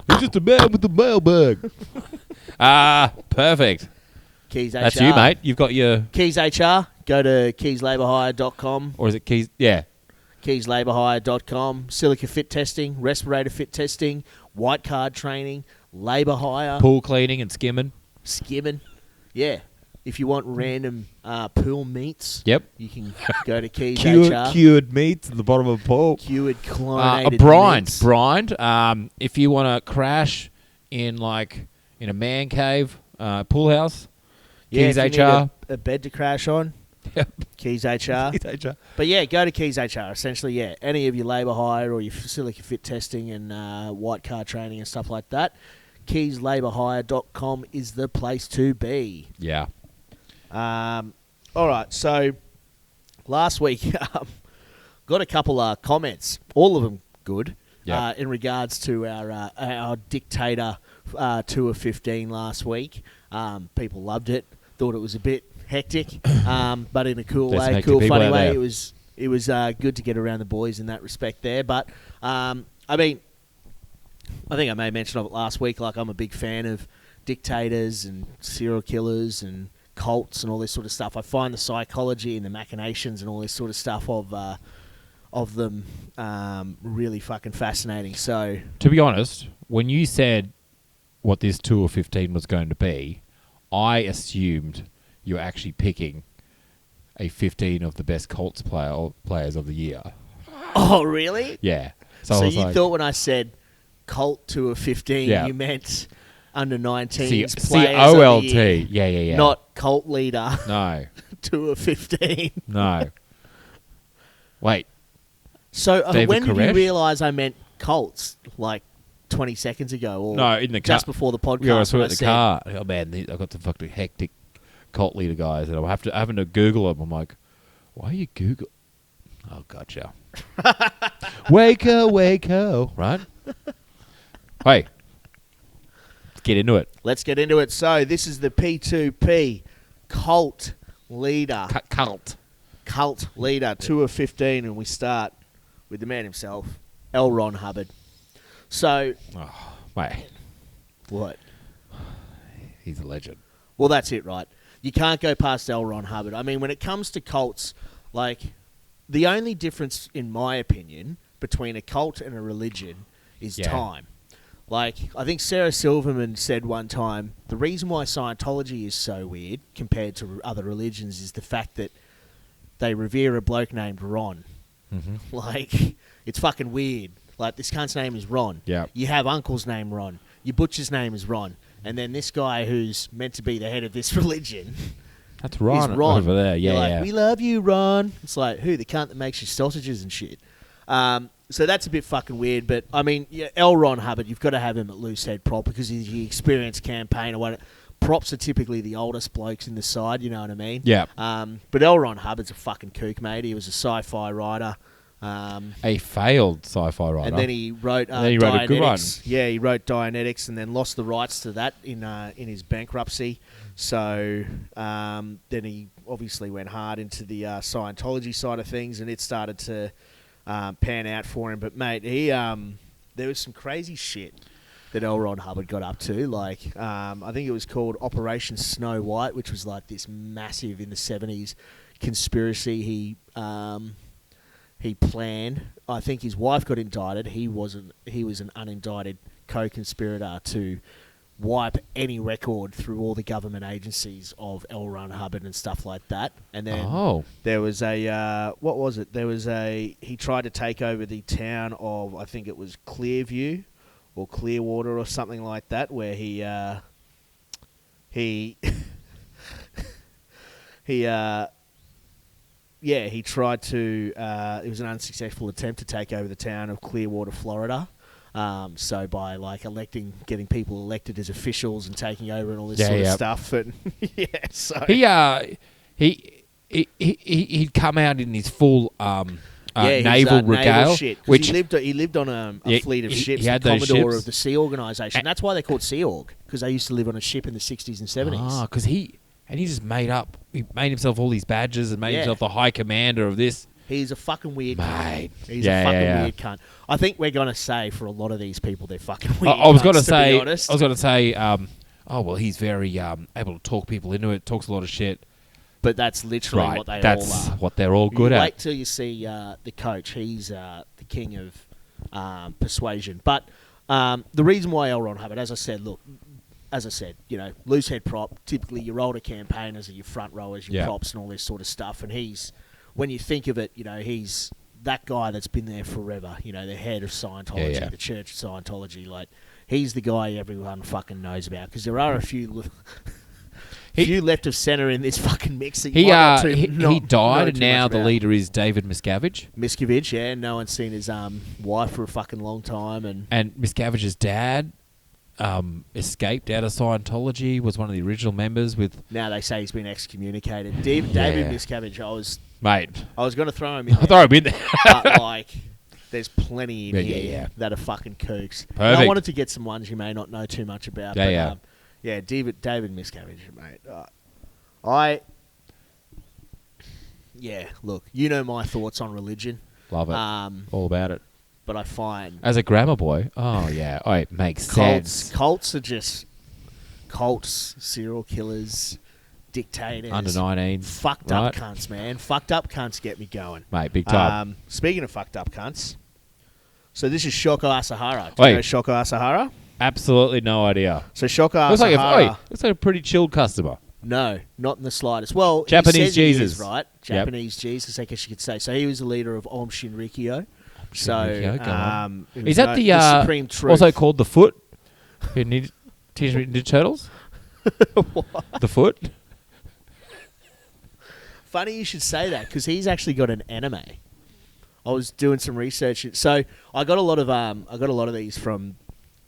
It's just a man with a mailbag. Perfect. Keys HR. That's you, mate. You've got your... Keys HR. Go to keyslabourhire.com. Or is it Keys... Yeah. Keyslabourhire.com. Silica fit testing. Respirator fit testing. White card training. Labour hire. Pool cleaning and skimming. Skimming. Yeah. If you want random pool meats, yep, you can go to Keys HR. Cured meats at the bottom of a pool. Cured chlorinated meats. meats. Brined. If you want to crash in a man cave, pool house, Yeah, Keys HR. a bed to crash on. Yep. Keys HR. But yeah, go to Keys HR. Essentially, yeah, any of your labour hire or your facility fit testing and white card training and stuff like that, keyslabourhire.com is the place to be. Yeah. All right, so last week got a couple of comments, all of them good, in regards to our dictator tour 15 last week. People loved it, thought it was a bit hectic, but in a cool way, cool, funny way. There. It was good to get around the boys in that respect there. But I mean, I think I may have mentioned of it last week. Like, I'm a big fan of dictators and serial killers and cults and all this sort of stuff. I find the psychology and the machinations and all this sort of stuff of them really fucking fascinating. So, to be honest, when you said what this tour 15 was going to be, I assumed you were actually picking a 15 of the best Colts players of the year. Oh, really? Yeah. So you thought when I said Colt tour 15, you meant under 19s players COLT. Of the year, yeah. Not cult leader. No. Tour 15. No. Wait. So when did you realise I meant Colts? Like 20 seconds ago? Or no, in the car. Just before the podcast. Yeah, I saw it in the car. Oh, man, I've got the fucking hectic cult leader guys, and I'm having to Google them. I'm like, why are you Google? Oh, gotcha. Waco, right? Hey, let's get into it. Let's get into it. So this is the P2P cult leader. Cult leader, tour 15, and we start with the man himself, Elrond Hubbard. So, mate, what? He's a legend. Well, that's it, right? You can't go past Elrond Hubbard. I mean, when it comes to cults, like, the only difference, in my opinion, between a cult and a religion is time. Like, I think Sarah Silverman said one time, the reason why Scientology is so weird compared to other religions is the fact that they revere a bloke named Ron. Mm-hmm. Like, it's fucking weird. Like, this cunt's name is Ron. Yeah. You have uncle's name Ron. Your butcher's name is Ron. And then this guy who's meant to be the head of this religion... That's Ron, over there. Yeah, like, we love you, Ron. It's like, who? The cunt that makes your sausages and shit. So that's a bit fucking weird. But, I mean, Elrond Hubbard, you've got to have him at loose head prop because he's the experienced campaigner. Props are typically the oldest blokes in the side, you know what I mean? Yeah. But Elrond Hubbard's a fucking kook, mate. He was a sci-fi writer. A failed sci-fi writer. And then he wrote Dianetics. A good one. Yeah, he wrote Dianetics and then lost the rights to that in his bankruptcy. So then he obviously went hard into the Scientology side of things, and it started to pan out for him. But, mate, there was some crazy shit that Elrond Hubbard got up to. Like, I think it was called Operation Snow White, which was like this massive, in the 70s, conspiracy he planned. I think his wife got indicted. He was an unindicted co-conspirator to wipe any record through all the government agencies of Elrond Hubbard and stuff like that. And then there was a what was it? He tried to take over the town of, I think it was Clearview or Clearwater or something like that, where he tried to. It was an unsuccessful attempt to take over the town of Clearwater, Florida. So by getting people elected as officials and taking over and all this sort of stuff, and so he'd come out in his full naval regale, shit, which he lived on a fleet of ships, the Commodore of the Sea Organisation. That's why they're called Sea Org, because they used to live on a ship in the 60s and 70s. Ah, because he just made himself all these badges and made himself the high commander of this. He's a fucking weird cunt. He's a fucking weird cunt. I think we're going to say for a lot of these people, they're fucking weird. I was going to say, he's very able to talk people into it, talks a lot of shit. But that's literally what they all are. That's what they're all good at. Wait till you see the coach. He's the king of persuasion. But the reason why Elrond Hubbard, as I said, loose head prop, typically your older campaigners are your front rowers, your props and all this sort of stuff. And when you think of it, he's that guy that's been there forever, the head of Scientology, the Church of Scientology. Like, he's the guy everyone fucking knows about, because there are a few... few left of centre in this fucking mix. That He he died, and now the leader is David Miscavige. Miscavige, yeah. No one's seen his wife for a fucking long time, and Miscavige's dad escaped out of Scientology. Was one of the original members. With now they say he's been excommunicated. David Miscavige, I was going to throw him in. Throw him in there, but like. There's plenty in here that are fucking kooks. And I wanted to get some ones you may not know too much about. David Miscavige, mate. Look, you know my thoughts on religion. Love it. All about it. But I find... As a grammar boy, it makes sense. Cults are just... Cults, serial killers... Dictators. Under 19. Fucked up cunts, man. Fucked up cunts get me going. Mate, big time. Speaking of fucked up cunts, so this is Shoko Asahara. Do you know Shoko Asahara? Absolutely no idea. So Shoko Asahara... Looks like a pretty chilled customer. No, not in the slightest. Well, Japanese Jesus. Right? Japanese Jesus, I guess you could say. So he was the leader of Om Shinrikyo. Is that the Supreme Truth. Also called the Foot? Teenage Mutant Ninja Turtles? The Foot? Funny you should say that, because he's actually got an anime. I was doing some research, so I got a lot of these from.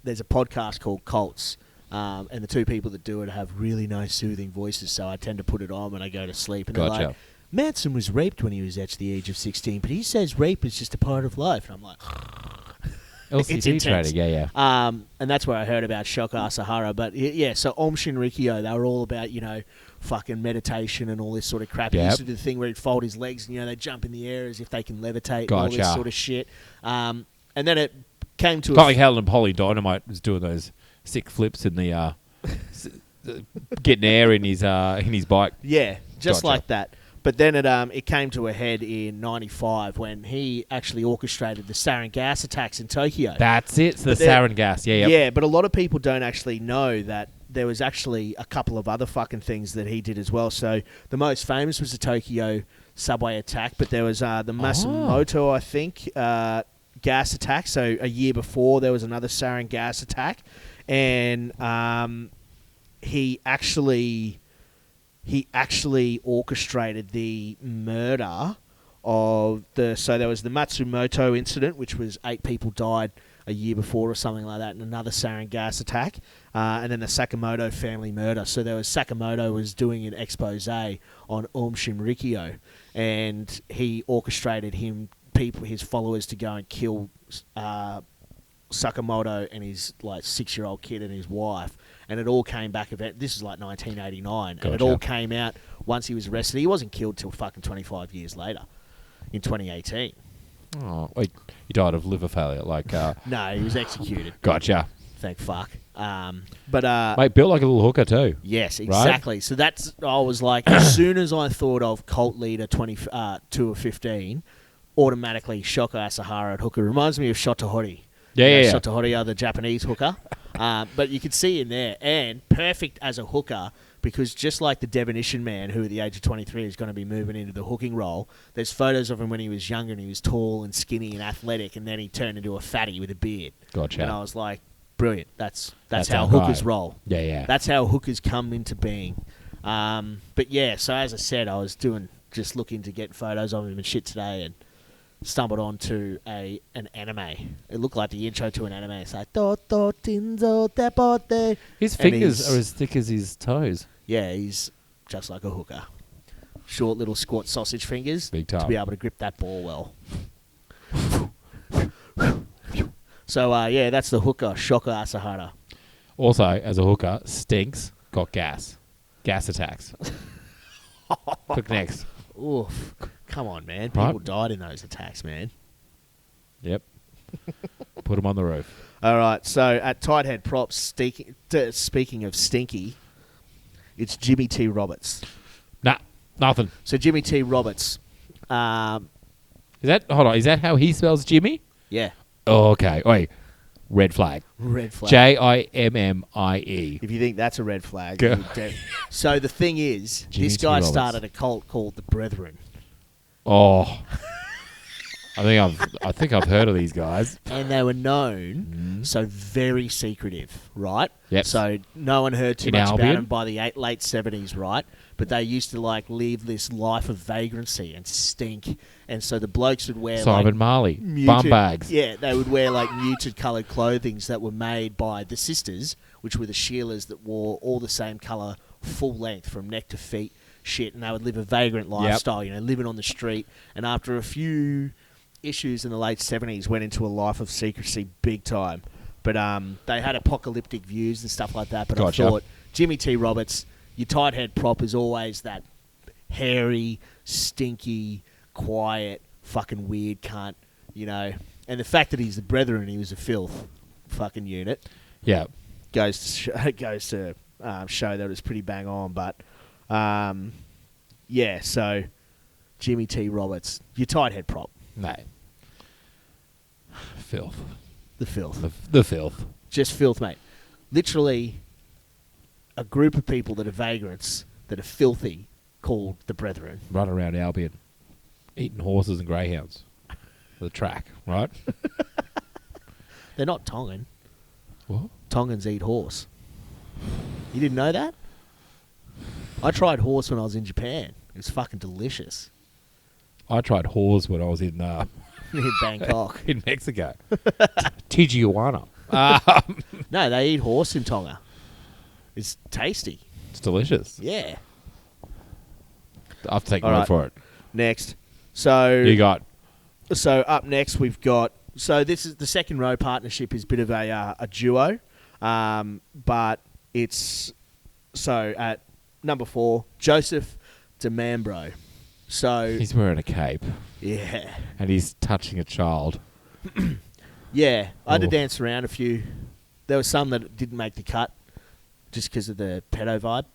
There's a podcast called Cults, and the two people that do it have really nice, soothing voices. So I tend to put it on when I go to sleep, and they're like, "Manson was raped when he was at the age of 16, but he says rape is just a part of life." And I'm like, LCD training, yeah. And that's where I heard about Shoko Asahara. But yeah, so Om Shinrikyo, they were all about fucking meditation and all this sort of crap. He used to do the thing where he'd fold his legs and, they jump in the air as if they can levitate and all this sort of shit. And then it came to... Like Helen and Polly Dynamite was doing those sick flips in the... getting air in his bike. Yeah, just like that. But then it came to a head in 95 when he actually orchestrated the sarin gas attacks in Tokyo. That's it, the sarin gas, Yeah, but a lot of people don't actually know that there was actually a couple of other fucking things that he did as well. So the most famous was the Tokyo subway attack, but there was the Matsumoto, I think, gas attack. So a year before, there was another sarin gas attack. And he actually orchestrated the murder of so there was the Matsumoto incident, which was 8 people died a year before or something like that, and another sarin gas attack, and then the Sakamoto family murder. So there was Sakamoto was doing an expose on Om Shinrikyo, and he orchestrated his followers to go and kill Sakamoto and his 6-year-old kid and his wife. And it all came back. This is like 1989, and it all came out once he was arrested. He wasn't killed till fucking 25 years later, in 2018. Oh, he died of liver failure. No, he was executed. Gotcha. Thank fuck. Mate, built like a little hooker too. Yes, exactly. Right? So I was like, as soon as I thought of cult leader 2 of 15, automatically Shoko Asahara at hooker. Reminds me of Shotohori. Yeah. Shotohori are the Japanese hooker. But you could see in there, and perfect as a hooker, because just like the Devonian man, who at the age of 23 is going to be moving into the hooking role, there's photos of him when he was younger and he was tall and skinny and athletic, and then he turned into a fatty with a beard. Gotcha. And I was like, brilliant. That's how hookers roll. Yeah. That's how hookers come into being. But yeah, so as I said, I was just looking to get photos of him and shit today, and stumbled onto an anime. It looked like the intro to an anime. It's like his fingers are as thick as his toes. Yeah, he's just like a hooker. Short little squat sausage fingers. Big time. To be able to grip that ball well. So yeah, that's the hooker, Shoko Asahara. Also, as a hooker, stinks, got gas attacks. Click next. Oof. Come on, man. People died in those attacks, man. Yep. Put them on the roof. All right. So at Tight Head Props, speaking of stinky, it's Jimmy T. Roberts. Nah, nothing. So Jimmy T. Roberts. Hold on. Is that how he spells Jimmy? Yeah. Oh, okay. Wait. Red flag. Red flag. Jimmie. If you think that's a red flag. So the thing is, Jimmy this guy T. started a cult called the Brethren. Oh. I think I've heard of these guys. And they were known, so very secretive, right? Yep. So no one heard too In much Albion? about them by the late 70s, right? But they used to like live this life of vagrancy and stink. And so the blokes would wear Simon Marley, bum bags. Yeah, they would wear like muted coloured clothings that were made by the sisters, which were the Sheilas that wore all the same colour, full length from neck to feet, shit. And they would live a vagrant lifestyle, living on the street. And after a few issues in the late 70s, went into a life of secrecy big time. But they had apocalyptic views and stuff like that. But Gotcha. I thought Jimmy T. Roberts, your tight head prop, is always that hairy, stinky, quiet, fucking weird cunt, And the fact that he's the brethren, he was a filth fucking unit, Yeah. goes to show that it was pretty bang on. But so Jimmy T. Roberts, your tight head prop. No. Filth. The filth. The filth. Just filth, mate. Literally a group of people that are vagrants, that are filthy, called the Brethren. Run around Albion, eating horses and greyhounds. The track, right? They're not Tongan. What? Tongans eat horse. You didn't know that? I tried horse when I was in Japan. It was fucking delicious. I tried whores when I was in Bangkok. in Mexico. Tijuana. No, they eat horse in Tonga. It's tasty. It's delicious. Yeah. I'll take All word right. for it. Next. So You got So up next we've got. So this is the second row partnership is a bit of a duo, but it's so at number 4 Joseph de Mambro. So he's wearing a cape yeah, and he's touching a child. yeah. I had to Oh. dance around a few. There were some that didn't make the cut just because of the pedo vibe.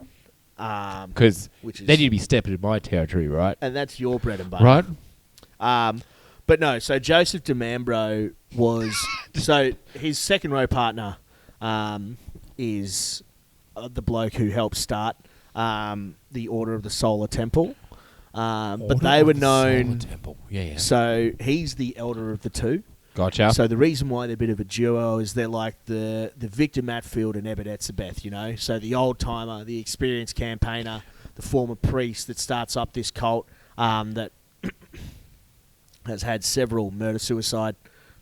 Because Which is- then you'd be stepping in my territory, right? And that's your bread and butter. Right? But no, so Joseph de Mambro was... so his second row partner is the bloke who helped start the Order of the Solar Temple. But they were known... Temple. Yeah. So he's the elder of the two. Gotcha. So the reason why they're a bit of a duo is they're like the Victor Matfield and Ebed Etzebeth, So the old-timer, the experienced campaigner, the former priest that starts up this cult that has had several murder-suicide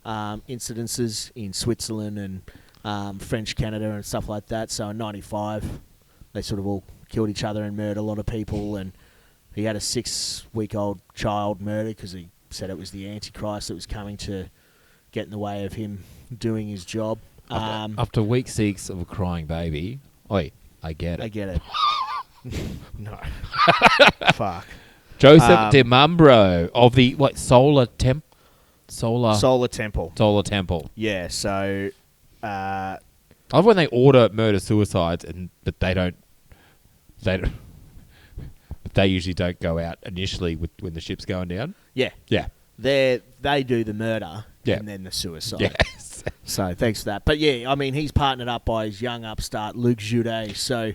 incidences in Switzerland and French Canada and stuff like that. So in 95, they sort of all killed each other and murdered a lot of people. And he had a 6-week-old child murdered because he said it was the Antichrist that was coming to get in the way of him doing his job. After week 6 of a crying baby, I get it. I get it. No. Fuck. Joseph de Mambro of the Solar Temple. Yeah, so... I love when they order murder suicides, but they usually don't go out initially when the ship's going down. yeah. Yeah. They do the murder Yeah. and then the suicide. Yes. So thanks for that. But yeah, I mean, he's partnered up by his young upstart, Luc Judet. So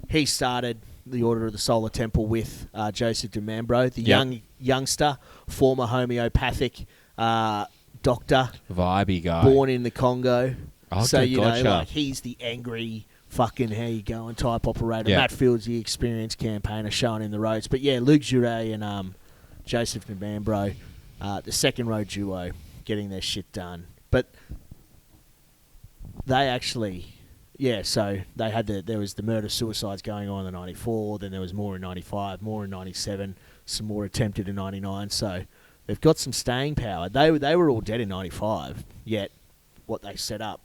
he started the Order of the Solar Temple with Joseph de Mambro, the youngster, former homeopathic doctor, Vibey guy. born in the Congo. Okay, So, gotcha. he's the angry fucking how you going type operator. Yeah. Matt Field's the experienced campaigner showing in the roads. But yeah, Luc Judet and Joseph de Mambro, the second row duo, getting their shit done. But they actually... Yeah, so they had there was the murder-suicides going on in 94, then there was more in 95, more in 97, some more attempted in 99, so they've got some staying power. They were all dead in 95, yet what they set up...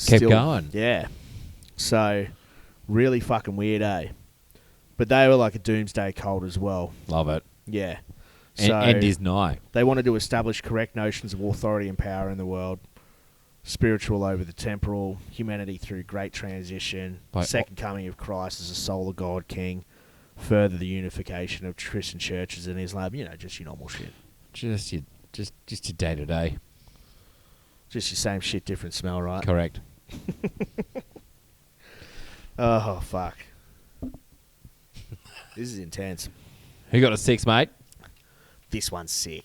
Kept going. Yeah. So, really fucking weird, eh? But they were like a doomsday cult as well. Love it. Yeah. And is nigh. They wanted to establish correct notions of authority and power in the world. Spiritual over the temporal, humanity through great transition, second coming of Christ as a solar God King, further the unification of Christian churches and Islam, just your normal shit. Just your day to day. Just your same shit, different smell, right? Correct. Oh, fuck. This is intense. Who got a 6, mate? This one's sick.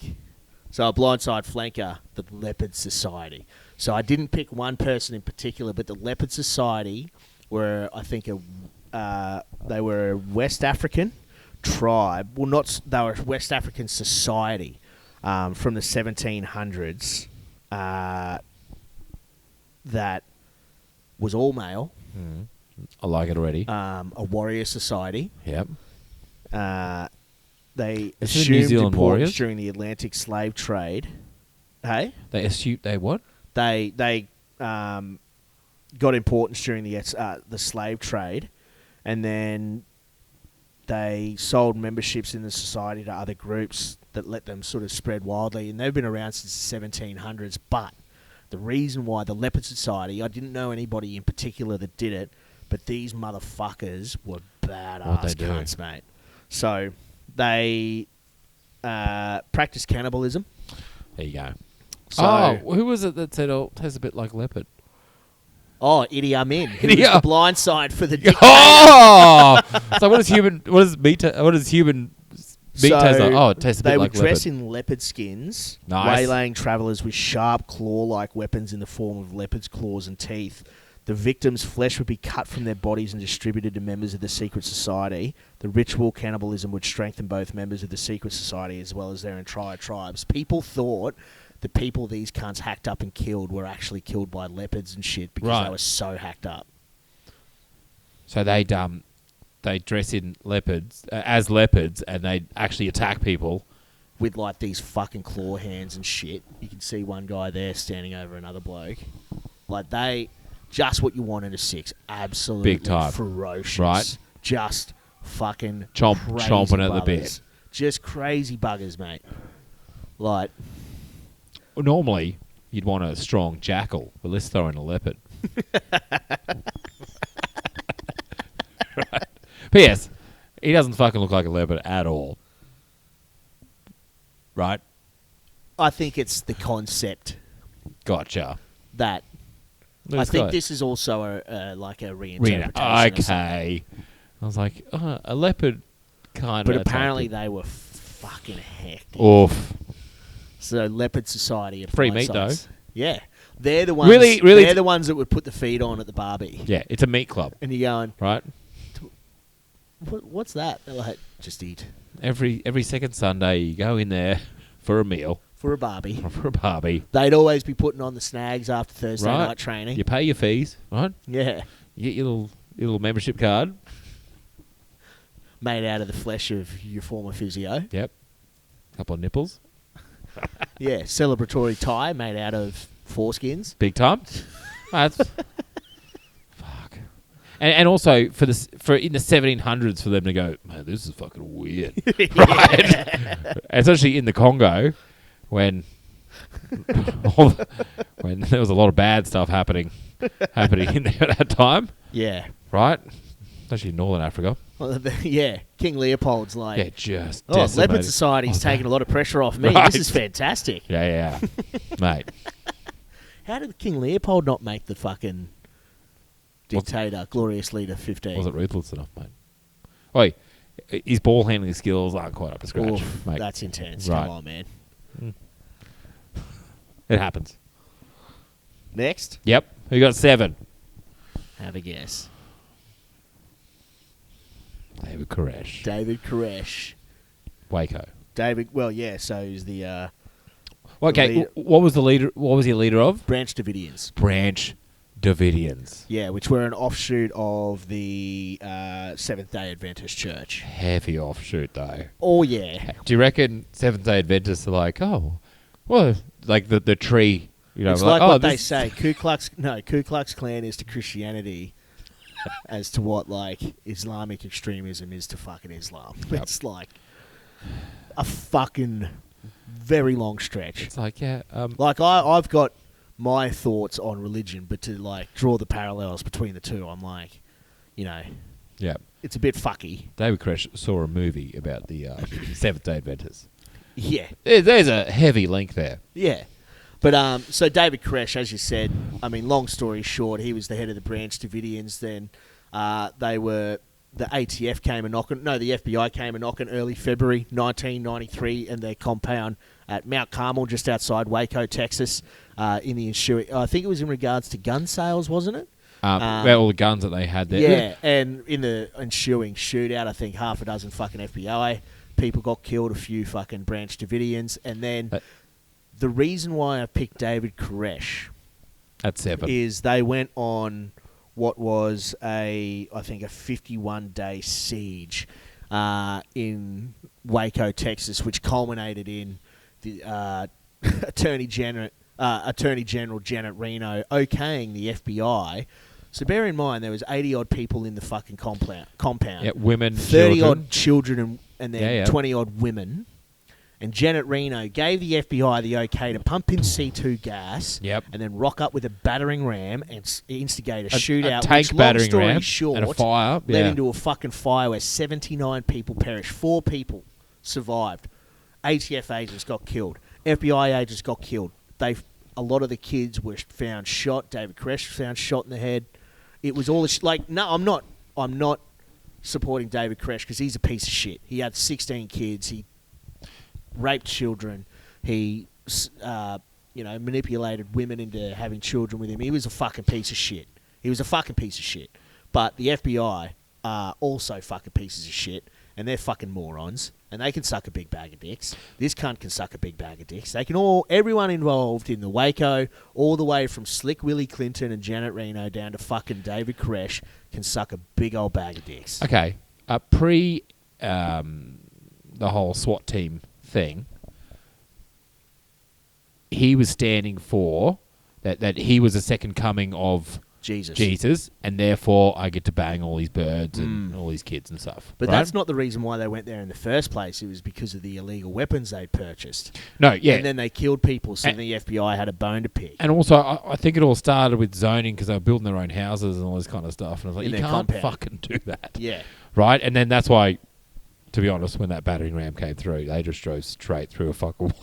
So a blindside flanker, the Leopard Society. So I didn't pick one person in particular, but the Leopard Society were, I think, they were a West African tribe. Well, they were a West African society from the 1700s that was all male. I like it already. A warrior society. Yep. They Is it the assumed New Zealand importance Warriors? during the Atlantic slave trade. Hey? They assumed they what? They got importance during the slave trade, and then they sold memberships in the society to other groups that let them sort of spread wildly, and they've been around since the 1700s. But the reason why the Leopard Society, I didn't know anybody in particular that did it, but these motherfuckers were badass cunts, mate. So they practice cannibalism. There you go. So, who was it that said, "Oh, it tastes a bit like leopard"? Oh, Idi Amin, who was the blind side for the dictator. Oh, so what does human meat taste like? Oh, it tastes a bit they like would dress leopard. in leopard skins, Nice. waylaying travellers with sharp claw-like weapons in the form of leopard's claws and teeth. The victims' flesh would be cut from their bodies and distributed to members of the secret society. The ritual cannibalism would strengthen both members of the secret society as well as their entire tribes. People thought the people these cunts hacked up and killed were actually killed by leopards and shit because they were so hacked up. So they dress in leopards as leopards, and they actually attack people with like these fucking claw hands and shit. You can see one guy there standing over another bloke. Like they, just what you want in a six. Absolutely big time, ferocious, right? Just fucking chomping at the bit. Just crazy buggers, mate. Like. Normally, you'd want a strong jackal, but let's throw in a leopard. Right. P.S. He doesn't fucking look like a leopard at all. Right? I think it's the concept. Gotcha. That. I think this is also like a reinterpretation. Okay. I was like, a leopard kind of. But apparently they were fucking hectic. Oof. So Leopard Society are free meat though. Yeah, they're the ones. Really, they're the ones that would put the feed on at the barbie. Yeah, it's a meat club. And you're going right. What's that? They're like, just eat. Every second Sunday, you go in there for a meal. For a barbie. For a barbie. They'd always be putting on the snags after Thursday night training. You pay your fees, right? Yeah. You get your little membership card. Made out of the flesh of your former physio. Yep. Couple of nipples. Yeah, celebratory tie made out of foreskins. Big time. That's fuck. And also for in the 1700s for them to go, man, this is fucking weird, right? Especially in the Congo, when there was a lot of bad stuff happening in there at that time. Yeah. Right. Especially in Northern Africa. Well, yeah, King Leopold's like... Yeah, just Leopard Society's taking a lot of pressure off me. Right. This is fantastic. Yeah. Mate. How did King Leopold not make the fucking dictator, glorious leader 15? Wasn't ruthless enough, mate. Oi, his ball handling skills aren't quite up to scratch, mate. That's intense. Right. Come on, man. It happens. Next? Yep. Who got 7? Have a guess. David Koresh. Waco. So he's the... okay, what was the leader? What was he a leader of? Branch Davidians. Yeah, which were an offshoot of the Seventh-day Adventist Church. Heavy offshoot, though. Oh, yeah. Do you reckon Seventh-day Adventists are like, like the tree? You know, it's like what they say. Ku Klux Klan is to Christianity as to what like Islamic extremism is to fucking Islam. Yep. It's like a fucking very long stretch. It's like, yeah. Like I've got my thoughts on religion, but to like draw the parallels between the two, I'm like, yeah, it's a bit fucky. David Koresh saw a movie about the Seventh-day Adventists. Yeah, there's a heavy link there. Yeah. But so David Koresh, as you said, I mean, long story short, he was the head of the Branch Davidians. Then they were the ATF came a knocking. No, the FBI came a knocking early February 1993, and their compound at Mount Carmel, just outside Waco, Texas, in the ensuing. I think it was in regards to gun sales, wasn't it? About all the guns that they had there. Yeah, and in the ensuing shootout, I think half a dozen fucking FBI people got killed, a few fucking Branch Davidians, and then the reason why I picked David Koresh at 7 is they went on what was I think a 51-day siege in Waco, Texas, which culminated in the Attorney General Janet Reno okaying the FBI. So bear in mind, there was 80-odd people in the fucking compound. Yeah, women, 30-odd children and then 20-odd women. And Janet Reno gave the FBI the okay to pump in C2 gas and then rock up with a battering ram and instigate a shootout. A tank which, battering long story ram short, and a fire. led into a fucking fire where 79 people perished. 4 people survived. ATF agents got killed. FBI agents got killed. A lot of the kids were found shot. David Koresh was found shot in the head. It was all no. I'm not supporting David Koresh because he's a piece of shit. He had 16 kids. He raped children. He manipulated women into having children with him. He was a fucking piece of shit. But the FBI are also fucking pieces of shit, and they're fucking morons. And they can suck a big bag of dicks. This cunt can suck a big bag of dicks. Everyone involved in the Waco, all the way from Slick Willie Clinton and Janet Reno down to fucking David Koresh, can suck a big old bag of dicks. Okay. Pre the whole SWAT team thing, he was standing for that he was a second coming of Jesus, and therefore I get to bang all these birds and all these kids and stuff. But that's not the reason why they went there in the first place. It was because of the illegal weapons they'd purchased. No, yeah. And then they killed people, so the FBI had a bone to pick. And also, I think it all started with zoning because they were building their own houses and all this kind of stuff. And I was like, you can't fucking do that. Yeah. Right? And then that's why, to be honest, when that battering ram came through, they just drove straight through a fucking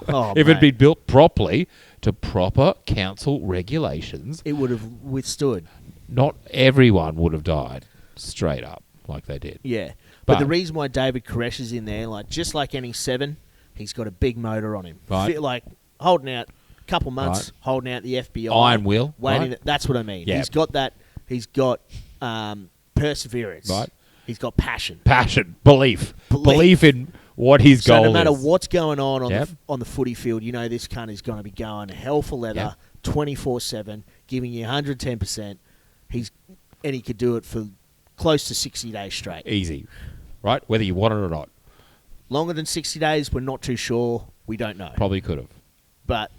wall. If it had been built properly to proper council regulations, it would have withstood. Not everyone would have died straight up like they did. Yeah. But the reason why David Koresh is in there, just like any 7, he's got a big motor on him. Right. Holding out a couple months, holding out the FBI. Iron will. Waiting. Right. That's what I mean. Yeah. He's got that. He's got perseverance. Right. He's got passion. Belief in what his goal is. So no matter what's going on the footy field, this cunt is going to be going hell for leather 24/7, giving you 110%. And he could do it for close to 60 days straight. Easy. Right? Whether you want it or not. Longer than 60 days, we're not too sure. We don't know. Probably could have. But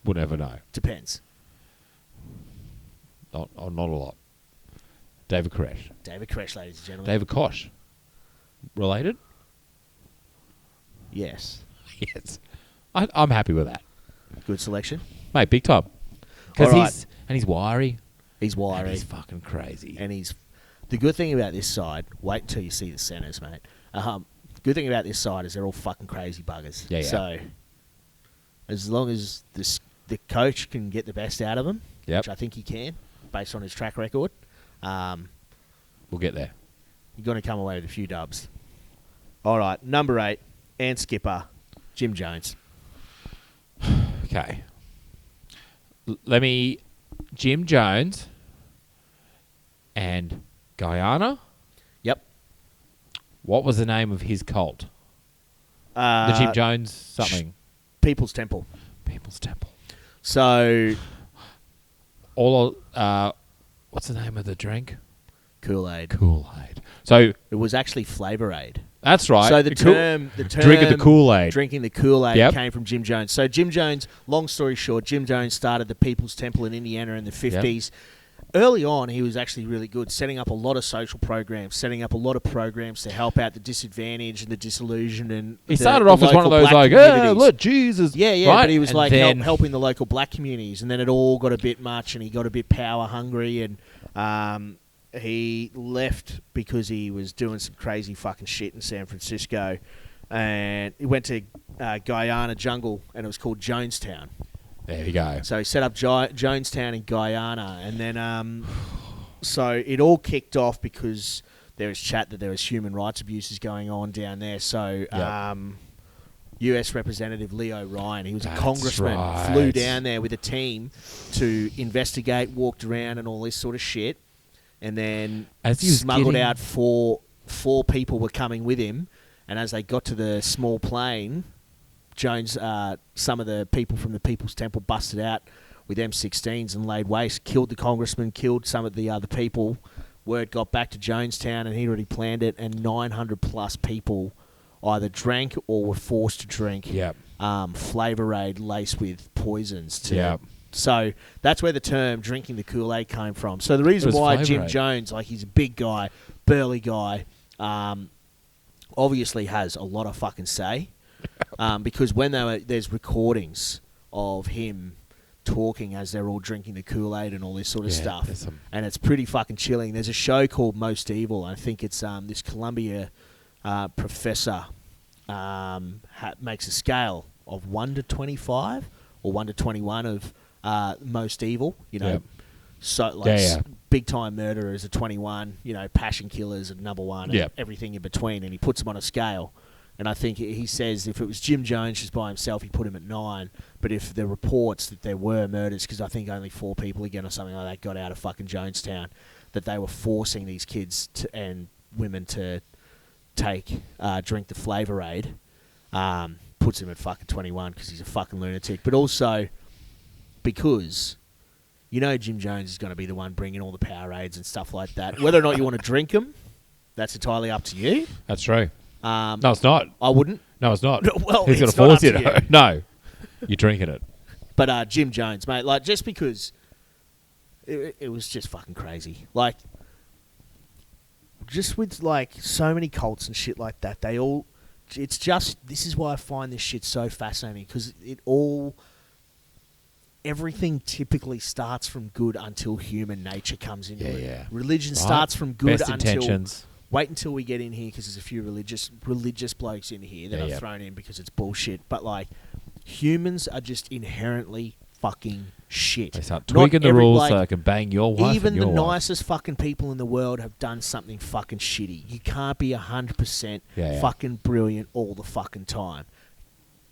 we'll never know. Depends. Not a lot. David Koresh. David Koresh, ladies and gentlemen. David Kosh. Related? Yes. Yes. I'm happy with that. Good selection. Mate, big time. Because he's wiry. He's wiry. And he's fucking crazy. And the good thing about this side, wait until you see the centres, mate. Good thing about this side is they're all fucking crazy buggers. Yeah. So, as long as the coach can get the best out of them, which I think he can, based on his track record, we'll get there. You're going to come away with a few dubs. All right, number 8, and skipper, Jim Jones. Okay. Jim Jones and Guyana. Yep. What was the name of his cult? The Jim Jones something. People's Temple. People's Temple. So, what's the name of the drink? Kool-Aid. Kool-Aid. So it was actually Flavor Aid. That's right. So the term drinking the Kool-Aid. Drinking the Kool-Aid came from Jim Jones. So Jim Jones, long story short, Jim Jones started the People's Temple in Indiana in the 50s. Early on, he was actually really good, setting up a lot of social programs, setting up a lot of programs to help out the disadvantaged and the disillusioned. And he started off as one of those look, Jesus. Yeah, right? But he was helping the local black communities, and then it all got a bit much, and he got a bit power hungry, and he left because he was doing some crazy fucking shit in San Francisco, and he went to Guyana jungle, and it was called Jonestown. There you go. So he set up Jonestown in Guyana, and then so it all kicked off because there was chat that there was human rights abuses going on down there. So Yep. US Representative Leo Ryan, he was a That's congressman, right. flew down there with a team to investigate, walked around and all this sort of shit, and then As he was smuggled getting- out four people were coming with him, and as they got to the small plane, Jones, some of the people from the People's Temple busted out with M16s and laid waste, killed the congressman, killed some of the other people. Word got back to Jonestown, and he'd already planned it, and 900 plus people either drank or were forced to drink Yep. Flavor Aid laced with poisons. Yep. So that's where the term drinking the Kool-Aid came from. So the reason It was why Flavor Jim Aid. Jones, like he's a big guy, burly guy, obviously has a lot of fucking say. Because when there's recordings of him talking as they're all drinking the Kool-Aid and all this sort of Yeah, stuff, there's some- and it's pretty fucking chilling. There's a show called Most Evil. I think it's this Columbia professor makes a scale of 1 to 25 or 1 to 21 of most evil. You know, Yep. so like Yeah. big time murderers are 21. You know, passion killers are number 1. And Yep. everything in between, and he puts them on a scale. And I think he says if it was Jim Jones just by himself, he put him at 9. But if the reports that there were murders, because I think only 4 people again or something like that got out of fucking Jonestown, that they were forcing these kids and women to drink the Flavor Aid, puts him at fucking 21 because he's a fucking lunatic. But also because you know Jim Jones is going to be the one bringing all the Powerades and stuff like that. Whether or not you want to drink them, that's entirely up to you. That's true. No, No, it's not. I wouldn't. No, it's not. Well, he's going it's to not force up you to to. you. No, you're drinking it. But Jim Jones, mate, like just because it was just fucking crazy. Like just with like so many cults and shit like that, it's just, this is why I find this shit so fascinating, because everything typically starts from good until human nature comes into it. Yeah. Religion Right. starts from good Best until... intentions. Wait until we get in here, because there's a few religious blokes in here that Yeah, I've yeah. thrown in because it's bullshit. But like, humans are just inherently fucking shit. They start Not tweaking the every- rules like, so they can bang your wife even and your the wife. nicest fucking people in the world have done something fucking shitty. You can't be 100% Yeah. fucking brilliant all the fucking time.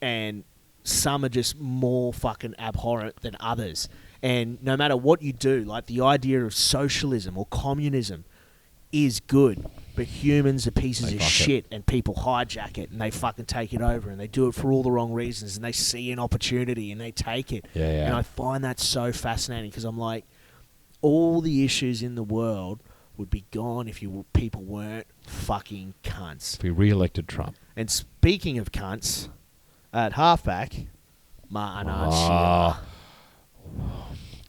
And some are just more fucking abhorrent than others. And no matter what you do, like the idea of socialism or communism is good, but humans are pieces They of fuck it. shit, and people hijack it and they fucking take it over, and they do it for all the wrong reasons, and they see an opportunity and they take it. Yeah, yeah. And I find that so fascinating, because I'm like, all the issues in the world would be gone if people weren't fucking cunts. If we re-elected Trump. And speaking of cunts, at halfback, Ma'anan Oh. Sheila.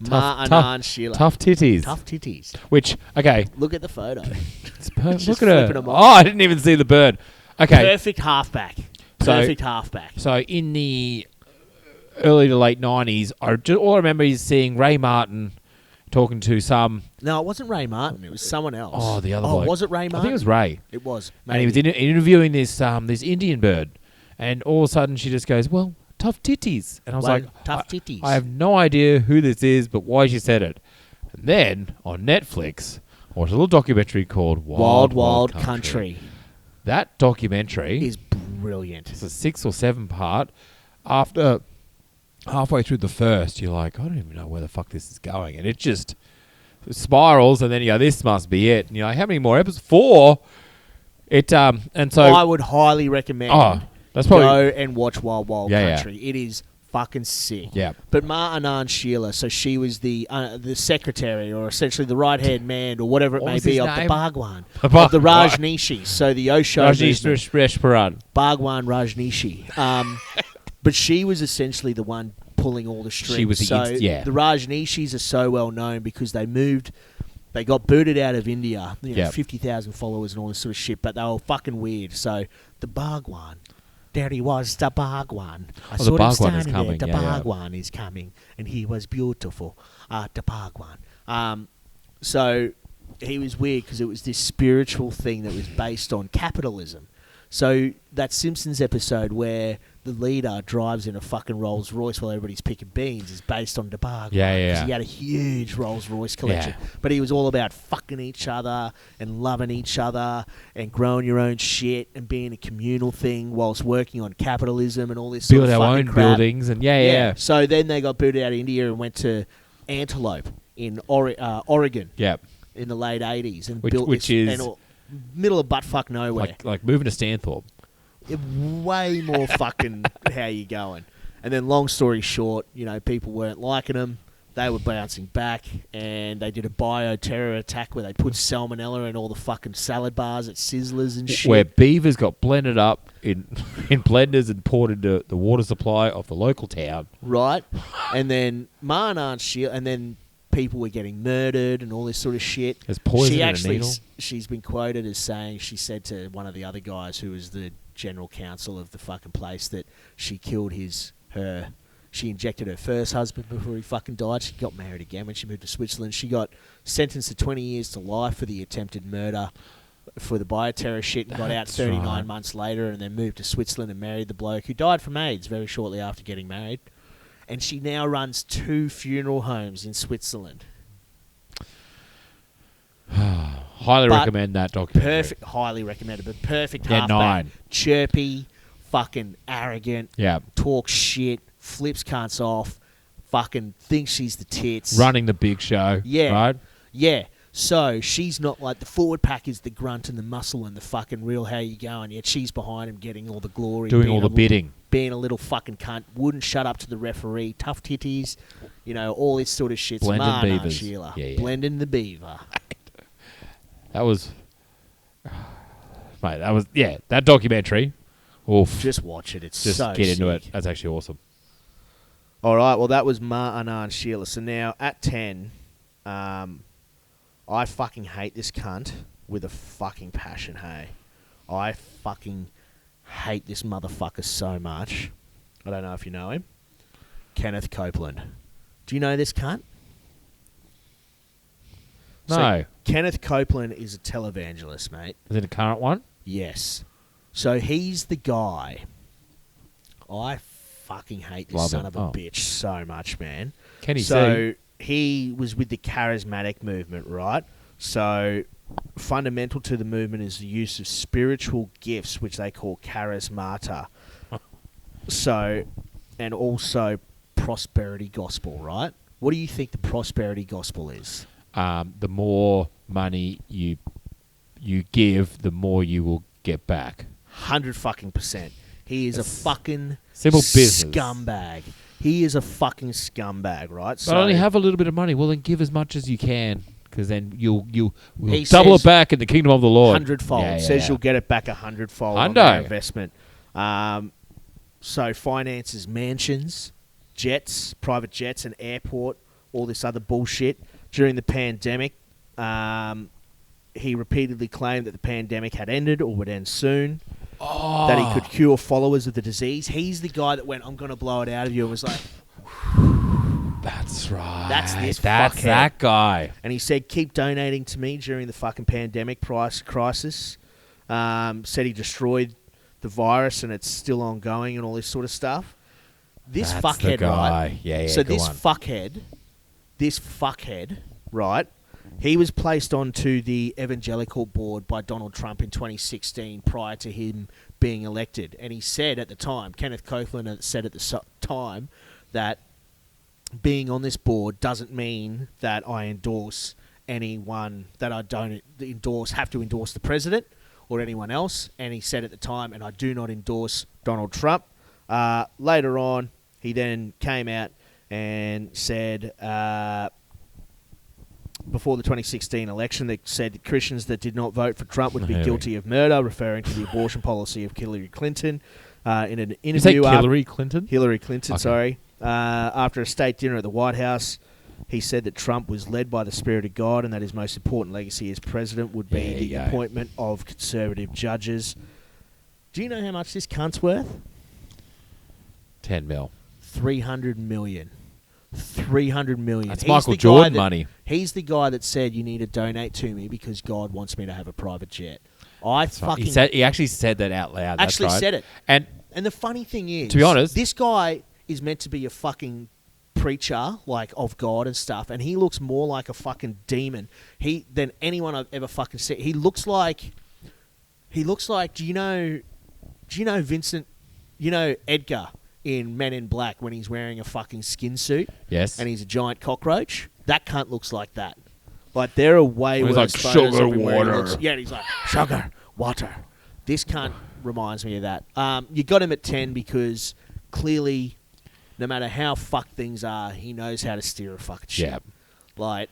Tough- Ma'anan Sheila. Tough titties. Tough titties. Which, okay. Look at the photo. Just Look at her. flipping 'em Oh, off. I didn't even see the bird. Okay. Perfect halfback. So- Perfect halfback. So in the early to late 90s, all I remember is seeing Ray Martin talking to some... No, it wasn't Ray Martin. It was someone else. Oh, the other Oh, bloke. was it Ray Martin? I think it was Ray. It was. And he was maybe. interviewing this Indian bird. And all of a sudden she just goes, well, tough titties. And I was Well, like, tough titties. I have no idea who this is, but why she said it. And then on Netflix, I watched a little documentary called Wild Wild Country That documentary is brilliant. it's a 6 or 7 part. After halfway through the first, you're like, I don't even know where the fuck this is going. And it just spirals, and then you go, this must be it. And you're like, how many more episodes? 4? And so... I would highly recommend that's probably... go and watch Wild Wild Yeah, yeah. Country. It is fucking sick. Yeah. But Ma'anan Sheila, so she was the secretary, or essentially the right-hand man, or whatever it What may was be, his of name? the Bhagwan, The of the Bhagwan. Rajneeshis. So the Osho movement. Rajneesh Bhagwan Rajneeshi. But she was essentially the one pulling all the strings. She was the so yeah. the Rajneeshis are so well known because they got booted out of India, Yep. 50,000 followers and all this sort of shit, but they were fucking weird. So the Bhagwan, there he was, the Bhagwan. I the saw him Bhagwan is standing coming, there. The yeah, yeah. Bhagwan is coming, and he was beautiful. The Bhagwan. So he was weird because it was this spiritual thing that was based on capitalism. So that Simpsons episode where the leader drives in a fucking Rolls Royce while everybody's picking beans is based on DeBarg. Yeah. He had a huge Rolls Royce collection. Yeah. But he was all about fucking each other and loving each other and growing your own shit and being a communal thing whilst working on capitalism and all this Build sort of our fucking own crap. buildings and yeah. So then they got booted out of India and went to Antelope in Oregon Yeah. in the late 80s. And Which built this, is- and middle of buttfuck nowhere. Like moving to Stanthorpe. Way more fucking how you going. And then long story short, people weren't liking them. They were bouncing back, and they did a bio-terror attack where they put salmonella in all the fucking salad bars at Sizzlers and shit. Where beavers got blended up in blenders and poured into the water supply of the local town. Right? And then Ma and Aunt Sheila, and then people were getting murdered and all this sort of shit. There's poison She in a actually, needle. she's been quoted as saying, she said to one of the other guys who was the general counsel of the fucking place that she killed she injected her first husband before he fucking died. She got married again when she moved to Switzerland. She got sentenced to 20 years to life for the attempted murder for the bioterror shit and got out That's 39 right. months later and then moved to Switzerland and married the bloke who died from AIDS very shortly after getting married. And she now runs 2 funeral homes in Switzerland. Highly But recommend that documentary. Perfect, highly recommended, but perfect Yeah, halfback. 9. Chirpy, fucking arrogant, Yeah. talks shit, flips cunts off, fucking thinks she's the tits. Running the big show. Yeah. Right? Yeah. So she's not like the forward pack is the grunt and the muscle and the fucking real how you going, yet she's behind him getting all the glory. Doing being all the bidding. Being a little fucking cunt. Wouldn't shut up to the referee. Tough titties. All this sort of shit. Blended Ma and Aunt beavers. Sheila. Yeah. Blending the beaver. That was... Mate, that documentary. Oof. Just watch it. It's Just so get into sick. it. That's actually awesome. All right, well, that was Ma and Aunt Sheila. So now, at 10, I fucking hate this cunt with a fucking passion, hey? I fucking hate this motherfucker so much. I don't know if you know him. Kenneth Copeland. Do you know this cunt? No. So, Kenneth Copeland is a televangelist, mate. Is it a current one? Yes. So he's the guy. I fucking hate this Love son him. of a Oh. bitch so much, man. Can he So he was with the charismatic movement, right? So fundamental to the movement is the use of spiritual gifts, which they call charismata. So, and also prosperity gospel, right? What do you think the prosperity gospel is? The more money you give, the more you will get back. 100% He is a fucking simple business. scumbag. He is a fucking scumbag, right? But only have a little bit of money. Well, then give as much as you can, because then you'll He double says it back in the kingdom of the Lord. 100-fold. Yeah, Says yeah. you'll get it back 100-fold on Hundo. that investment. So finances mansions, jets, private jets, and airport, all this other bullshit. During the pandemic, he repeatedly claimed that the pandemic had ended or would end soon. Oh. That he could cure followers of the disease. He's the guy that went, I'm going to blow it out of you, and was like, That's right. That's this That's fuckhead. that guy. and he said, keep donating to me during the fucking pandemic crisis. Said he destroyed the virus and it's still ongoing and all this sort of stuff. This That's the fuckhead, guy. right? Yeah, So go this on. fuckhead, right? He was placed onto the evangelical board by Donald Trump in 2016 prior to him being elected. And he said at the time, Kenneth Copeland said at the time, that being on this board doesn't mean that I endorse anyone, that I don't have to endorse the president or anyone else. And he said at the time, and I do not endorse Donald Trump. Later on, he then came out and said, before the 2016 election, that said that Christians that did not vote for Trump would be guilty of murder, referring to the abortion policy of Hillary Clinton. In an You say interview, Hillary Clinton? Hillary Clinton, Okay. sorry. After a state dinner at the White House, he said that Trump was led by the Spirit of God and that his most important legacy as president would be There the you go. appointment of conservative judges. Do you know how much this cunt's worth? 10 mil. 300 million. 300 million. That's He's Michael the guy Jordan that- money. He's the guy that said, you need to donate to me because God wants me to have a private jet. He actually said that out loud. That's Actually right. said it. And the funny thing is, to be honest, this guy is meant to be a fucking preacher, like, of God and stuff, and he looks more like a fucking demon than anyone I've ever fucking seen. He looks like do you know Vincent, Edgar in Men in Black when he's wearing a fucking skin suit? Yes. And he's a giant cockroach? That cunt looks like that. Like, there are way worse like, photos sugar of him where he water. looks, and he's like, sugar, water. This cunt reminds me of that. You got him at 10 because clearly, no matter how fucked things are, he knows how to steer a fucking ship. Yeah. Like,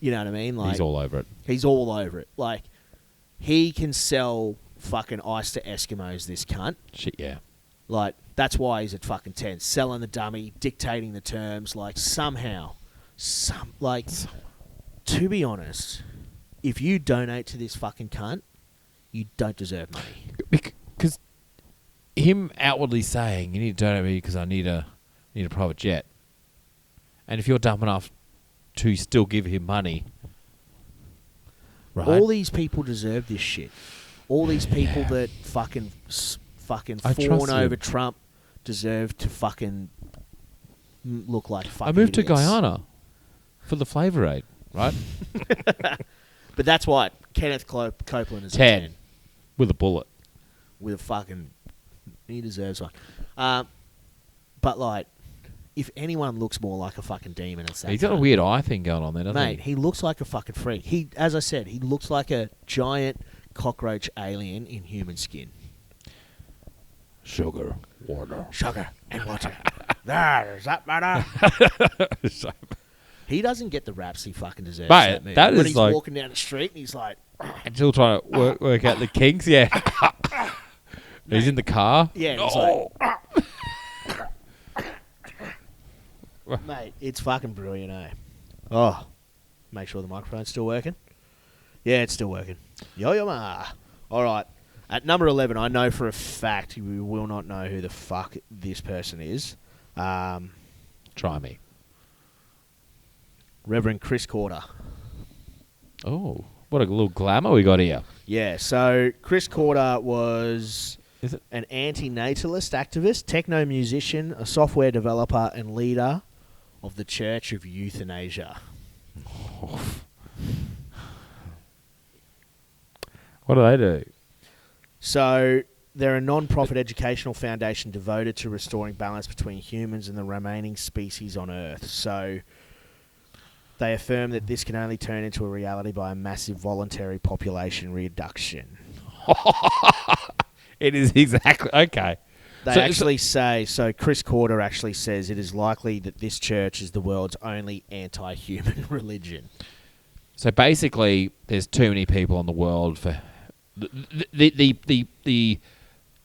you know what I mean? Like, he's all over it. He's all over it. Like, he can sell fucking ice to Eskimos, this cunt. Shit, yeah. Like, that's why he's at fucking 10. Selling the dummy, dictating the terms, like, somehow. To be honest, if you donate to this fucking cunt, you don't deserve money. Because him outwardly saying, you need to donate me because I need a private jet. And if you're dumb enough to still give him money, right? All these people deserve this shit. All these people that fucking fawn over Trump deserve to fucking look like fucking I moved to idiots. Guyana for the Flavour Aid, right? But that's why Kenneth Copeland is 10. a 10. With a bullet. With a fucking... He deserves one. But, like, if anyone looks more like a fucking demon, it's that He's got a cunt. weird eye thing going on there, doesn't Mate, he looks like a fucking freak. As I said, he looks like a giant cockroach alien in human skin. Sugar, water. Sugar and water. Does that matter? He doesn't get the raps he fucking deserves. Mate, that when is he's like... walking down the street and he's like... And still trying to work out the kinks, yeah. He's in the car. Yeah, and he's like... Mate, it's fucking brilliant, eh? Oh, make sure the microphone's still working. Yeah, it's still working. Yo-yo ma. All right. At number 11, I know for a fact you will not know who the fuck this person is. Try me. Reverend Chris Corder. Oh, what a little glamour we got here. Yeah, so Chris Corder was Is it? an anti-natalist activist, techno-musician, a software developer, and leader of the Church of Euthanasia. What do they do? So they're a non-profit educational foundation devoted to restoring balance between humans and the remaining species on Earth. So they affirm that this can only turn into a reality by a massive voluntary population reduction. It is exactly... Okay. So Chris Corder actually says it is likely that this church is the world's only anti-human religion. So basically, there's too many people in the world for... The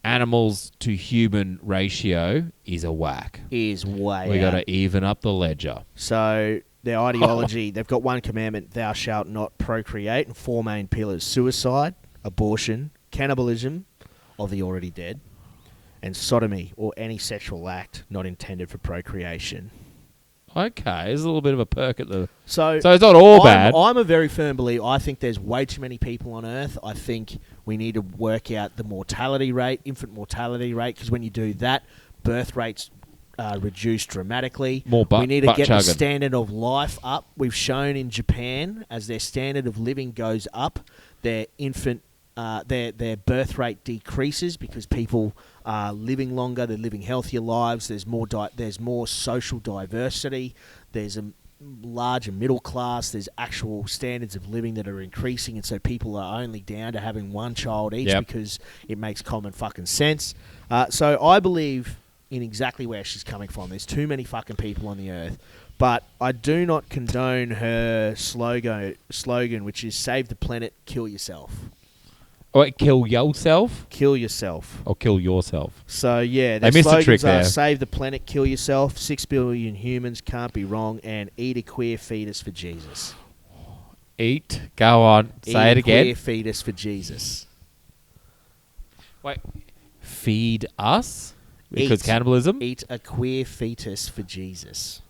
animals to human ratio is a whack. Is way We out. got to even up the ledger. So their ideology, they've got one commandment, thou shalt not procreate, and four main pillars: suicide, abortion, cannibalism of the already dead, and sodomy, or any sexual act not intended for procreation. Okay, there's a little bit of a perk at the... So it's not all bad. I'm a very firm believer. I think there's way too many people on Earth. I think we need to work out the mortality rate, infant mortality rate, because when you do that, birth rates reduce dramatically. We need to get the standard of life up. We've shown in Japan, as their standard of living goes up, their birth rate decreases because people are living longer, they're living healthier lives, there's more social diversity, there's a larger middle class, there's actual standards of living that are increasing, and so people are only down to having one child each because it makes common fucking sense. So I believe in exactly where she's coming from. There's too many fucking people on the earth. But I do not condone her slogan, which is save the planet, kill yourself. Wait, kill yourself? Kill yourself. Or kill yourself. So, yeah, they missed the trick there. Save the planet, kill yourself, 6 billion humans, can't be wrong, and eat a queer fetus for Jesus. Eat? Go on. Say it again. Eat a queer fetus for Jesus. Wait. Feed us? Because cannibalism? Eat a queer fetus for Jesus.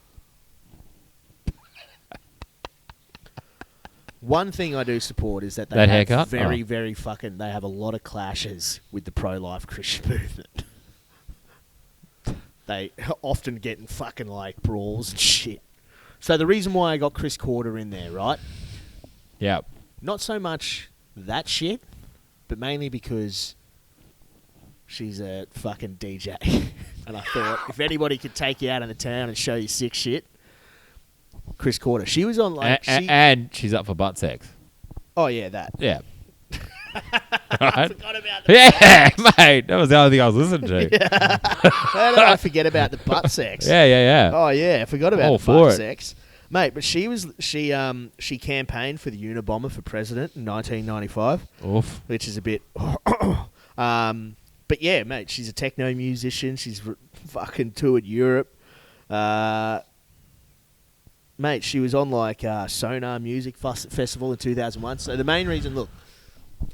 One thing I do support is that they That have haircut? very, very fucking... They have a lot of clashes with the pro-life Christian movement. They often get in fucking, like, brawls and shit. So the reason why I got Chris Corder in there, right? Yeah. Not so much that shit, but mainly because she's a fucking DJ. And I thought, if anybody could take you out of the town and show you sick shit, Chris Corder. She was on, like... And she's up for butt sex. Oh, yeah, that. Yeah. I forgot about the mate. That was the only thing I was listening to. How did I forget about the butt sex? Yeah. Oh yeah, I forgot about All the for butt it. sex, mate. But she campaigned for the Unabomber for president in 1995, Oof. which is a bit. But yeah, mate, she's a techno musician. She's fucking toured Europe. Mate, she was on like Sonar Music Festival in 2001. So the main reason, look,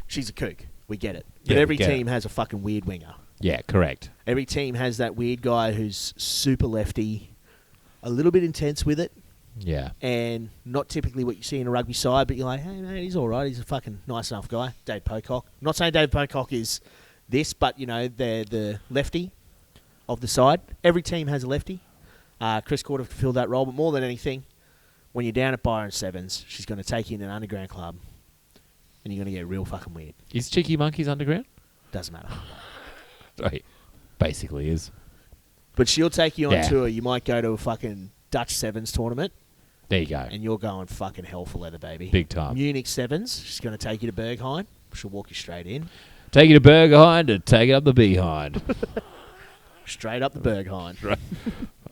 she's a kook. We get it. But Yeah, every we get team has a fucking weird winger. Yeah, correct. Every team has that weird guy who's super lefty, a little bit intense with it, Yeah. and not typically what you see in a rugby side, but you're like, hey, mate, he's all right. He's a fucking nice enough guy. Dave Pocock. I'm not saying Dave Pocock is this, but, you know, they're the lefty of the side. Every team has a lefty. Chris Corder filled that role, but more than anything, when you're down at Byron Sevens, she's going to take you in an underground club, and you're going to get real fucking weird. Is Cheeky Monkeys underground? Doesn't matter. Right. Basically is. But she'll take you on Yeah. tour. You might go to a fucking Dutch Sevens tournament, There you go. and you're going fucking hell for leather, baby. Big time. Munich Sevens, she's going to take you to Berghain. She'll walk you straight in. Take it to Berghain to take it up the behind. Straight up the Berghain. Right.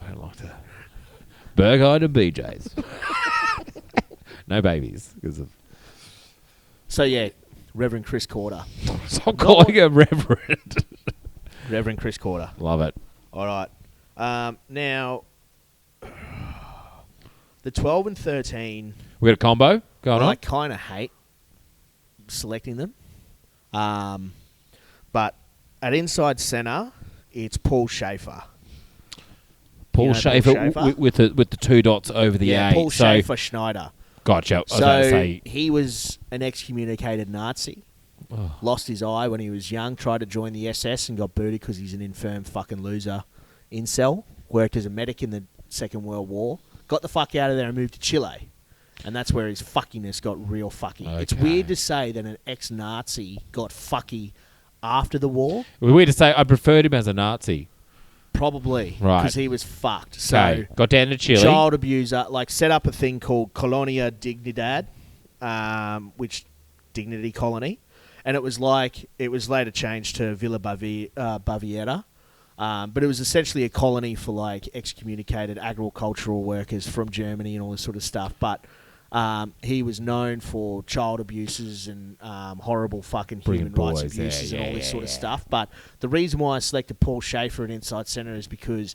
I don't like that. Berghain and BJ's. No babies. Because of So, yeah, Reverend Chris Corder. Stop calling her Reverend. Reverend Chris Corder. Love it. All right. Now, the 12 and 13, We got a combo going I on. kind of hate selecting them. But at inside centre, it's Paul Schaefer. Paul You know Paul Schaefer, Schaefer? with the two dots over the A. Paul so, Schaefer Schneider. Gotcha. I was So about to say, he was an excommunicated Nazi. oh, Lost his eye when he was young. Tried to join the SS and got booted because he's an infirm fucking loser. Incel. Worked as a medic in the Second World War. Got the fuck out of there and moved to Chile. And that's where his fuckiness got real fucky. It's Okay. weird to say that an ex-Nazi got fucky after the war. it was weird to say I preferred him as a Nazi. Probably. Right. Because he was fucked. So, Okay. Got down to Chile. child abuser, like set up a thing called Colonia Dignidad, which Dignity Colony. And it was later changed to Villa Baviera. But it was essentially a colony for like excommunicated agricultural workers from Germany and all this sort of stuff. But he was known for child abuses and horrible fucking human Brilliant rights boys, abuses yeah, and all yeah, this sort of yeah. stuff. But the reason why I selected Paul Schaefer at inside centre is because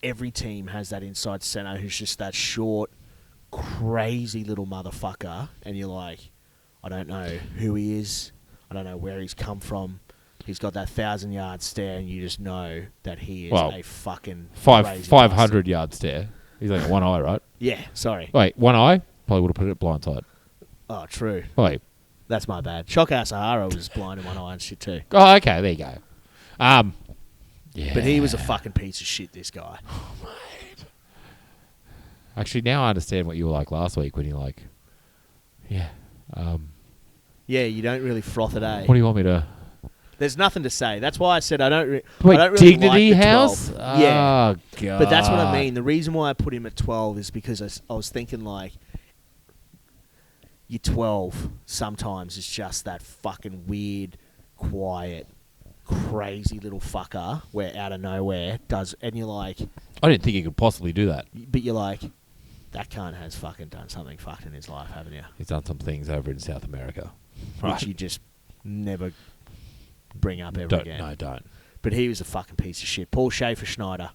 every team has that inside centre who's just that short, crazy little motherfucker. And you're like, I don't know who he is. I don't know where he's come from. He's got that 1,000-yard stare, and you just know that he is Well, a fucking crazy 500 yard stare. He's like one eye, right? Yeah, sorry. Wait, one eye? Probably would have put it at blindside. Oh, true. Wait. That's my bad. Shockhouse Sahara was blind in one eye and shit too. Oh, okay. There you go. Yeah. But he was a fucking piece of shit, this guy. Actually, now I understand what you were like last week when you're like, yeah. Yeah, you don't really froth it, eh? What do you want me to... There's nothing to say. That's why I said I don't really Dignity like the House? 12. Yeah. Oh, God. But that's what I mean. The reason why I put him at 12 is because I was thinking, like, your 12 sometimes is just that fucking weird, quiet, crazy little fucker where out of nowhere does... And you're like... I didn't think he could possibly do that. But you're like, that cunt has fucking done something fucked in his life, haven't you? He's done some things over in South America. Which you just never bring up ever Don't. again. No, don't. But he was a fucking piece of shit. Paul Schaefer Schneider.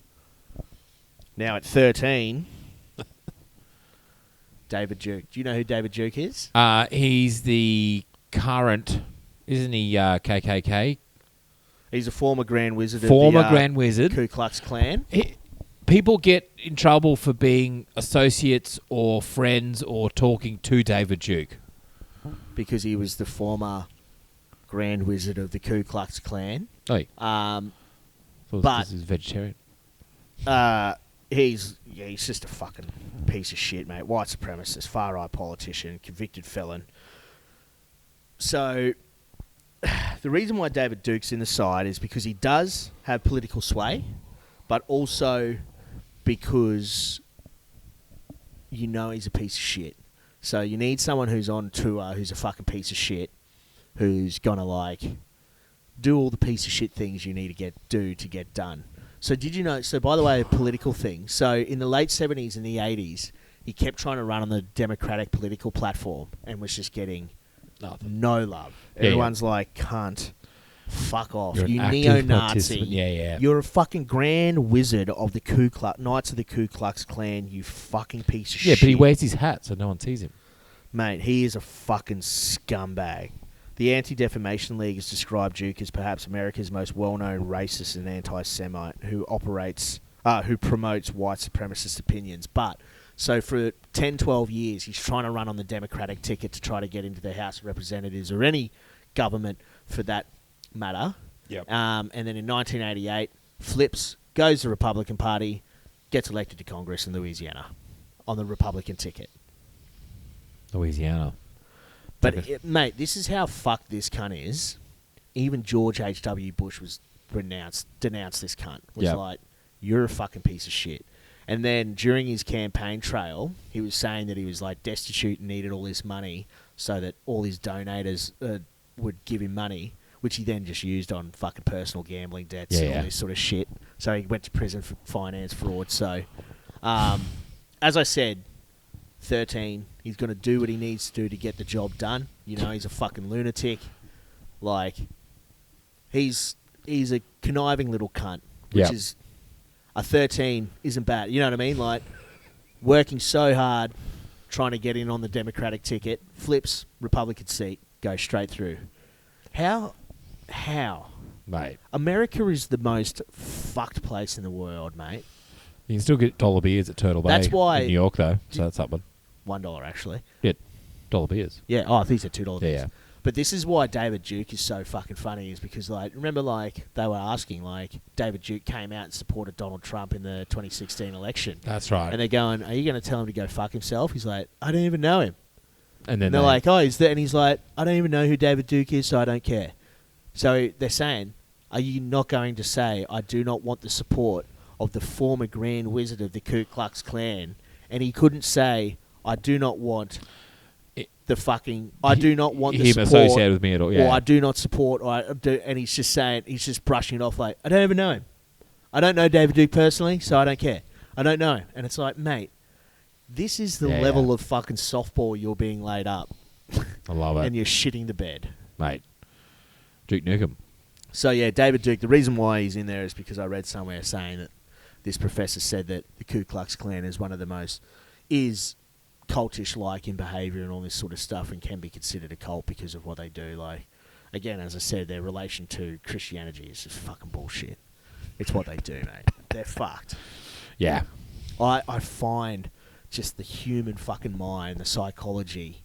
Now at 13, David Duke. Do you know who David Duke is? He's the current, isn't he, KKK? He's a former Grand Wizard Former of the Grand Wizard. Ku Klux Klan. People get in trouble for being associates or friends or talking to David Duke. because he was the former Grand Wizard of the Ku Klux Klan. Oh, But this is vegetarian. He's just a fucking piece of shit, mate. White supremacist, far-right politician, convicted felon. So the reason why David Duke's in the side is because he does have political sway, but also because he's a piece of shit. So you need someone who's on tour who's a fucking piece of shit, who's gonna do all the piece of shit things you need to get done. So did you know? So by the way, a political thing. So in the late 70s and the 80s, he kept trying to run on the Democratic political platform and was just getting no love. Everyone's like, cunt, fuck off, you neo-Nazi. Yeah. You're a fucking Grand Wizard of the Knights of the Ku Klux Klan, you fucking piece of shit. Yeah, but he wears his hat so no one sees him. Mate, he is a fucking scumbag. The Anti-Defamation League has described Duke as perhaps America's most well-known racist and anti-Semite who promotes white supremacist opinions. But, so for 10, 12 years, he's trying to run on the Democratic ticket to try to get into the House of Representatives or any government for that matter. Yep. And then in 1988, flips, goes to the Republican Party, gets elected to Congress in Louisiana on the Republican ticket. Louisiana. But, mate, this is how fucked this cunt is. Even George H.W. Bush was denounced this cunt. Was like, you're a fucking piece of shit. And then during his campaign trail, he was saying that he was like destitute and needed all this money so that all his donators would give him money, which he then just used on fucking personal gambling debts and all this sort of shit. So he went to prison for finance fraud. So, as I said, 13, he's going to do what he needs to do to get the job done. He's a fucking lunatic. Like, he's a conniving little cunt, which is a 13 isn't bad. You know what I mean? Like, working so hard, trying to get in on the Democratic ticket, flips Republican seat, goes straight through. How? Mate. America is the most fucked place in the world, mate. You can still get dollar beers at Turtle Bay. That's why in New York, though. So that's something. $1 actually. Yeah, dollar beers. Yeah. Oh, I think he said $2 beers. Yeah. But this is why David Duke is so fucking funny, is because, remember, they were asking, David Duke came out and supported Donald Trump in the 2016 election. That's right. And they're going, are you going to tell him to go fuck himself? He's like, I don't even know him. And then they're like, oh, is that? And he's like, I don't even know who David Duke is, so I don't care. So they're saying, are you not going to say, I do not want the support of the former Grand Wizard of the Ku Klux Klan? And he couldn't say, I do not want the fucking... I do not want the support... him associated with me at all, yeah. Or I do not support... and he's just saying... He's just brushing it off like, I don't even know him. I don't know David Duke personally, so I don't care. I don't know him. And it's like, mate, this is the level of fucking softball you're being laid up. I love it. And you're shitting the bed. Mate. Duke Nukem. So, yeah, David Duke, the reason why he's in there is because I read somewhere saying that this professor said that the Ku Klux Klan is one of the most... is cultish-like in behaviour and all this sort of stuff, and can be considered a cult because of what they do. Like, again, as I said, their relation to Christianity is just fucking bullshit. It's what they do, mate. They're fucked. Yeah. I find just the human fucking mind, the psychology,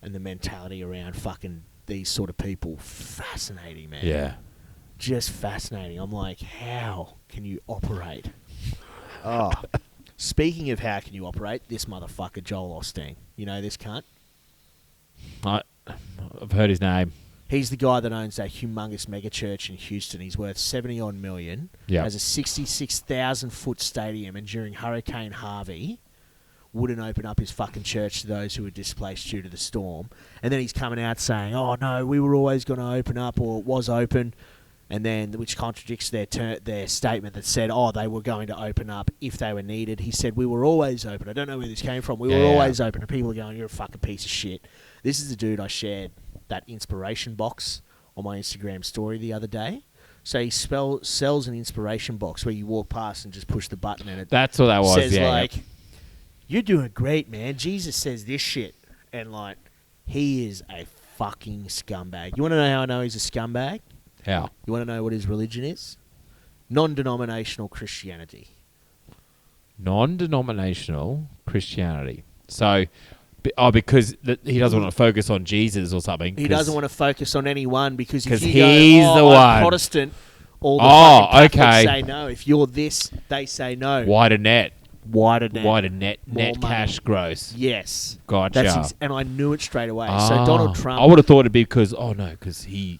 and the mentality around fucking these sort of people fascinating, man. Yeah. Just fascinating. I'm like, how can you operate? Oh. Speaking of how can you operate, this motherfucker, Joel Osteen. You know this cunt? I've heard his name. He's the guy that owns that humongous mega church in Houston. He's worth 70-odd million. Yeah. Has a 66,000-foot stadium, and during Hurricane Harvey, wouldn't open up his fucking church to those who were displaced due to the storm. And then he's coming out saying, oh, no, we were always going to open up, or it was open. And then, which contradicts their statement that said, oh, they were going to open up if they were needed. He said, we were always open. I don't know where this came from. We were always open. And people are going, you're a fucking piece of shit. This is the dude I shared that inspiration box on my Instagram story the other day. So he sells an inspiration box where you walk past and just push the button and it That's what that was, says, you're doing great, man. Jesus says this shit. And, he is a fucking scumbag. You want to know how I know he's a scumbag? How? You want to know what his religion is? Non-denominational Christianity. Non-denominational Christianity. So, Because he doesn't want to focus on Jesus or something. He doesn't want to focus on anyone because if you he's go, the I'm one. Protestant, all the fucking Catholics okay. say no. If you're this, they say no. Wider net. Wider net. Net More cash gross. Yes. Gotcha. And I knew it straight away. So Donald Trump... I would have thought it'd be because he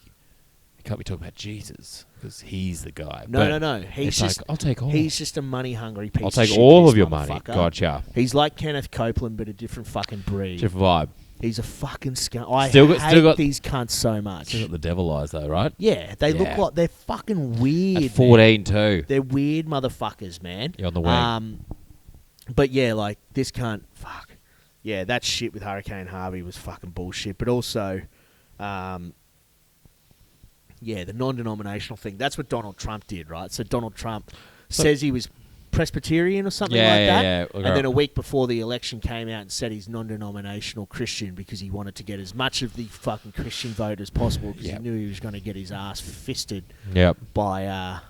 can't be talking about Jesus because he's the guy. No. He's just... I'll take all. He's just a money-hungry piece I'll take of shit, all of your money. Gotcha. He's like Kenneth Copeland, but a different fucking breed. Different vibe. He's a fucking scum. I still hate got these cunts so much. Still got the devil eyes though, right? Yeah, they look like they're fucking weird. At 14 too. They're weird motherfuckers, man. You're on the wing. But yeah, like this cunt, fuck. Yeah, that shit with Hurricane Harvey was fucking bullshit. But also, yeah, the non-denominational thing. That's what Donald Trump did, right? So Donald Trump says he was Presbyterian or something like that. Yeah. And then a week before the election came out and said he's non-denominational Christian because he wanted to get as much of the fucking Christian vote as possible because he knew he was going to get his ass fisted by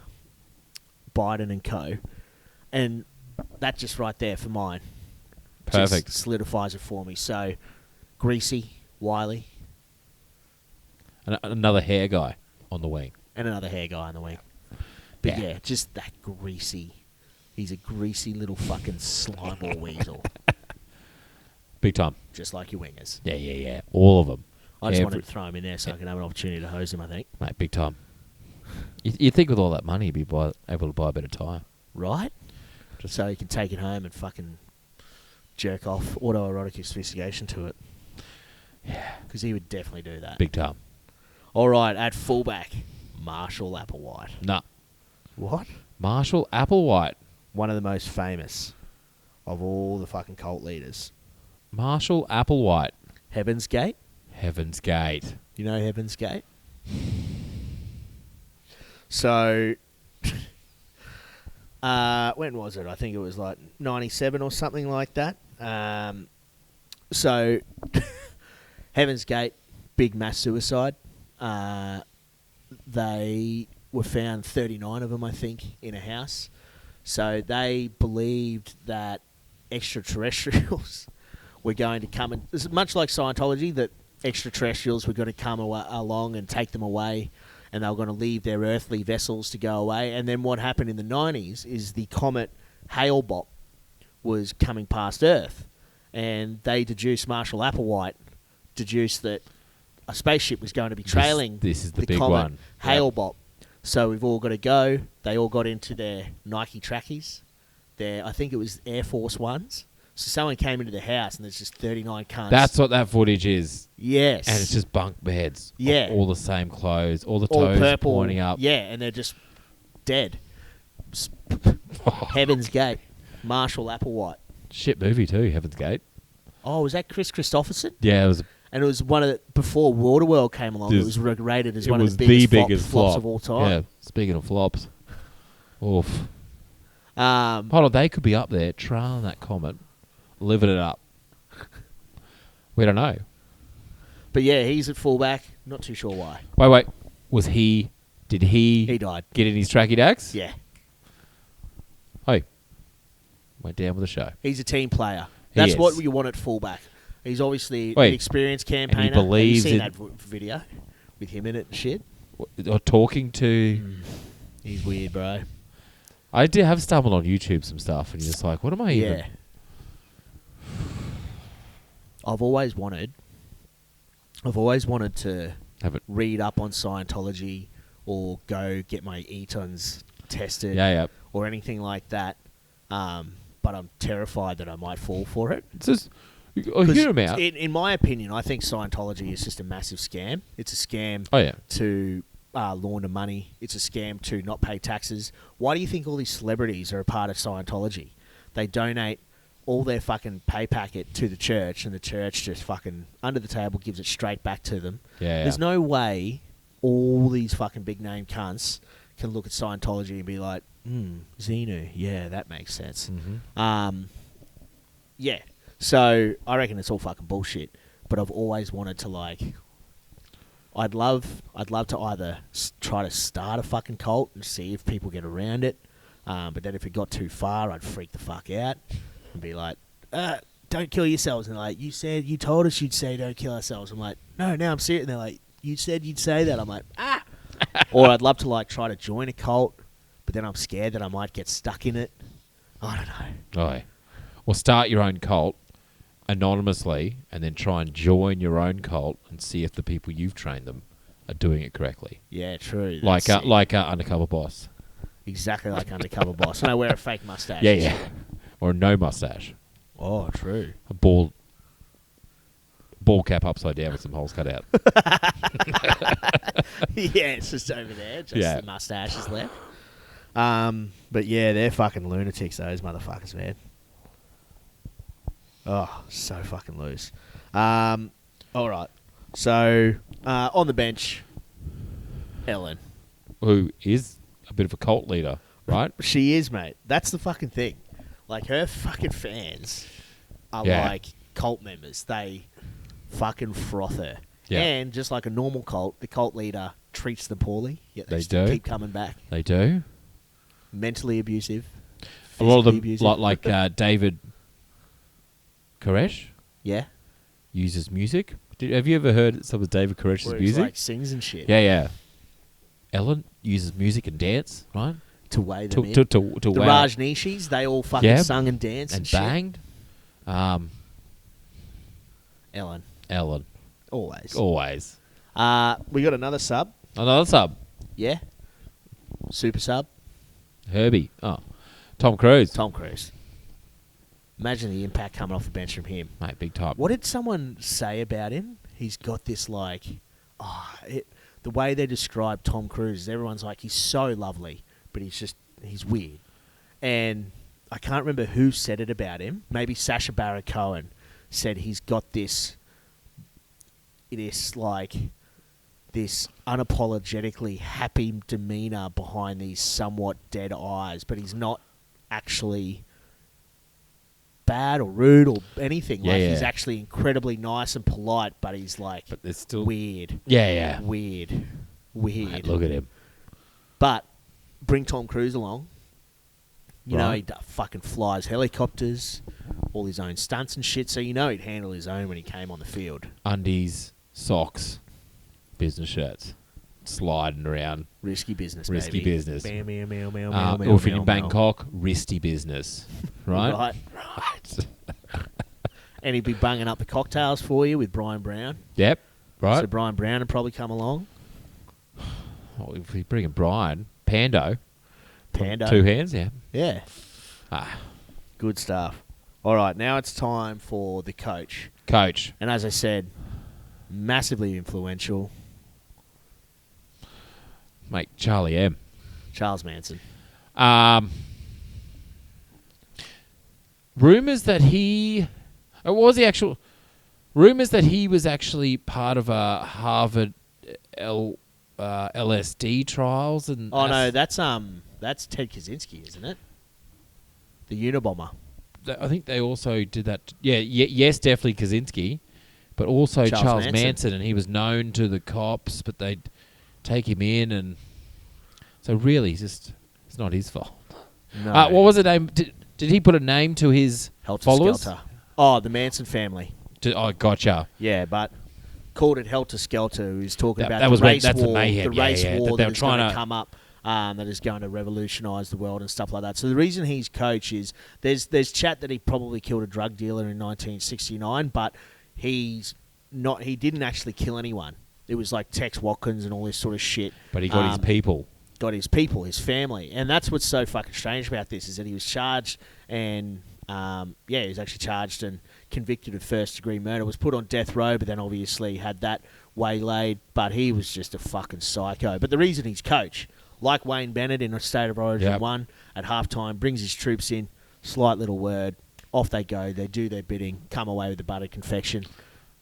Biden and co. And that just right there for mine. Perfect. Just solidifies it for me. So, greasy, wily. Another hair guy on the wing. And another hair guy on the wing. But yeah, just that greasy. He's a greasy little fucking slimeball weasel. Big time. Just like your wingers. Yeah. All of them. I just wanted to throw him in there so I can have an opportunity to hose him, I think. Mate, big time. You think with all that money you'd be able to buy a better tyre. Right? Just so he can take it home and fucking jerk off autoerotic asphyxiation to it. Yeah. Because he would definitely do that. Big time. All right, at fullback, Marshall Applewhite. Nah. What? Marshall Applewhite. One of the most famous of all the fucking cult leaders. Marshall Applewhite. Heaven's Gate? Heaven's Gate. You know Heaven's Gate? So, when was it? I think it was like 97 or something like that. So, Heaven's Gate, big mass suicide. They were found 39 of them, I think, in a house. So they believed that extraterrestrials were going to come and... It's much like Scientology, that extraterrestrials were going to come along and take them away, and they were going to leave their earthly vessels to go away. And then what happened in the 90s is the comet Hale-Bopp was coming past Earth, and they deduced, Marshall Applewhite deduced that a spaceship was going to be trailing this is the big comet one. Hale-Bopp. So we've all got to go. They all got into their Nike trackies. I think it was Air Force Ones. So someone came into the house and there's just 39 cunts. That's what that footage is. Yes. And it's just bunk beds. Yeah. All the same clothes. All the all toes purple, pointing up. Yeah, and they're just dead. Heaven's Gate. Marshall Applewhite. Shit movie too, Heaven's Gate. Oh, was that Chris Christopherson? Yeah, it was... And it was one of the... Before Waterworld came along, it was rated as one of the biggest flops of all time. Yeah, speaking of flops. Oof. Hold on, they could be up there trailing that comet, living it up. We don't know. But yeah, he's at fullback. Not too sure why. Wait. Did he... He died. Get in his tracky dax? Yeah. Oh. Went down with the show. He's a team player. That's what you want at fullback. He's obviously an experienced campaigner. And he believes Have you seen that video with him in it and shit? Or talking to... He's weird, bro. I have stumbled on YouTube some stuff, and you're just like, what am I even... Yeah. I've always wanted to read up on Scientology or go get my Etons tested or anything like that. But I'm terrified that I might fall for it. It's just... hear him out. In my opinion, I think Scientology is just a massive scam. It's a scam to launder money. It's a scam to not pay taxes. Why do you think all these celebrities are a part of Scientology? They donate all their fucking pay packet to the church, and the church just fucking under the table gives it straight back to them. There's no way all these fucking big name cunts can look at Scientology and be like, Xenu, yeah, that makes sense. Mm-hmm. Yeah. So I reckon it's all fucking bullshit. But I've always wanted to I'd love to either try to start a fucking cult and see if people get around it. But then if it got too far, I'd freak the fuck out and be like, don't kill yourselves. And they're like, you told us you'd say don't kill ourselves. I'm like, no, I'm serious. And they're like, you said you'd say that. I'm like, ah. Or I'd love to like try to join a cult, but then I'm scared that I might get stuck in it. I don't know. Oh, yeah. Or start your own cult anonymously and then try and join your own cult and see if the people you've trained them are doing it correctly. Yeah, true. Like Undercover Boss. Exactly like Undercover Boss. And I wear a fake mustache. Yeah. Or no mustache. Oh, true. A ball cap upside down with some holes cut out. Yeah, it's just over there. Just the mustache is left. But yeah, they're fucking lunatics, those motherfuckers, man. Oh, so fucking loose. All right. So, on the bench, Ellen. Who is a bit of a cult leader, right? She is, mate. That's the fucking thing. Like, her fucking fans are like cult members. They fucking froth her. Yeah. And just like a normal cult, the cult leader treats them poorly. Yet they still keep coming back. They do. Mentally abusive. A lot of them, like David Koresh. Yeah. Uses music. Have you ever heard some of David Koresh's music? Like sings and shit. Yeah. Ellen uses music and dance, right? To weigh them in. The Rajneeshis, they all fucking sung and danced and banged. Ellen. Always. We got another sub. Yeah. Super sub. Herbie. Oh. Tom Cruise. Imagine the impact coming off the bench from him. Mate, big time. What did someone say about him? He's got this like... the way they describe Tom Cruise, everyone's like, he's so lovely, but he's weird. And I can't remember who said it about him. Maybe Sacha Baron Cohen said he's got this unapologetically happy demeanor behind these somewhat dead eyes, but he's not actually bad or rude or anything. He's actually incredibly nice and polite, but he's like, but there's still weird. Yeah. Weird. Mate, look at him. But bring Tom Cruise along. You know, he fucking flies helicopters, all his own stunts and shit, so you know he'd handle his own when he came on the field. Undies, socks, business shirts, sliding around. Risky business, Risky baby. business. Meow, meow, meow, meow, or meow, if you're meow, in Bangkok, risky business. Right? Right. And he'd be bunging up the cocktails for you with Brian Brown. Yep. Right. So Brian Brown would probably come along. Oh, if we bring in Brian, Pando. 2 hands, yeah. Yeah. Good stuff. All right, now it's time for the coach. And as I said, massively influential. Mate, Charlie M. Charles Manson. Rumours that he... Rumours that he was actually part of a Harvard LSD trials. And no, that's Ted Kaczynski, isn't it? The Unabomber. I think they also did that. Yes, definitely Kaczynski, but also Charles Manson, and he was known to the cops, but they'd take him in, and so really, it's not his fault. No. What was the name? Did he put a name to his followers? Skelter. Oh, the Manson family. Gotcha. Yeah, but called it Helter Skelter. He was talking about the race war. The race war that is going to come up. That is going to revolutionise the world and stuff like that. So the reason he's coach is there's chat that he probably killed a drug dealer in 1969, but he didn't actually kill anyone. It was like Tex Watkins and all this sort of shit. But he got his people. Got his people, his family. And that's what's so fucking strange about this is that he was charged and, he was actually charged and convicted of first-degree murder. Was put on death row, but then obviously had that waylaid. But he was just a fucking psycho. But the reason he's coach... Like Wayne Bennett in A State of Origin 1 at halftime, brings his troops in, slight little word, off they go, they do their bidding, come away with the buttered confection.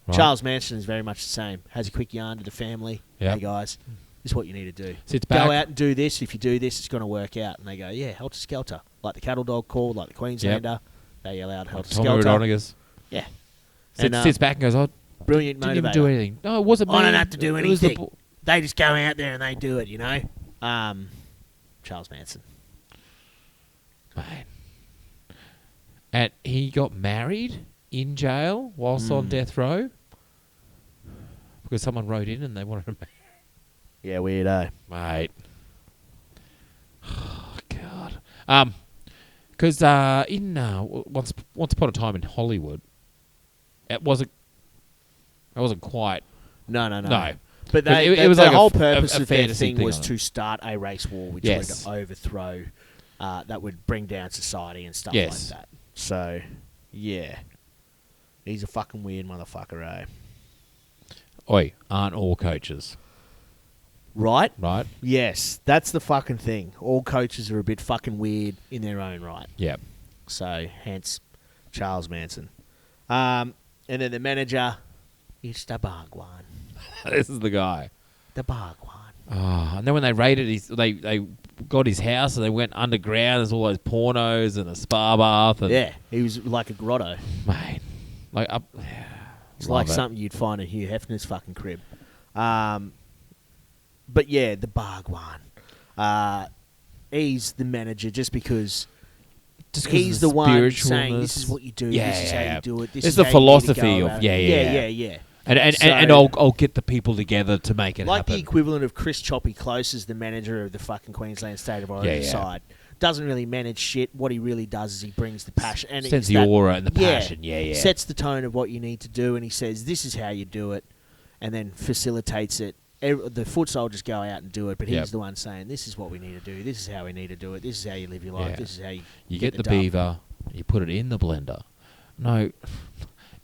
Right. Charles Manson is very much the same. Has a quick yarn to the family. Yep. Hey guys, this is what you need to do. Go out and do this. If you do this, it's going to work out. And they go, yeah, Helter Skelter. Like the cattle dog call, like the Queenslander. They yell out Helter Skelter. Rodriguez. Yeah. Sits back and goes, brilliant motivator. Didn't even do anything. No, it wasn't me. I don't have to do anything. They just go out there and they do it, you know. Charles Manson. Man. And he got married in jail whilst on death row because someone wrote in and they wanted to... Yeah, weirdo. Mate. Oh, God. Because in once upon a time in Hollywood, it wasn't quite... No. But it was the like whole purpose a of their fantasy thing was on it. to start a race war, which Yes. would overthrow, that would bring down society and stuff Yes. like that. So, yeah. He's a fucking weird motherfucker, eh? Oi, aren't all coaches, Right? right? Yes, that's the fucking thing. All coaches are a bit fucking weird in their own right. Yeah. So, hence Charles Manson. And then the manager is the Bhagwan. This is the guy. The Bhagwan. Oh, and then when they raided they got his house and they went underground. There's all those pornos and a spa bath. And Yeah, he was like a grotto. mate, like up. It's Love like it. something you'd find in Hugh Hefner's fucking crib. But yeah, the Bhagwan. He's the manager just because Just 'cause he's of the one saying, spiritualness. this is what you do, Yeah, this is how yeah. you do it, this It's is the how you need to philosophy go of- about yeah, it. yeah. Yeah. And So- I'll get the people together to make it Like happen. the equivalent of Chris Choppy Close as the manager of the fucking Queensland State of Origin Yeah. side. Doesn't really manage shit. What he really does is he brings the passion. And Sends it's the that- aura and the passion. Yeah. Sets the tone of what you need to do, and he says, this is how you do it, and then facilitates it. The foot soldiers go out and do it, but Yep. he's the one saying, this is what we need to do, this is how we need to do it, this is how you live your life, Yeah. this is how you You get the dub. beaver, you put it in the blender. No,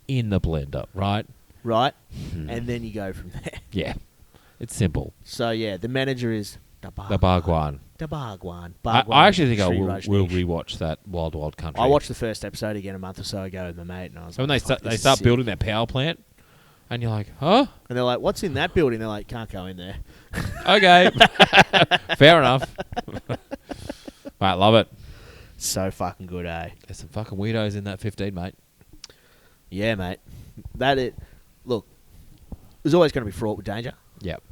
in the blender, right? Right? Hmm. And then you go from there. Yeah. It's simple. So, yeah, the manager is The Bhagwan. The Bhagwan. I actually think I Sri will Rajneesh. rewatch that Wild Wild Country. I watched the first episode again a month or so ago with my mate, and I was So when like, they "Fuck, start, they this is start sick." building that power plant, and you're like, huh? And they're like, what's in that building? They're like, can't go in there. Okay. Fair enough. Mate, love it. So fucking good, eh? There's some fucking weirdos in that 15, mate. Yeah, mate. Look, there's always going to be fraught with danger. Yep.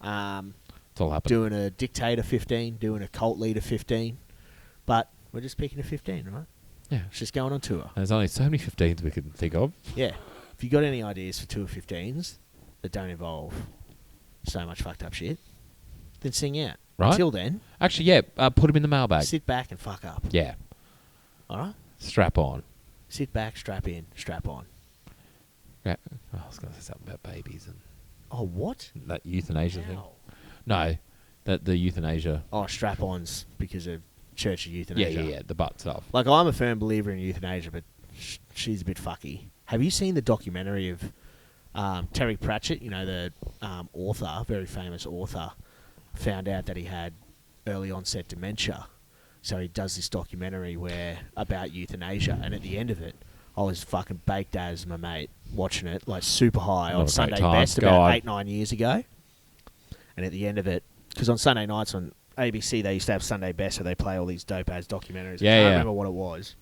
It's all happening. Doing a dictator 15, doing a cult leader 15. But we're just picking a 15, right? Yeah. It's just going on tour. There's only so many 15s we can think of. Yeah. If you got any ideas for tour 15s that don't involve so much fucked up shit, then sing out. Right. Until then, Actually, yeah, put them in the mailbag. sit back and fuck up. Yeah. All right? Strap on. Sit back, strap in, strap on. Yeah. Oh, I was going to say something about babies and Oh, what? that euthanasia thing. How? No, the euthanasia. Oh, strap-ons because of Church of Yeah, Euthanasia. the butt stuff. Like, I'm a firm believer in euthanasia, but she's a bit fucky. Have you seen the documentary of Terry Pratchett? You know, the author, very famous author, found out that he had early onset dementia. So he does this documentary about euthanasia, and at the end of it, I was fucking baked as my mate watching it, like super high Not a on great Sunday time. Best Go about on. 8-9 years ago. And at the end of it, because on Sunday nights on ABC they used to have Sunday Best, where they play all these dope ass documentaries. Yeah, I can't yeah. remember what it was,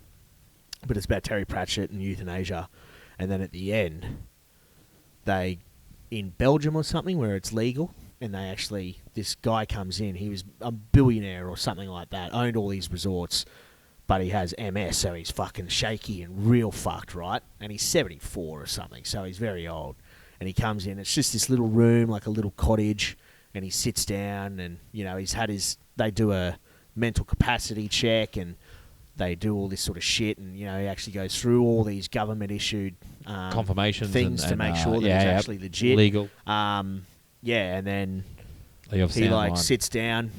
but it's about Terry Pratchett and euthanasia. And then at the end, they in Belgium or something where it's legal, and this guy comes in. He was a billionaire or something like that, owned all these resorts, but he has MS, so he's fucking shaky and real fucked, right? And he's 74 or something, so he's very old. And he comes in. It's just this little room, like a little cottage. And he sits down, and they do a mental capacity check, and they do all this sort of shit, and he actually goes through all these government issued Confirmations things to and, make sure that yeah, it's yeah, actually legit, legal. and then They have he sound like line. sits down,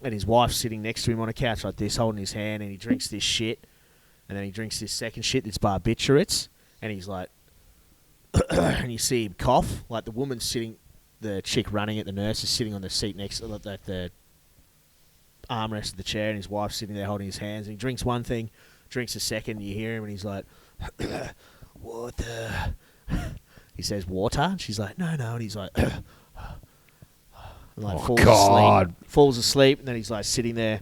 and his wife's sitting next to him on a couch like this, holding his hand, and he drinks this shit, and then he drinks this second shit, this barbiturates, and he's like, and you see him cough, like the woman's sitting. The chick running it, the nurse, is sitting on the seat next to the armrest of the chair, and his wife's sitting there holding his hands. And he drinks one thing, drinks a second, and you hear him, and he's like, water. He says, water? And she's like, no. And he's like, and like falls asleep, and then he's like sitting there,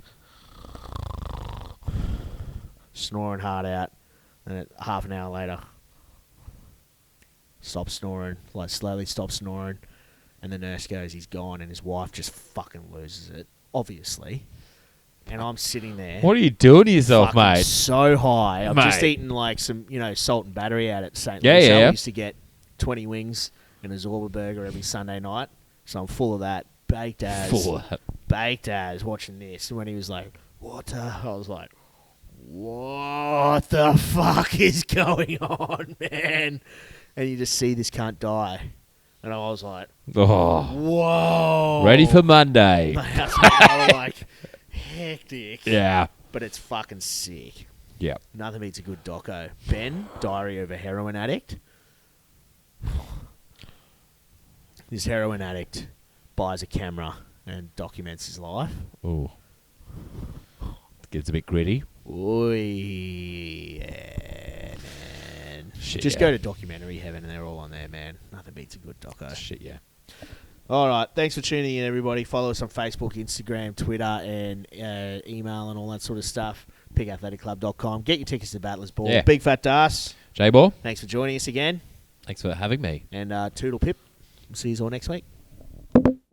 snoring hard out. And half an hour later, stops snoring, like slowly stops snoring. And the nurse goes, he's gone, and his wife just fucking loses it, obviously. and I'm sitting there. What are you doing to yourself, fucking mate? so high. I've just Mate. eaten like some, salt and battery out at St. Yeah, Louis. yeah. I used to get 20 wings and a Zorba burger every Sunday night. So I'm full of that. Baked as. Full of that. Baked as watching this. And when he was like, water, I was like, what the fuck is going on, man? And you just see this cunt die. And I was like, Oh, whoa. ready for Monday. I was like, hectic. Yeah. But it's fucking sick. Yeah. Nothing beats a good doco. Ben, Diary of a Heroin Addict. This heroin addict buys a camera and documents his life. Ooh. Gets a bit gritty. Oi, yeah, man. Shit, Just yeah. go to Documentary Heaven and they're all on there, man. Nothing beats a good doco. Shit, yeah. All right. Thanks for tuning in, everybody. Follow us on Facebook, Instagram, Twitter, and email and all that sort of stuff. PickAthleticClub.com. Get your tickets to Battlers Ball. Yeah. Big Fat Darc. Jaybor, Thanks for joining us again. thanks for having me. And Toodle Pip. We'll see you all next week.